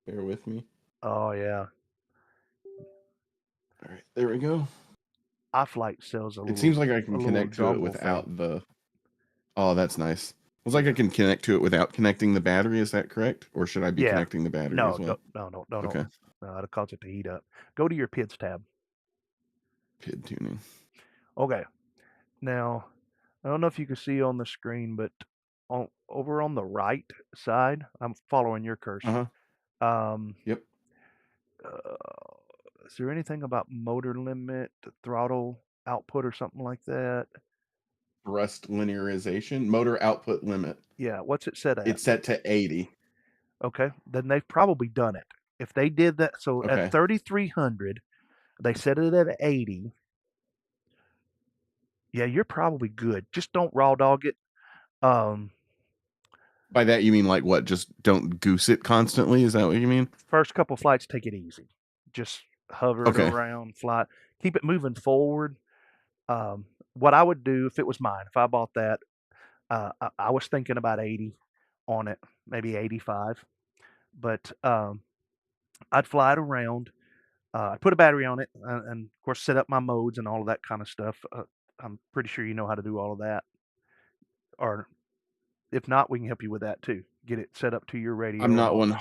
Bear with me. Oh yeah. All right, there we go. iFlight sells a little. It seems like I can connect to it without the. Oh, that's nice. It's like I can connect to it without connecting the battery. Is that correct? Or should I be connecting the battery as well? No. Okay. No, it'll cause it to heat up. Go to your PIDs tab. PID tuning. Okay. Now, I don't know if you can see on the screen, but over on the right side, I'm following your cursor. Yep. Is there anything about motor limit, throttle output, or something like that? Thrust linearization, motor output limit. Yeah, what's it set at? It's set to 80. Okay, then they've probably done it. If they did that, so at 3,300, they set it at 80. Yeah, you're probably good. Just don't raw dog it. By that you mean like what? Just don't goose it constantly? Is that what you mean? First couple flights, take it easy. Just hover it around, fly. Keep it moving forward. What I would do if it was mine, if I bought that, I was thinking about 80 on it, maybe 85. But I'd fly it around. I'd put a battery on it, and of course set up my modes and all of that kind of stuff. I'm pretty sure you know how to do all of that. Or if not, we can help you with that too. Get it set up to your radio. I'm not one.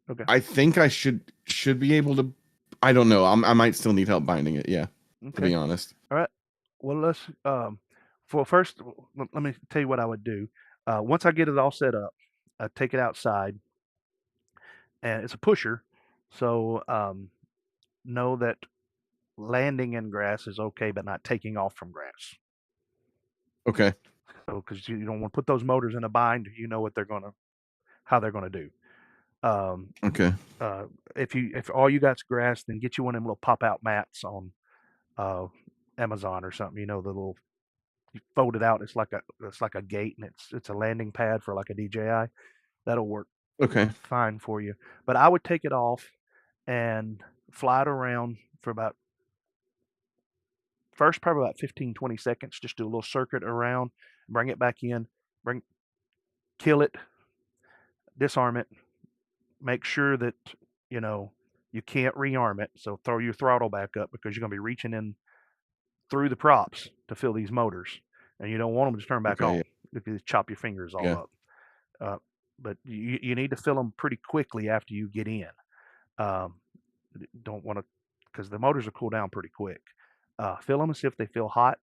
Okay. I think I should be able to. I don't know. I might still need help binding it. Yeah. Okay. To be honest. All right. Well, let's. First, let me tell you what I would do. Once I get it all set up, take it outside, and it's a pusher. So know that landing in grass is okay, but not taking off from grass. Okay. So because you don't want to put those motors in a bind, you know how they're gonna do. Okay. If all you got's grass, then get you one of them little pop out mats on Amazon or something. You know, the little, you fold it out. It's like a gate, and it's a landing pad for like a DJI. That'll work Okay. fine for you. But I would take it off and fly it around for probably about 15, 20 seconds. Just do a little circuit around, bring it back in, kill it, disarm it, make sure that you can't rearm it. So throw your throttle back up, because you're going to be reaching in through the props to fill these motors, and you don't want them to turn back on if you chop your fingers all up. But you need to fill them pretty quickly after you get in. Don't want to, because the motors will cool down pretty quick. Fill them and see if they feel hot.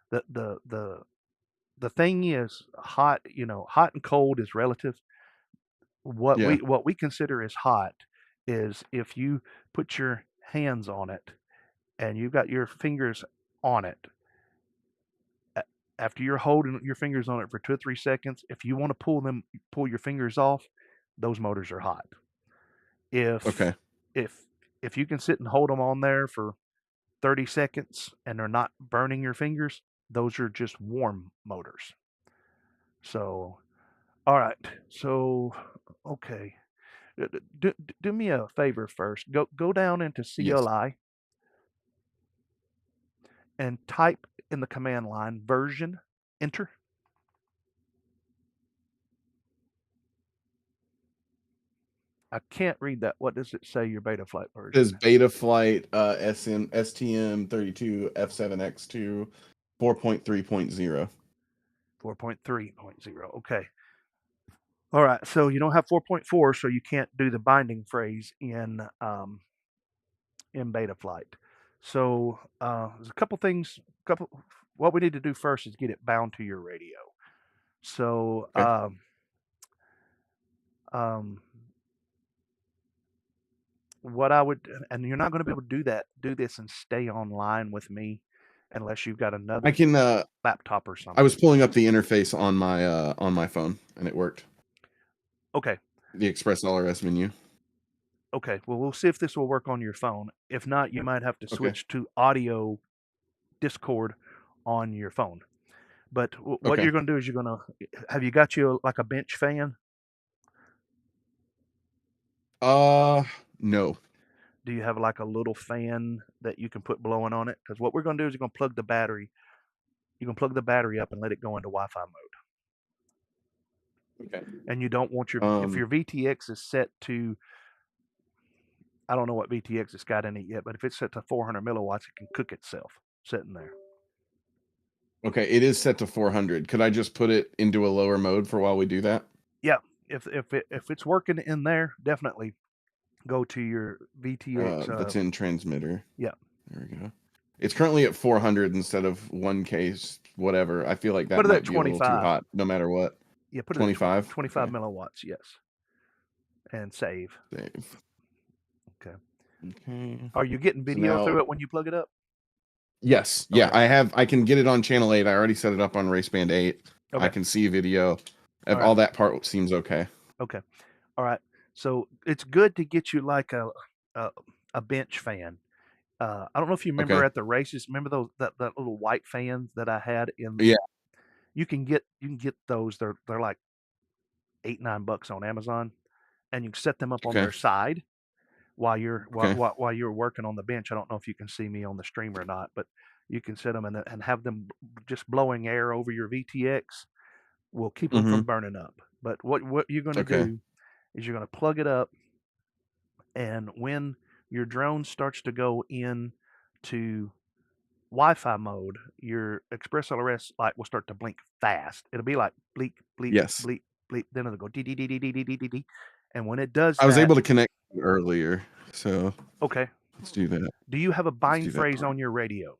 The thing is, hot and cold is relative. What we consider as hot is if you put your hands on it and you've got your fingers on it. After you're holding your fingers on it for 2 or 3 seconds, if you want to pull your fingers off, those motors are hot. If you can sit and hold them on there for 30 seconds and they're not burning your fingers, those are just warm motors. So, all right. So, okay. Do me a favor first. Go down into CLI and type in the command line version, enter. I can't read that. What does it say your beta flight version? It says beta flight STM32 F7X2 4.3.0. 4.3.0. Okay. All right. So you don't have 4.4, so you can't do the binding phrase in beta flight. So there's a couple things. What we need to do first is get it bound to your radio. So what I would, and you're not going to be able to do this and stay online with me unless you've got another laptop or something. I was pulling up the interface on my phone and it worked. Okay. The Express LRS menu. Okay. Well, we'll see if this will work on your phone. If not, you might have to switch to audio Discord on your phone. But what you're going to do is have you got you like a bench fan? No. Do you have like a little fan that you can put blowing on it? Because what we're going to do is you're going to plug the battery. You can plug the battery up and let it go into Wi-Fi mode. Okay. And you don't want if your VTX is set to, I don't know what VTX it's got in it yet, but if it's set to 400 milliwatts, it can cook itself sitting there. Okay, it is set to 400. Could I just put it into a lower mode for while we do that? Yeah, if it's working in there, definitely go to your VTX. That's in transmitter. Yeah. There we go. It's currently at 400 instead of 1K, whatever. I feel like that might be a little too hot, no matter what. Yeah, put 25? It at 25 milliwatts, yes. And save. Okay. Are you getting video through it when you plug it up? Yes. Yeah, I can get it on channel 8. I already set it up on Raceband 8. I can see video. All that part seems okay. Okay. All right. So it's good to get you like a bench fan. I don't know if you remember at the races. Remember that little white fans that I had in? Yeah. You can get those. They're like $8-9 on Amazon, and you can set them up on their side while you're while you're working on the bench. I don't know if you can see me on the stream or not, but you can set them and have them just blowing air over your VTX. Will keep them from burning up. But what you're going to do is you're going to plug it up, and when your drone starts to go into Wi-Fi mode, your Express LRS light will start to blink fast. It'll be like bleep, bleep, bleep, bleep. Then it'll go dee dee dee dee dee dee dee dee. And when it does, I was able to connect earlier, so let's do that. Do you have a bind phrase on your radio?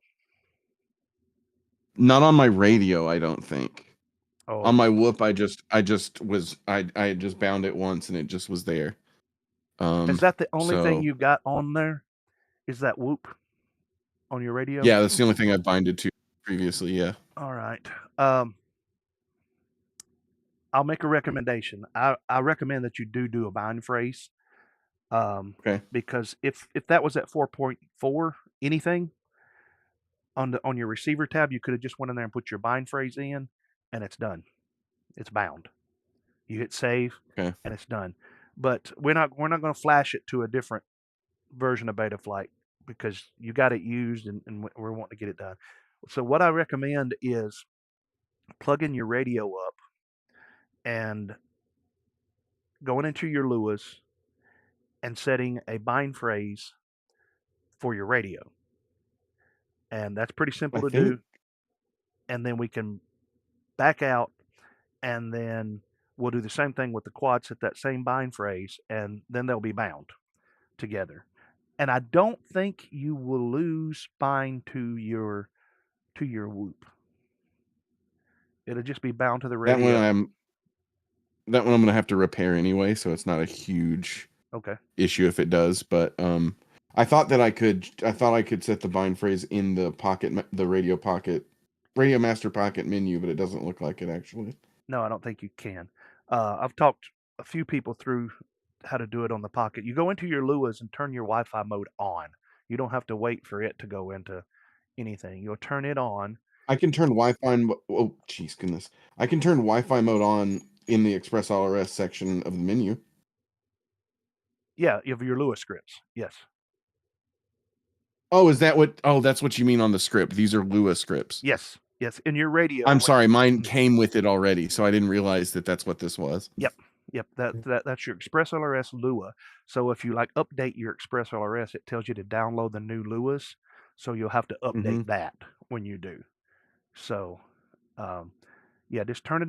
Not on my radio, I don't think. Oh, On my whoop, I had just bound it once and it just was there. is that the only thing So you got on there? Is that whoop on your radio? yeah, that's the only thing I've binded to previously. Yeah. All right. I'll make a recommendation. I recommend that you do a bind phrase. Okay. Because if that was at 4.4 anything on your receiver tab, you could have just went in there and put your bind phrase in, and it's done. It's bound. You hit save, Okay. and it's done. But we're not going to flash it to a different version of Betaflight because you got it used, and we're wanting to get it done. So what I recommend is plugging your radio up and going into your Lewis and setting a bind phrase for your radio. And that's pretty simple to do. And then we can back out, and then we'll do the same thing with the quad, set that same bind phrase, and then they'll be bound together. And I don't think you will lose bind to your whoop. It'll just be bound to the radio. That one I'm gonna have to repair anyway, so it's not a huge issue if it does. But I thought I could set the bind phrase in the RadioMaster Pocket menu, but it doesn't look like it actually. No, I don't think you can. I've talked a few people through how to do it on the Pocket. You go into your Lewis and turn your Wi-Fi mode on. You don't have to wait for it to go into anything. You'll turn it on. I can turn Wi-Fi. Oh, jeez, goodness! I can turn Wi-Fi mode on in the Express LRS section of the menu. Yeah, of your Lewis scripts. Yes. Oh, is that what? Oh, that's what you mean on the script. These are Lewis scripts. Yes. Yes. In your radio. I'm sorry, mine came with it already, so I didn't realize that that's what this was. Yep. Yep. That's your Express LRS Lua. So if you update your Express LRS, it tells you to download the new Lewis. So you'll have to update that when you do. So, yeah, just turn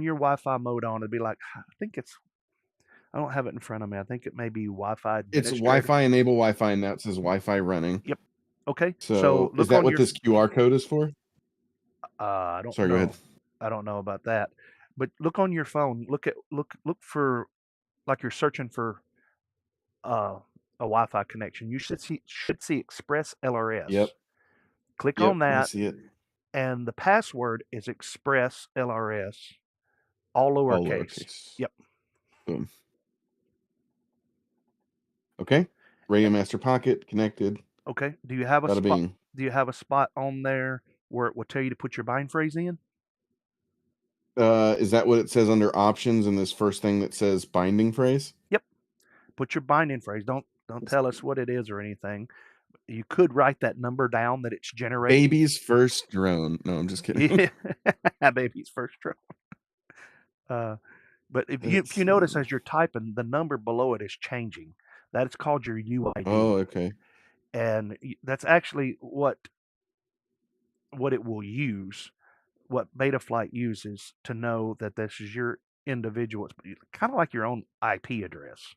your Wi-Fi mode on. It'd be I think I don't have it in front of me. I think it may be Wi-Fi. It's Wi-Fi enable Wi-Fi, and that says Wi-Fi running. Yep. Okay. So is that what this QR code is for? I don't know. Sorry, go ahead. I don't know about that. But look on your phone. Look for you're searching for a Wi-Fi connection. You should see Express LRS. Yep. Click on that. I see it. And the password is Express LRS, all lowercase. Yep. Boom. Okay. RadioMaster Pocket connected. Okay. Do you have a spot? Bing. Do you have a spot on there where it will tell you to put your bind phrase in? Is that what it says under options in this first thing that says binding phrase? Yep. Put your binding phrase. Don't tell us what it is or anything. You could write that number down that it's generating. Baby's first drone. No, I'm just kidding. Yeah. Baby's first drone. But if you notice as you're typing, the number below it is changing. That's called your UID. Oh, okay. And that's actually what it will use, what Betaflight uses to know that this is your individual. It's kind of like your own IP address.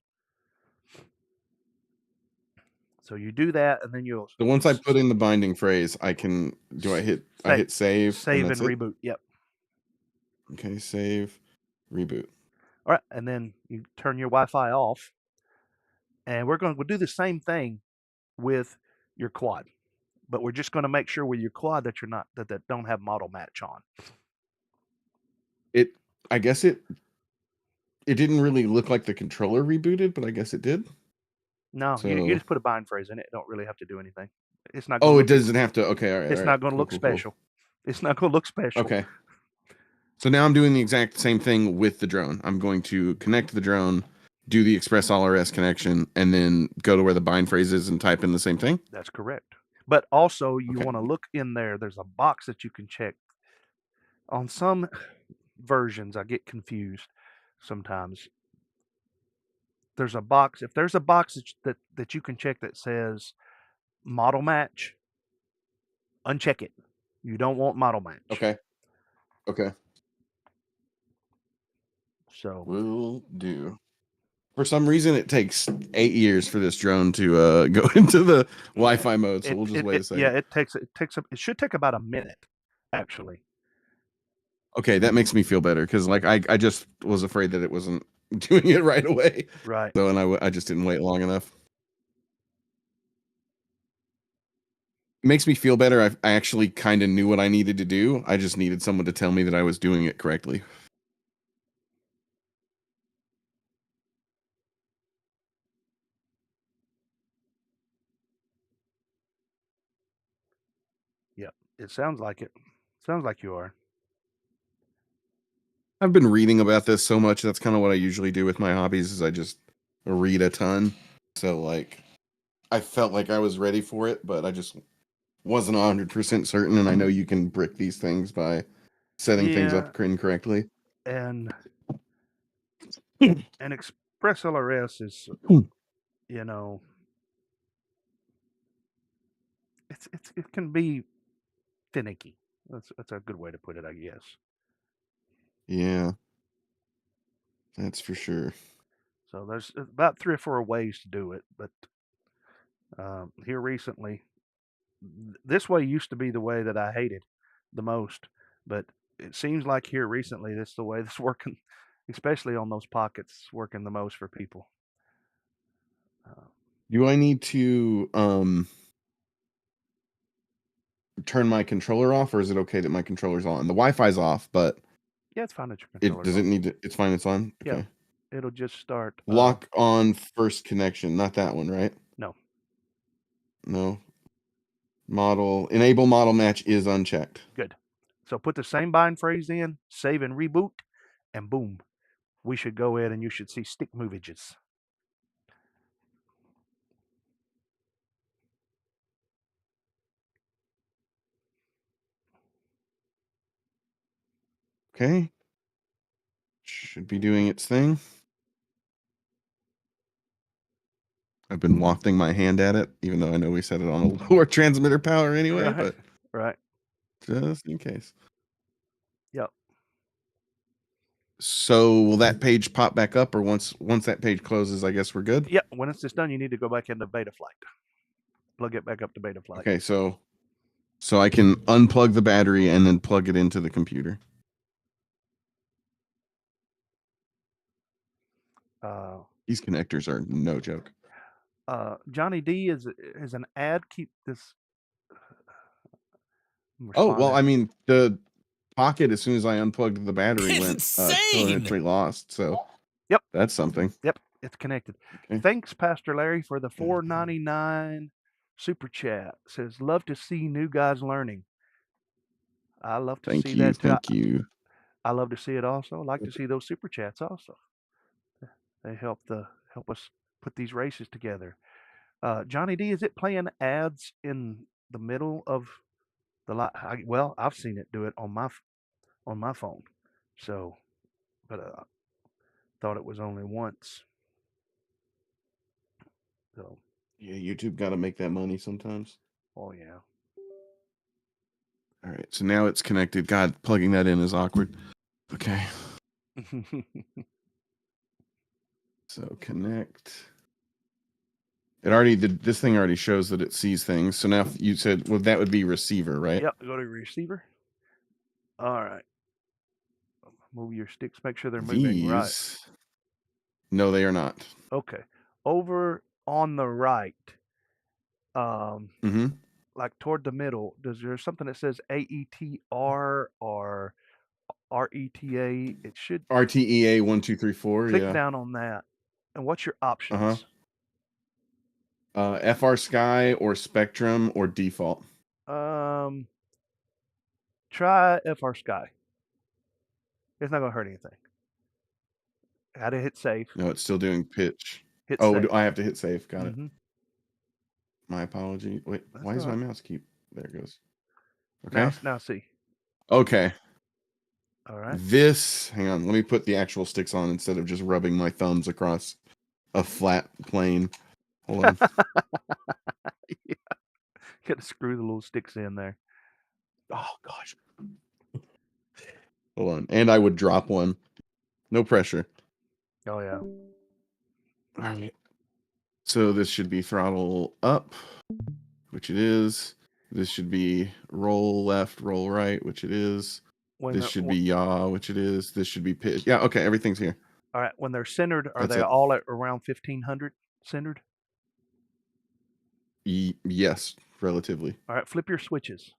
So you do that, and then you'll. So once I put in the binding phrase, I can. I hit save. Save and reboot. Yep. Okay, save, reboot. All right, and then you turn your Wi-Fi off, and we'll do the same thing with your quad, but we're just going to make sure with your quad that that don't have model match on. I guess it didn't really look like the controller rebooted, but I guess it did. No, you just put a bind phrase in it. It don't really have to do anything. It's not. Oh, it doesn't have to. Okay, all right. It's not going to look special. It's not going to look special. Okay. So now I'm doing the exact same thing with the drone. I'm going to connect the drone, do the Express LRS connection, and then go to where the bind phrase is and type in the same thing? That's correct. But also, you want to look in there. There's a box that you can check. On some versions, I get confused sometimes. There's a box. If there's a box that you can check that says model match, uncheck it. You don't want model match. Okay. So will do. For some reason, it takes 8 years for this drone to go into the Wi-Fi mode. So we'll just wait a second. Yeah, it should take about a minute, actually. Okay, that makes me feel better because like I just was afraid that it wasn't doing it right away. Right. So and I just didn't wait long enough. It makes me feel better. I actually kind of knew what I needed to do. I just needed someone to tell me that I was doing it correctly. Yep. It sounds like it. Sounds like you are. I've been reading about this so much. That's kind of what I usually do with my hobbies is I just read a ton. So like I felt like I was ready for it, but I just wasn't 100% certain. And I know you can brick these things by setting things Yeah, up incorrectly. and Express LRS is, you know, it can be finicky. That's a good way to put it, I guess. Yeah, that's for sure. So there's about 3 or 4 ways to do it, but here recently, this way used to be the way that I hated the most, but it seems like here recently this is the way that's working, especially on those pockets, working the most for people. Do I need to turn my controller off, or is it okay that my controller's on? The Wi-Fi's off, but Yeah, it's fine that your it controller's does it on. need to? It's fine. It's on. Yeah, Okay. it'll just start. Lock on first connection, not that one, right? No. No. Model enable model match is unchecked. Good. So put the same bind phrase in, save and reboot, and boom, we should go in and you should see stick movages. Okay. Should be doing its thing. I've been wafting my hand at it, even though I know we set it on a lower transmitter power anyway, Right. but Right. just in case. Yep. So will that page pop back up, or once that page closes, I guess we're good? Yep. When it's just done, you need to go back into beta flight. Plug it back up to beta flight. Okay, so I can unplug the battery and then plug it into the computer. These connectors are no joke. Johnny D is an ad. Keep this. Oh well, I mean the pocket as soon as I unplugged the battery It's went insane. telemetry lost. So Yep, that's something. Yep, it's connected. Okay. Thanks, Pastor Larry, for the $4.99 super chat. Says love to see new guys learning. I love to see that too. Thank you. I love to see it also. I like to see those super chats also. They help us put these races together. Johnny D, is it playing ads in the middle of the live? Well, I've seen it do it on my phone. So, but thought it was only once. So. Yeah, YouTube got to make that money sometimes. Oh yeah. All right, so now it's connected. God, plugging that in is awkward. Okay. So connect. It already did. This thing already shows that it sees things. So now you said, well, that would be receiver, right? Yep. Go to receiver. All right. Move your sticks. Make sure they're moving right. No, they are not. Okay. Over on the right, like toward the middle, does there something that says AETR or RETA? It should RTEA 1234. click down on that. And what's your options? FR Sky or Spectrum or default. Try FR Sky. It's not gonna hurt anything. How to hit save? No, it's still doing pitch. Hit save. save. I have to hit save. Got it. Mhm. My apology. Wait, why does my mouse keep? There it goes. Now Okay. see. Okay. All right. Hang on. Let me put the actual sticks on instead of just rubbing my thumbs across a flat plane. Hold on. Yeah. Got to screw the little sticks in there. Oh gosh. Hold on. And I would drop one. No pressure. Oh yeah. All right. So this should be throttle up, which it is. This should be roll left, roll right, which it is. when This they're should be yaw, which it is. This should be pitch. Yeah, okay, everything's here. all right. When they're centered, are That's they it. all at around 1500 centered? Yes, relatively. All right. Flip your switches.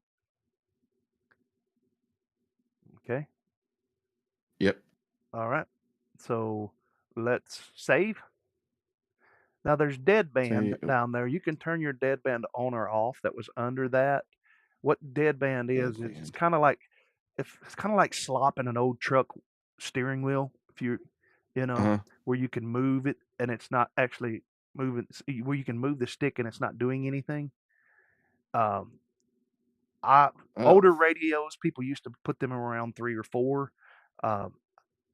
Okay. Yep. All right. So let's save. Now there's deadband Say down there. You can turn your deadband on or off. That was under that. What deadband is? It's Deadband. kind of like it's kind of like slopping an old truck steering wheel. If you Uh-huh. where you can move it and it's not actually moving, where you can move the stick and it's not doing anything. Um, older radios, people used to put them around 3 or 4. Um,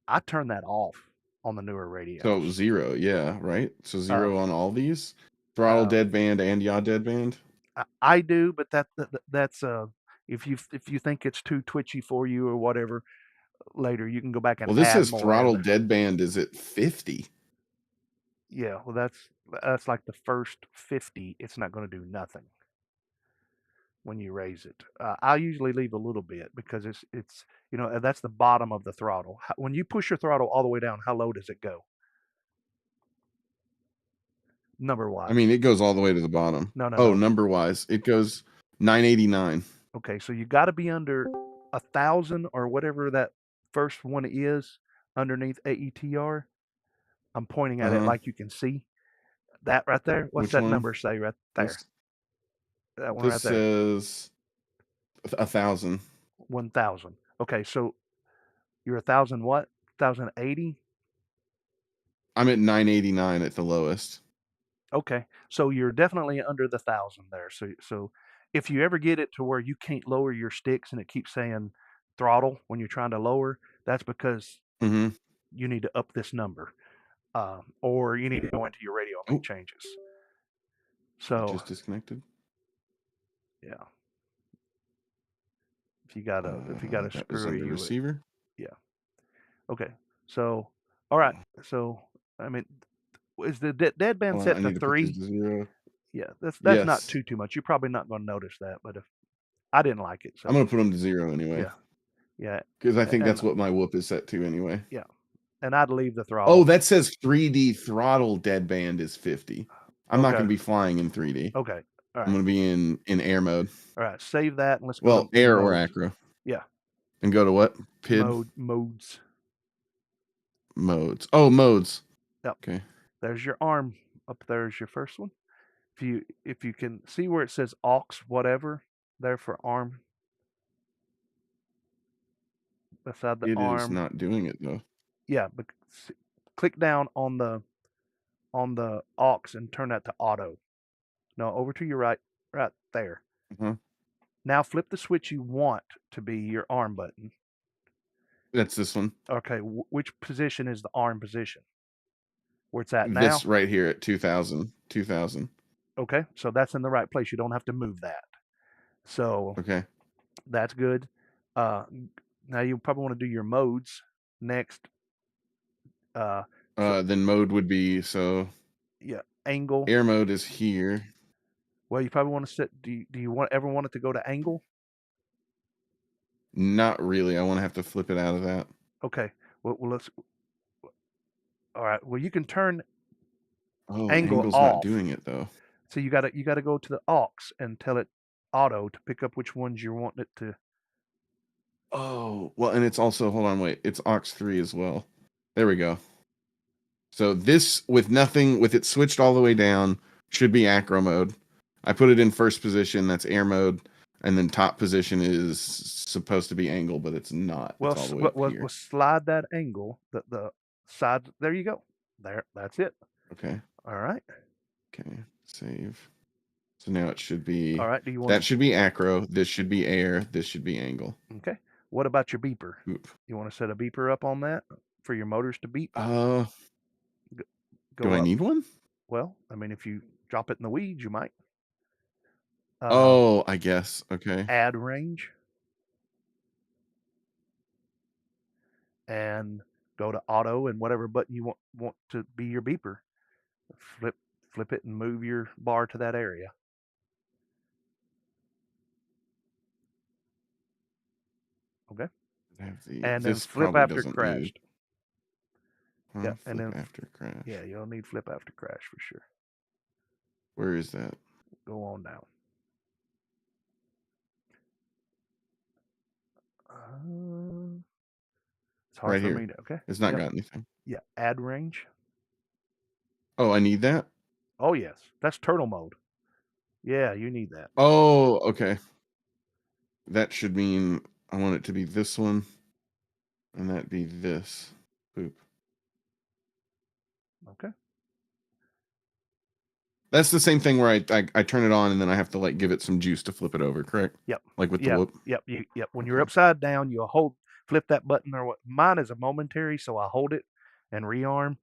I turned that off on the newer radios. So 0, yeah, right? So 0 on all these? Throttle deadband and yaw deadband? I do, but that's if you think it's too twitchy for you or whatever, later you can go back and Well, this add says more throttle in there. deadband is at 50. Yeah, well that's like the first 50. It's not going to do nothing when you raise it. I usually leave a little bit because it's that's the bottom of the throttle. When you push your throttle all the way down, how low does it go? Number wise. I mean, it goes all the way to the bottom. No. Number wise, it goes 989. Okay, so you got to be under 1,000 or whatever that first one is underneath AETR. I'm pointing at it like you can see that right there. What's Which that one? number say right there? That one right This there. says 1,000. 1,000. Okay, so you're 1,000 what? 1,080? I'm at 989 at the lowest. Okay, so you're definitely under the 1,000 there. So if you ever get it to where you can't lower your sticks and it keeps saying throttle when you're trying to lower, that's because Mm-hmm. you need to up this number, or you need to go into your radio and make changes. So Just disconnected. Yeah, if you got a that was screw, under receiver. Yeah. Okay. So all right. So I mean, is the deadband set I to need to put this 3? to 0. Yeah, that's Yes. not too much. You're probably not going to notice that, but if I didn't like it, so I'm going to put them to 0 anyway. Yeah. Because I think that's what my whoop is set to anyway. Yeah. And I'd leave the throttle. Oh, that says 3D throttle deadband is 50. I'm not going to be flying in 3D. Okay. All right. I'm going to be in air mode. All right. Save that and let's go to air or modes. acro. Yeah. And go to what? PID? Modes. Modes. Oh, modes. Yep. Okay. There's your arm. Up there is your first one. If you can see where it says aux whatever there for arm beside the arm. It is not doing it though. Yeah, but click down on the aux and turn that to auto. No, over to your right there. Uh-huh. Now flip the switch you want to be your arm button. That's this one. Okay, which position is the arm position? Where it's at now? This right here at 2000. 2000. Okay, so that's in the right place. You don't have to move that. So okay, that's good. Now you probably want to do your modes next. Then mode would be angle. Air mode is here. Well, you probably want to set. Do you ever want it to go to angle? Not really. I want to have to flip it out of that. Okay. Well, let's. All right. Well, you can turn angle's off. Not doing it though. So you got to go to the aux and tell it auto to pick up which ones you want it to. Oh, well, and it's also, hold on, wait, it's aux 3 as well. There we go. So this with it switched all the way down should be acro mode. I put it in first position, that's air mode, and then top position is supposed to be angle, but it's not. Well, it's all the way up here. We'll slide that angle, the side. There you go. There, that's it. Okay. All right. Okay. Save. So now it should be. All right. Do you want that should be acro? This should be air. This should be angle. Okay. What about your beeper? Oop. You want to set a beeper up on that for your motors to beep? Do I need one? Well, I mean, if you drop it in the weeds, you might. I guess. Okay. Add range. And go to auto and whatever button you want to be your beeper. Flip it and move your bar to that area. Okay. And then This flip probably after doesn't crashed. need. Huh? Yeah, and Flip then after crash. yeah, you'll need flip after crash for sure. Where is that? Go on down. It's hard Right for here. me to. Okay. It's not Yep. got anything. Yeah, add range. Oh, I need that? Oh yes, that's turtle mode. Yeah, you need that. Oh, okay. That should mean I want it to be this one, and that be this. Boop. Okay. That's the same thing where I turn it on and then I have to like give it some juice to flip it over, correct? Yep. Like with the Yep. whoop. Yep. Yep. When you're Okay. upside down, you'll flip that button or what. Mine is a momentary, so I hold it and rearm,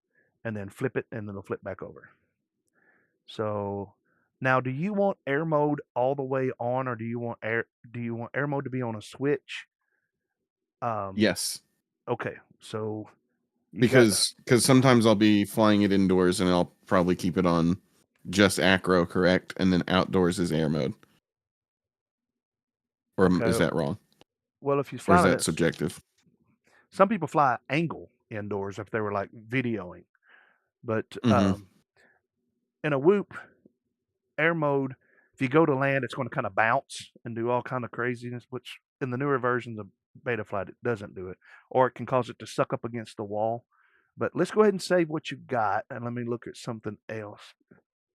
and then flip it, and then it'll flip back over. So now, do you want air mode all the way on, or do you want air mode to be on a switch? Yes. Okay. So Because sometimes I'll be flying it indoors and I'll probably keep it on just acro, correct? And then outdoors is air mode. Or Okay. is that wrong? Well, if you Or fly is that it, subjective? some people fly angle indoors if they were like videoing, but Mhm. in a whoop air mode, if you go to land, it's going to kind of bounce and do all kind of craziness, which in the newer versions of Betaflight it doesn't do it, or it can cause it to suck up against the wall. But let's go ahead and save what you got, and let me look at something else.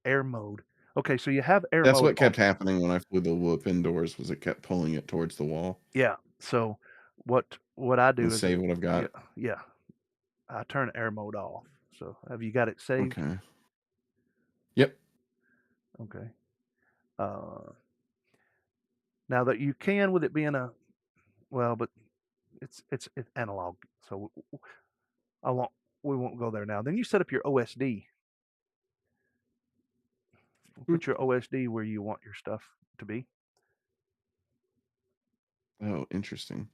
Air mode. Okay, so you have air That's mode what kept on. happening when I flew the whoop indoors, was it kept pulling it towards the wall. Yeah. So what I do Let's is save what I've got. yeah, I turn air mode off. So have you got it saved? Okay. Yep. Okay. Now that you can with it being but it's analog, so I won't we won't go there now. Then you set up your OSD. Put your OSD where you want your stuff to be. Oh, interesting.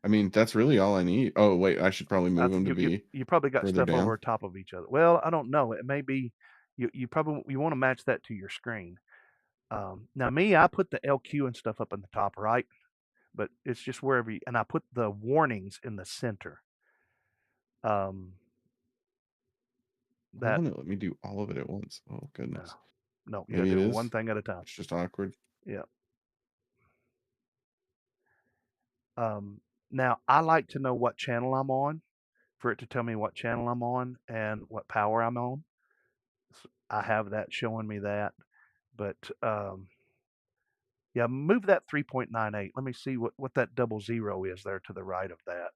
I mean, that's really all I need. Oh, wait, I should probably move them to be You probably got further stuff down. over top of each other. Well, I don't know. It may be you probably you want to match that to your screen. Now me, I put the LQ and stuff up in the top right, but it's just wherever you, and I put the warnings in the center. Why That won't it let me do all of it at once? Oh, goodness. no, you Maybe gotta it do is. one thing at a time. It's just awkward. Yeah. Now I like to know what channel I'm on for it to tell me what channel I'm on and what power I'm on. So I have that showing me that, but yeah, move that 3.98. Let me see what that 00 is there to the right of that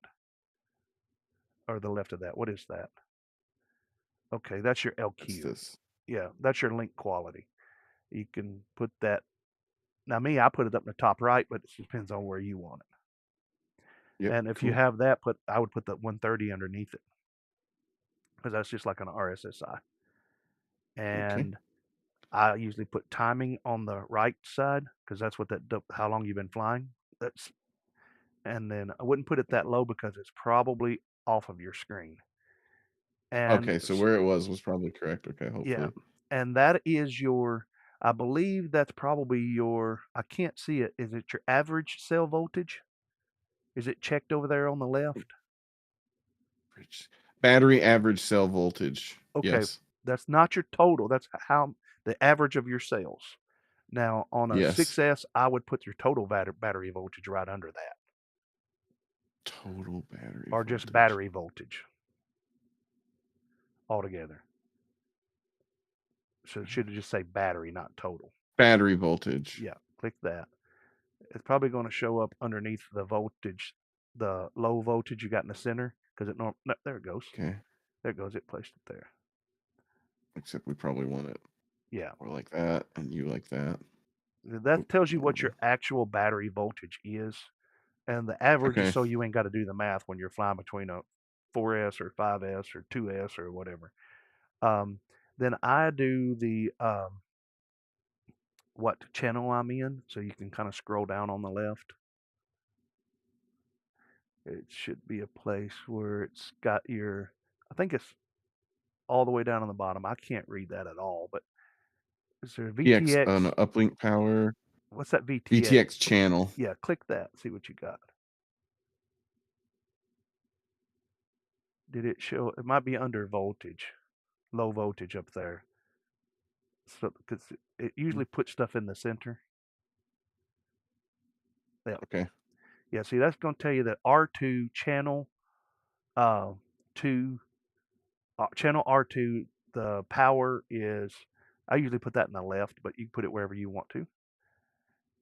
or the left of that. What is that? Okay, that's your What's LQ. this? Yeah, that's your link quality. You can put that. Now me, I put it up in the top right, but it depends on where you want it. Yep, And if you cool. have that, I would put that 130 underneath it because that's just like an RSSI. Okay. And I usually put timing on the right side because that's what how long you've been flying. And then I wouldn't put it that low because it's probably off of your screen. And Okay, so where it was probably correct. Okay, yeah, hopefully. and that is I believe that's probably I can't see it. Is it your average cell voltage? Is it checked over there on the left? Battery average cell voltage. Okay, Yes. that's not your total. That's how the average of your cells. Now on a Yes. 6S, I would put your total battery voltage right under that, Total battery or voltage. just battery voltage altogether. So it should just say battery, not total. Battery voltage. Yeah, click that. It's probably going to show up underneath the voltage, the low voltage you got in the center, because no, there it goes. Okay. There it goes. It placed it there. Except we probably want it. Yeah. Or like that, and you like that. That tells you what your actual battery voltage is, and the average is so you ain't got to do the math when you're flying between a 4S or 5S or 2S or whatever. Then I do the what channel I'm in, so you can kind of scroll down on the left. It should be a place where it's got I think it's all the way down on the bottom. I can't read that at all, but is there VTX? Uplink power. What's that VTX? VTX channel. Yeah, click that. See what you got. Did it show? It might be under voltage, low voltage up there. So because it usually puts stuff in the center. Yeah. Okay. Yeah. See, that's going to tell you that R2 channel, 2, channel R2. The power is. I usually put that in the left, but you can put it wherever you want to.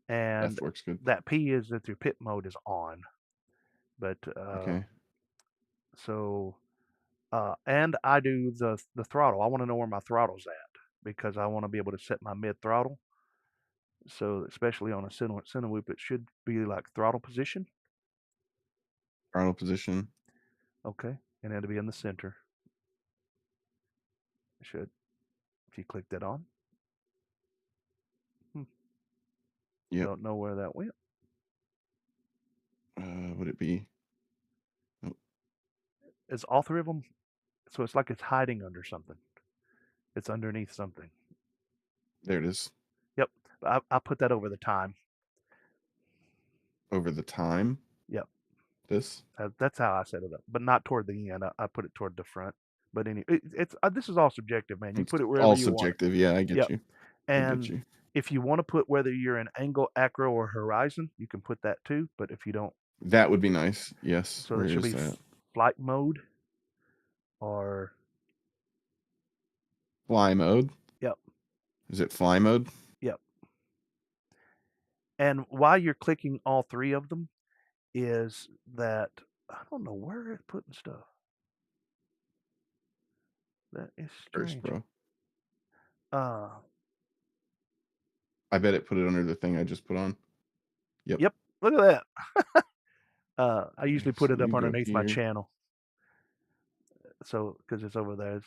And That works good. that P is that your pit mode is on. But Okay. so and I do the throttle. I want to know where my throttle's at because I want to be able to set my mid throttle. So especially on a TinyWhoop, it should be like throttle position. Throttle position. Okay, and it'll be in the center. It should, if you click that on. Yeah. Don't know where that went. Would it be? Oh, It's all three of them. So it's like it's hiding under something. It's underneath something. there it is. Yep. I put that over the time. Over the time. Yep. This. That's how I set it up, but not toward the end. I put it toward the front. But anyway, it's this is all subjective, man. You It's put it wherever all you subjective. Yeah, I get Yep. you. want. I And get you. if you want to put whether you're in angle, acro, or horizon, you can put that too. But if you don't, That would be nice. Yes. so Where it should is be that? flight mode or Fly mode. Yep. Is it fly mode? Yep. And why you're clicking all three of them is that I don't know where it's putting stuff. That is First, strange. bro. Uh, I bet it put it under the thing I just put on. Yep. Yep. Look at that. I usually put So it up you go underneath my here. channel. So because it's over there,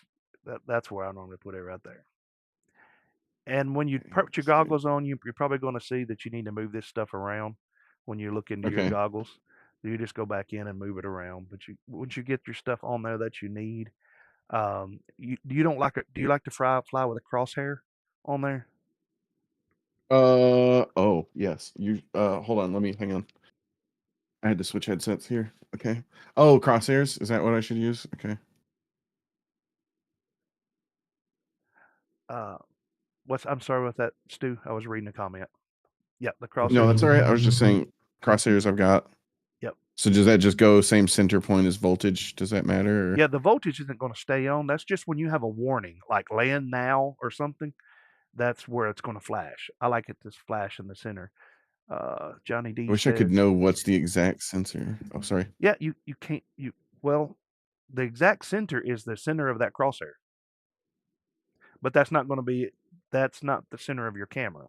that's where I normally put it right there. And when you Okay, put your let's do- goggles on, you're probably going to see that you need to move this stuff around when you look into your Okay. goggles. You just go back in and move it around. But once you get your stuff on there that you need, you don't like it. Do you like to fly with a crosshair on there? Oh yes. You hold on, let me hang on. I had to switch headsets here. Okay. Oh, crosshairs. Is that what I should use? Okay. I'm sorry with that, Stu. I was reading a comment. Yep, the crosshair. No, that's all right. I was just saying crosshairs I've got. Yep. So does that just go same center point as voltage? Does that matter? Or? Yeah, the voltage isn't going to stay on. That's just when you have a warning, like land now or something. That's where it's going to flash. I like it to flash in the center. Johnny D I wish I could says- know what's the exact sensor. Oh, sorry. Yeah, you can't. Well, the exact center is the center of that crosshair, but that's not going to be. That's not the center of your camera.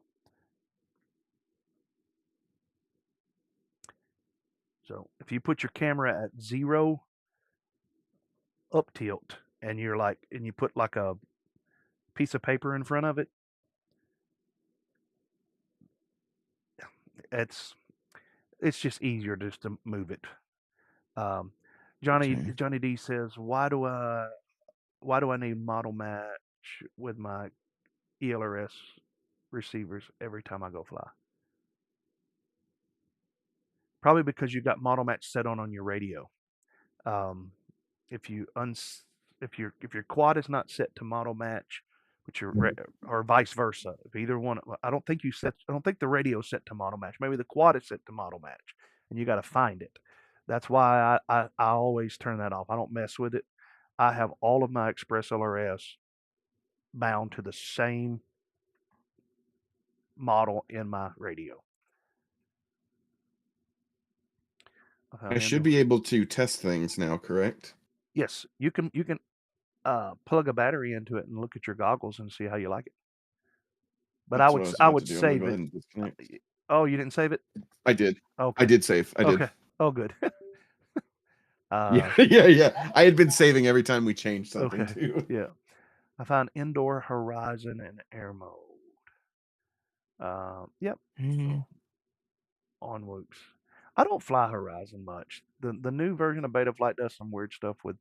So if you put your camera at 0 up tilt and you put like a piece of paper in front of it, it's just easier just to move it. Johnny D says, why do I need model match with my ELRS receivers every time I go fly? Probably because you've got model match set on your radio. If your quad is not set to model match, or vice versa, if either one, I don't think the radio is set to model match. Maybe the quad is set to model match, and you got to find it. That's why I always turn that off. I don't mess with it. I have all of my Express LRS bound to the same model in my radio. I should be able to test things now, correct? Yes, you can plug a battery into it and look at your goggles and see how you like it. But That's I what would was I about would to do. I'm gonna save go it. ahead and disconnect. Oh, you didn't save it? I did. Okay. I did save. I did. Okay. Oh, good. Yeah. I had been saving every time we changed something Okay. too. Yeah. I found indoor horizon and air mode. Yep. On whoops. I don't fly Horizon much. The new version of Beta Flight does some weird stuff with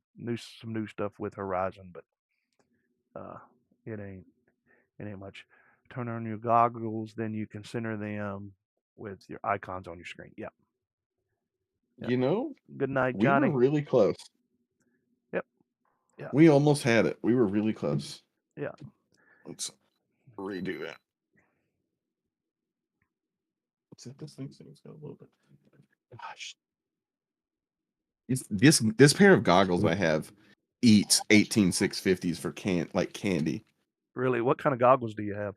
some new stuff with Horizon, but it ain't much. turn on your goggles, then you can center them with your icons on your screen. Yeah. Yep. You know, Good night, we Johnny. were really close. Yep. Yeah. We almost had it. We were really close. Yeah. Let's redo that. Except this thing's got a little bit. Gosh. This pair of goggles I have eats 18650s for candy. Really, what kind of goggles do you have?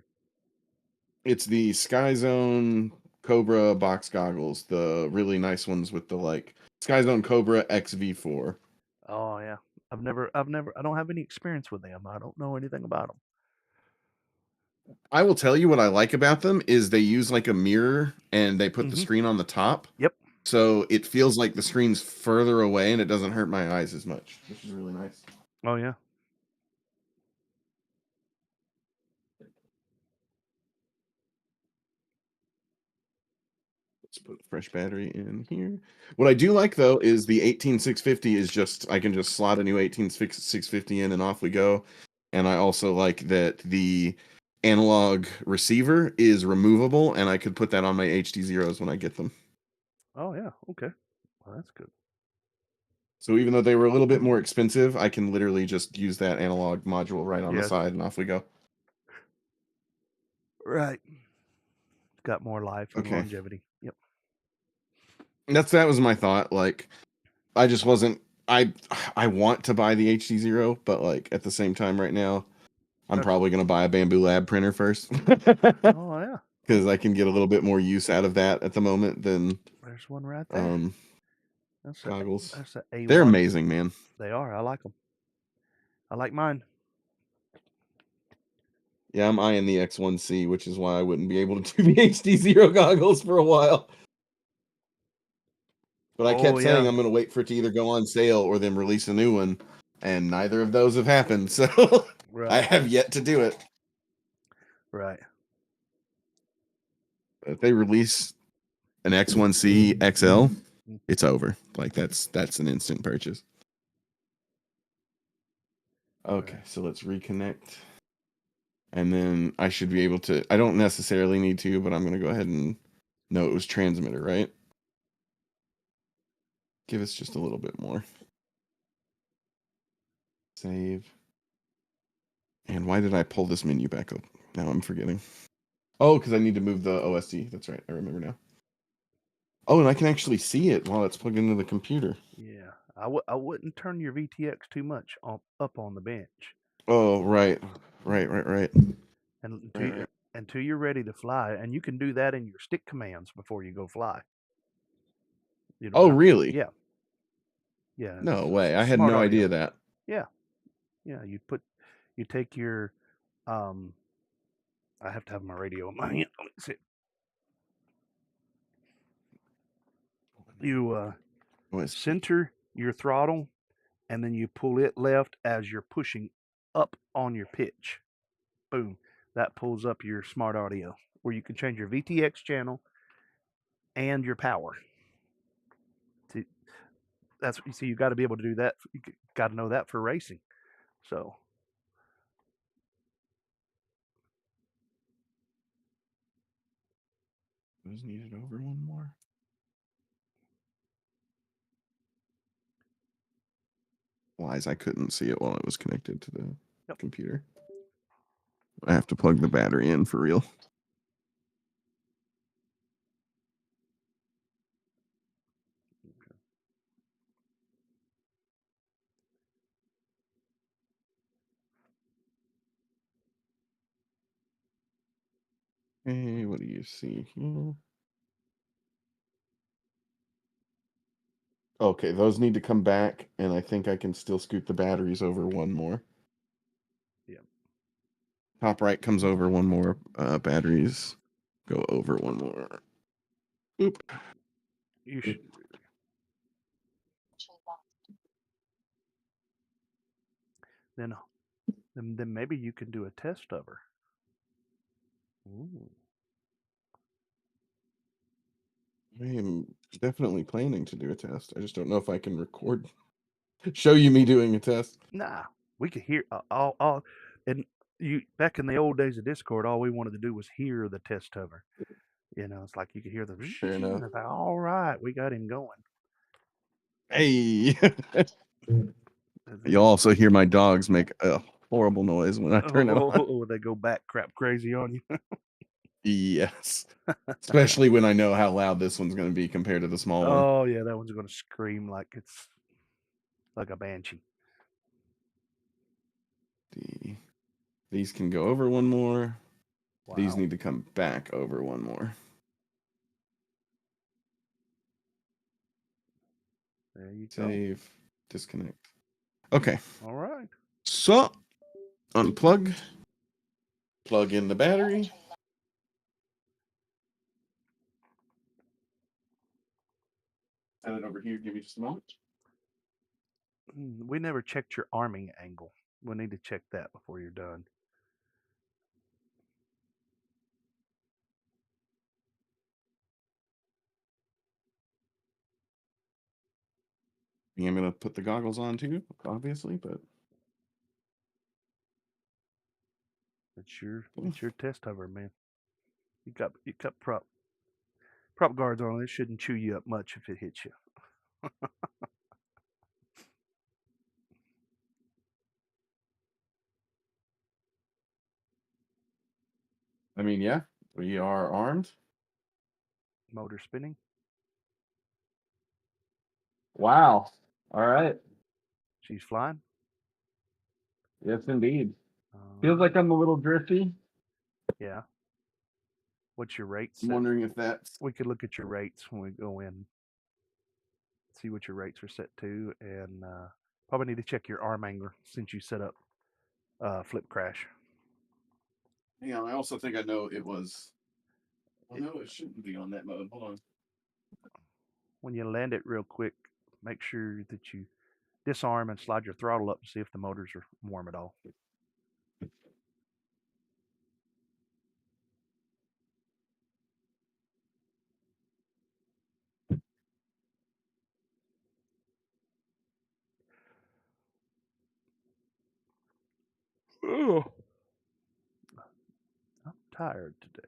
It's the Sky Zone Cobra box goggles, the really nice ones with the Sky Zone Cobra XV4. Oh yeah, I don't have any experience with them. I don't know anything about them. I will tell you what I like about them is they use like a mirror and they put the screen on the top. Yep. So it feels like the screen's further away and it doesn't hurt my eyes as much, which is really nice. Oh yeah. Let's put a fresh battery in here. What I do like though is the 18650 is just I can just slot a new 18650 in and off we go. And I also like that the analog receiver is removable and I could put that on my HDzeros when I get them. Oh yeah. Okay. Well, that's good. So even though they were a little bit more expensive, I can literally just use that analog module right on the side and off we go. Right. It's got more life and longevity. Yep. That was my thought. Like, I just wasn't. I want to buy the HDzero, but like at the same time, right now, I'm probably gonna buy a Bamboo Lab printer first. Oh yeah. Because I can get a little bit more use out of that at the moment than. There's one right there. That's goggles. That's A1. They're amazing, man. They are. I like them. I like mine. Yeah, I'm eyeing the X1C, which is why I wouldn't be able to do the HDzero goggles for a while. But I kept saying I'm going to wait for it to either go on sale or them release a new one, and neither of those have happened. So I have yet to do it. Right. If they release an X1C XL, it's over. Like that's an instant purchase. Okay, so let's reconnect. And then I should be able to, I don't necessarily need to, but I'm going to go ahead and, no, it was transmitter, right? Give us just a little bit more. Save. And why did I pull this menu back up? Now I'm forgetting. Oh, because I need to move the OSD. That's right. I remember now. Oh, and I can actually see it while it's plugged into the computer. Yeah. I wouldn't turn your VTX too much up on the bench. Oh, right. And until you're ready to fly, and you can do that in your stick commands before you go fly. Oh, really? Yeah. Yeah. No way. I had no idea that. Yeah. Yeah. You take your, I have to have my radio in my hand. Let me see. You center your throttle, and then you pull it left as you're pushing up on your pitch. Boom. That pulls up your smart audio, where you can change your VTX channel and your power. That's what you see. You got to be able to do that. You got to know that for racing. So. Was needed over one more. Wise, I couldn't see it while it was connected to the computer. I have to plug the battery in for real. Hey, what do you see here? Okay, those need to come back, and I think I can still scoot the batteries over one more. Yeah. Top right comes over one more. Batteries go over one more. Oop. You should. Then maybe you can do a test of her. Ooh. I am definitely planning to do a test. I just don't know if I can record, show you me doing a test. Nah, we could hear and back in the old days of Discord, all we wanted to do was hear the test hover. It's like you could hear the. Fair enough. It's like, all right, we got him going. Hey. You'll also hear my dogs make a horrible noise when I turn it on. Oh, they go back crap crazy on you. Yes. Especially when I know how loud this one's going to be compared to the small one. Oh yeah, that one's going to scream like it's like a banshee. These can go over one more. Wow. These need to come back over one more. There you Save. Go. Disconnect. Okay. All right. So, unplug. Plug in the battery. Set it over here. Give me just a moment. We never checked your arming angle. We'll need to check that before you're done. I'm going to put the goggles on too, obviously, but it's your test hover, man. You got prop guards on it. It shouldn't chew you up much if it hits you. I mean, yeah, we are armed. Motor spinning. Wow. All right. She's flying. Yes, indeed. Feels like I'm a little drifty. Yeah. What's your rates? I'm wondering if that's... We could look at your rates when we go in. See what your rates are set to, and probably need to check your arm angle since you set up flip crash. Hang on, I also think I know it was... Well, no, it shouldn't be on that mode. Hold on. When you land it real quick, make sure that you disarm and slide your throttle up to see if the motors are warm at all. Oh, I'm tired today.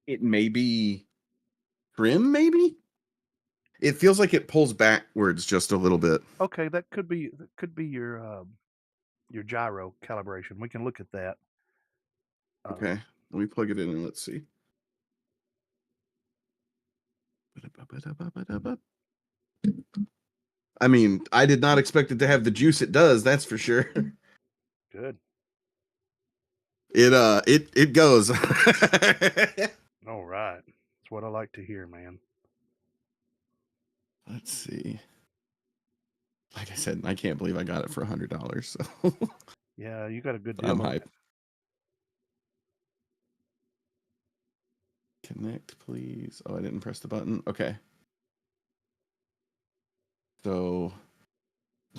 It may be trim, maybe? It feels like it pulls backwards just a little bit. Okay, that could be your gyro calibration. We can look at that. Okay, let me plug it in and let's see. I mean, I did not expect it to have the juice it does, that's for sure. Good. It goes. All right. That's what I like to hear, man. Let's see. Like I said, I can't believe I got it for $100. So yeah, you got a good deal. I'm hype. Connect, please. Oh, I didn't press the button. Okay. So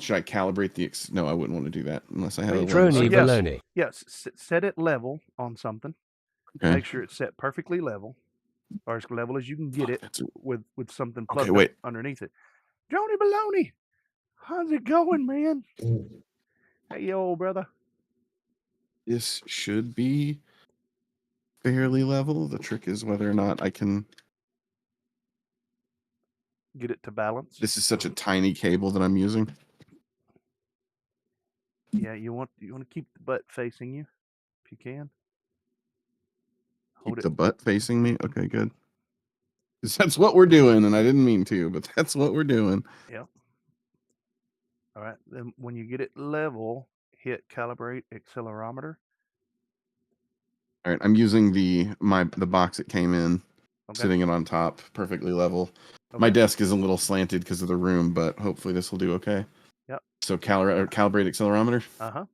should I calibrate the no, I wouldn't want to do that unless I have a baloney. Yes, set it level on something. Okay. Make sure it's set perfectly level, or as level as you can get it with something plugged up underneath it. Joni Baloney, how's it going, man? Hey, old brother. This should be fairly level. The trick is whether or not I can get it to balance. This is such a tiny cable that I'm using. Yeah, you want to keep the butt facing you, if you can. Keep the butt facing me? Okay, good. That's what we're doing, and I didn't mean to, but that's what we're doing. Yep. All right. Then when you get it level, hit calibrate accelerometer. All right, I'm using the box it came in, sitting it on top, perfectly level. Okay. My desk is a little slanted because of the room, but hopefully this will do okay. Yep. So calibrate accelerometer. Uh-huh.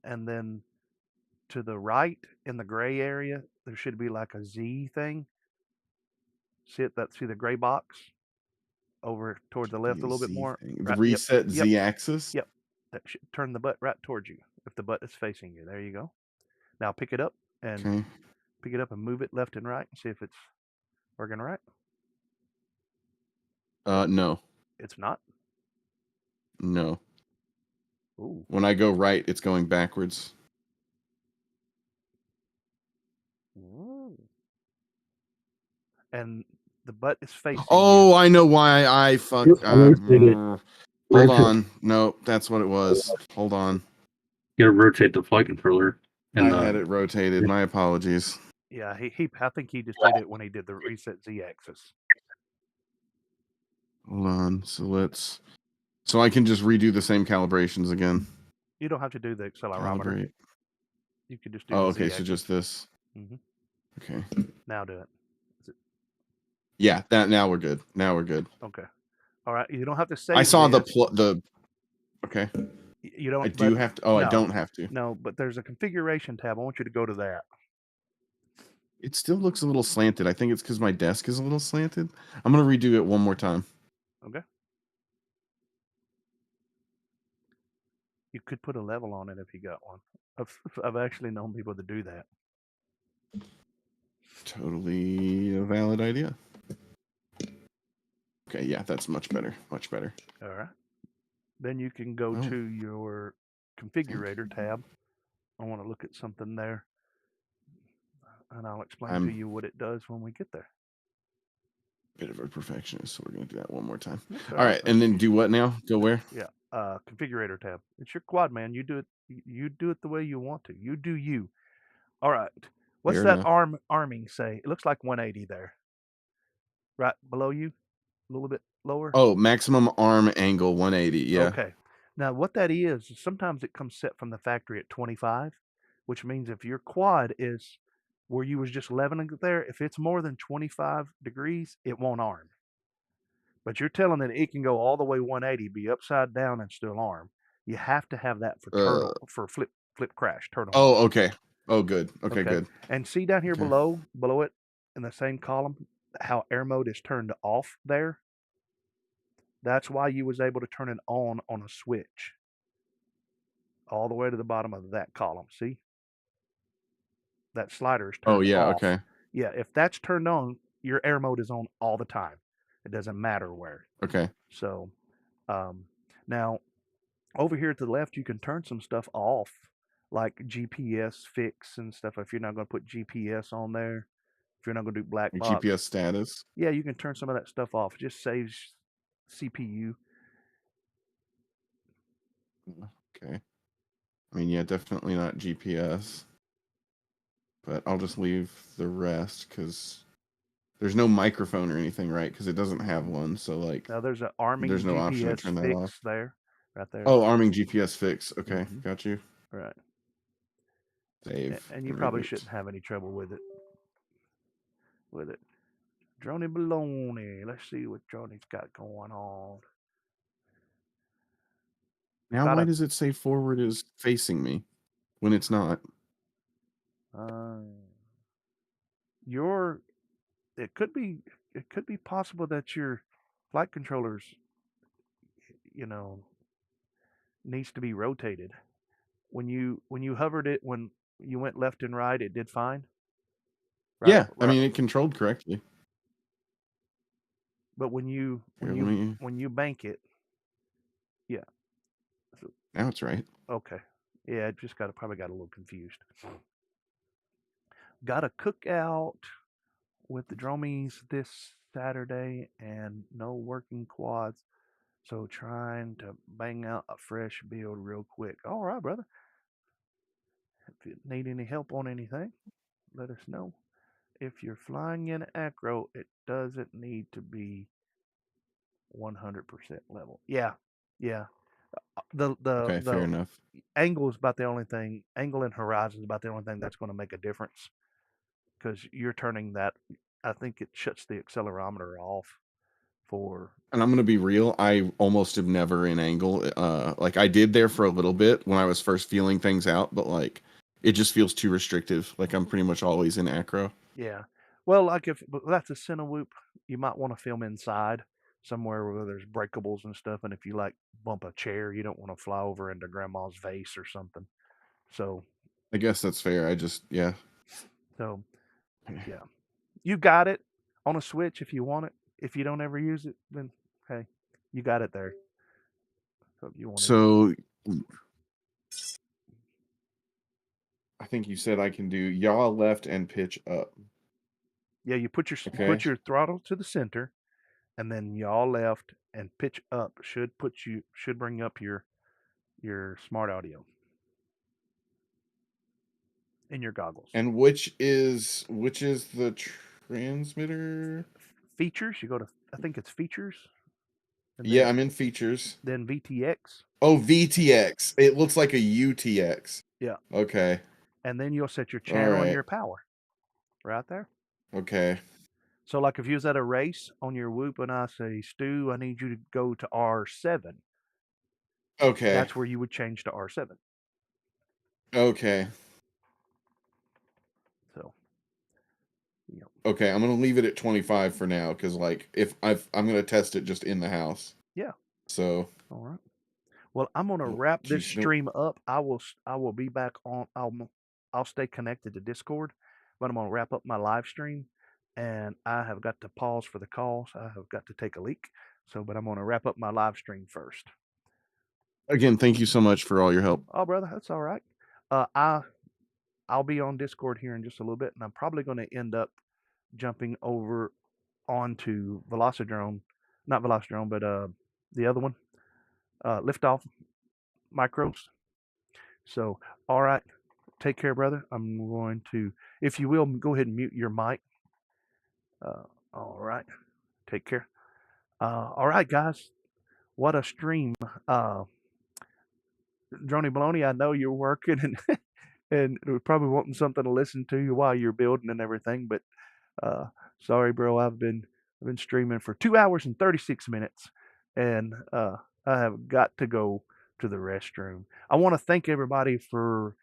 And then to the right in the gray area, there should be like a Z thing. See the gray box over toward the left a little bit more. The Right, reset yep, Z-axis? Yep. That should turn the butt right towards you if the butt is facing you. There you go. Now pick it up and move it left and right and see if it's working right. No. It's not. No. Ooh. When I go right, it's going backwards. Ooh. And the butt is facing Oh, you. I know why I fuck. Hold on. No, that's what it was. Hold on. You gotta rotate the flight controller. I had it rotated. My apologies. Yeah, I think he just did it when he did the reset Z-axis. Hold on. So I can just redo the same calibrations again. You don't have to do the accelerometer. Calibrate. You could just do. Oh, the okay. Z-axis. So just this. Mm-hmm. Okay. Now do it. Yeah. Now we're good. Now we're good. Okay. All right. You don't have to save. I saw this. the. Okay. You don't. I do have to. Oh, no, I don't have to. No, but there's a configuration tab. I want you to go to that. It still looks a little slanted. I think it's because my desk is a little slanted. I'm gonna redo it one more time. Okay. You could put a level on it if you got one. I've actually known people to do that. Totally a valid idea. Okay, yeah, that's much better. Much better. All right. Then you can go to your configurator tab. I want to look at something there. And I'll explain to you what it does when we get there. Bit of a perfectionist, so we're going to do that one more time. All right, and then do what now? Go where? Yeah, configurator tab. It's your quad, man. You do it. You do it the way you want to. You do you. All right. What's that arming say? It looks like 180 there. Right below you, a little bit lower. Oh, maximum arm angle 180. Yeah. Okay. Now what that is sometimes it comes set from the factory at 25, which means if your quad is where you was just leveling there, if it's more than 25 degrees, it won't arm. But you're telling that it can go all the way 180, be upside down and still arm. You have to have that for flip crash turtle. Oh, okay. Oh, good. Okay, good. And see down here below it in the same column, how air mode is turned off there. That's why you was able to turn it on a switch. All the way to the bottom of that column. See? That slider is turned off. Okay. Yeah, if that's turned on, your air mode is on all the time. It doesn't matter where. Okay. So, now over here to the left, you can turn some stuff off, like GPS fix and stuff. If you're not going to put GPS on there, if you're not going to do black box, GPS status. Yeah, you can turn some of that stuff off. It just saves CPU. Okay. I mean, yeah, definitely not GPS. But I'll just leave the rest because there's no microphone or anything, right? Because it doesn't have one. So like, now there's an arming there's no GPS option to turn that off. there, right there. Oh, arming GPS fix. Okay, got you. Right. Save. And you probably shouldn't have any trouble with it. Droney Baloney. Let's see what Droney's got going on. Now, why does it say forward is facing me when it's not? It could be possible that your flight controllers, needs to be rotated. When you hovered it, when you went left and right, it did fine. Right? Yeah, I mean it controlled correctly. But when you bank it, yeah. So, now it's right. Okay. Yeah, it just probably got a little confused. Got a cookout with the Dromies this Saturday and no working quads. So trying to bang out a fresh build real quick. All right, brother. If you need any help on anything, let us know. If you're flying in acro, it doesn't need to be 100% level. Yeah. Okay, fair enough. Angle is about the only thing. Angle and horizon is about the only thing that's going to make a difference. Because you're turning that. I think it shuts the accelerometer off. And I'm gonna be real, I almost am never in angle. Like I did there for a little bit when I was first feeling things out, but like it just feels too restrictive. Like I'm pretty much always in acro. Yeah. Well, like if that's a TinyWhoop, you might want to film inside somewhere where there's breakables and stuff. And if you like bump a chair, you don't want to fly over into grandma's vase or something. So I guess that's fair. Yeah. So, yeah, you got it on a Switch if you want it. If you don't ever use it, then hey, you got it there. So if you want to, So I think you said I can do yaw left and pitch up. yeah, you put Okay. your throttle to the center, and then yaw left and pitch up should bring up your smart audio in your goggles. And which is the transmitter? Features, you go to I think it's features. And Yeah, then, I'm in features. Then VTX. Oh, VTX. It looks like a UTX. Yeah. Okay. And then you'll set your All channel and right. your power right there. Okay. So, like if you was at a race on your Whoop and I say, Stu, I need you to go to R7. Okay. That's where you would change to R7. Okay. So, you know, Okay, I'm gonna leave it at 25 for now because, like, I'm gonna test it just in the house. yeah. So. All right. Well, I'm gonna Oh, wrap this geez, no. stream up. I will be back on. I'll stay connected to Discord, but I'm gonna wrap up my live stream, and I have got to pause for the calls. I have got to take a leak. So, but I'm gonna wrap up my live stream first. Again, thank you so much for all your help. Oh, brother, that's all right. I'll be on Discord here in just a little bit, and I'm probably going to end up jumping over onto Velocidrone, not Velocidrone, but the other one, Liftoff Micros. So, all right, take care, brother. I'm going to, if you will, go ahead and mute your mic. All right, take care. All right, guys, what a stream. Droney Baloney, I know you're working and and we're probably wanting something to listen to while you're building and everything, but sorry, bro. I've been streaming for 2 hours and 36 minutes, and I have got to go to the restroom. I want to thank everybody for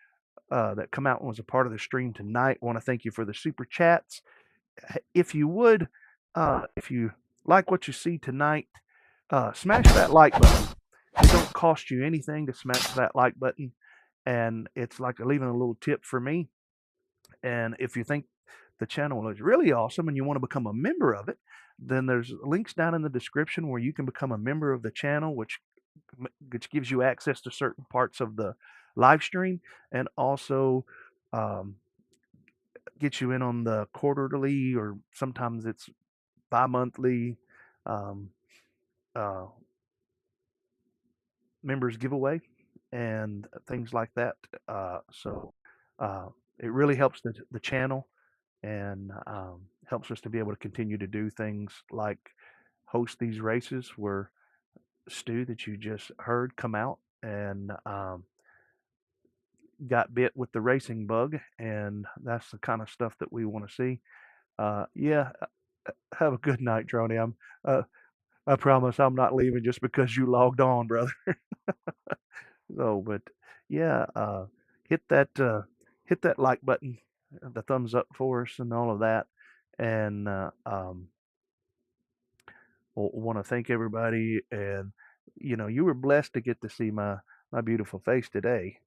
that come out and was a part of the stream tonight. I want to thank you for the super chats. If you would, if you like what you see tonight, smash that like button. It don't cost you anything to smash that like button, and it's like leaving a little tip for me. And if you think the channel is really awesome and you want to become a member of it, then there's links down in the description where you can become a member of the channel, which gives you access to certain parts of the live stream and also gets you in on the quarterly or sometimes it's bi-monthly um, uh, members giveaway and things like that. So it really helps the channel and helps us to be able to continue to do things like host these races where Stu that you just heard come out and got bit with the racing bug, and that's the kind of stuff that we want to see. Yeah, have a good night, Droney. I promise I'm not leaving just because you logged on, brother. So, but yeah, hit that hit that like button, the thumbs up for us, and all of that, and want to thank everybody. And you were blessed to get to see my beautiful face today.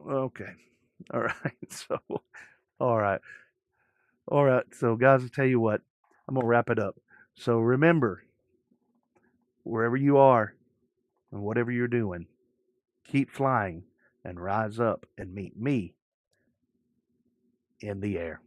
Okay, all right. So, all right, all right. So, guys, I'll tell you what, I'm gonna wrap it up. So remember, wherever you are and whatever you're doing, keep flying and rise up and meet me in the air.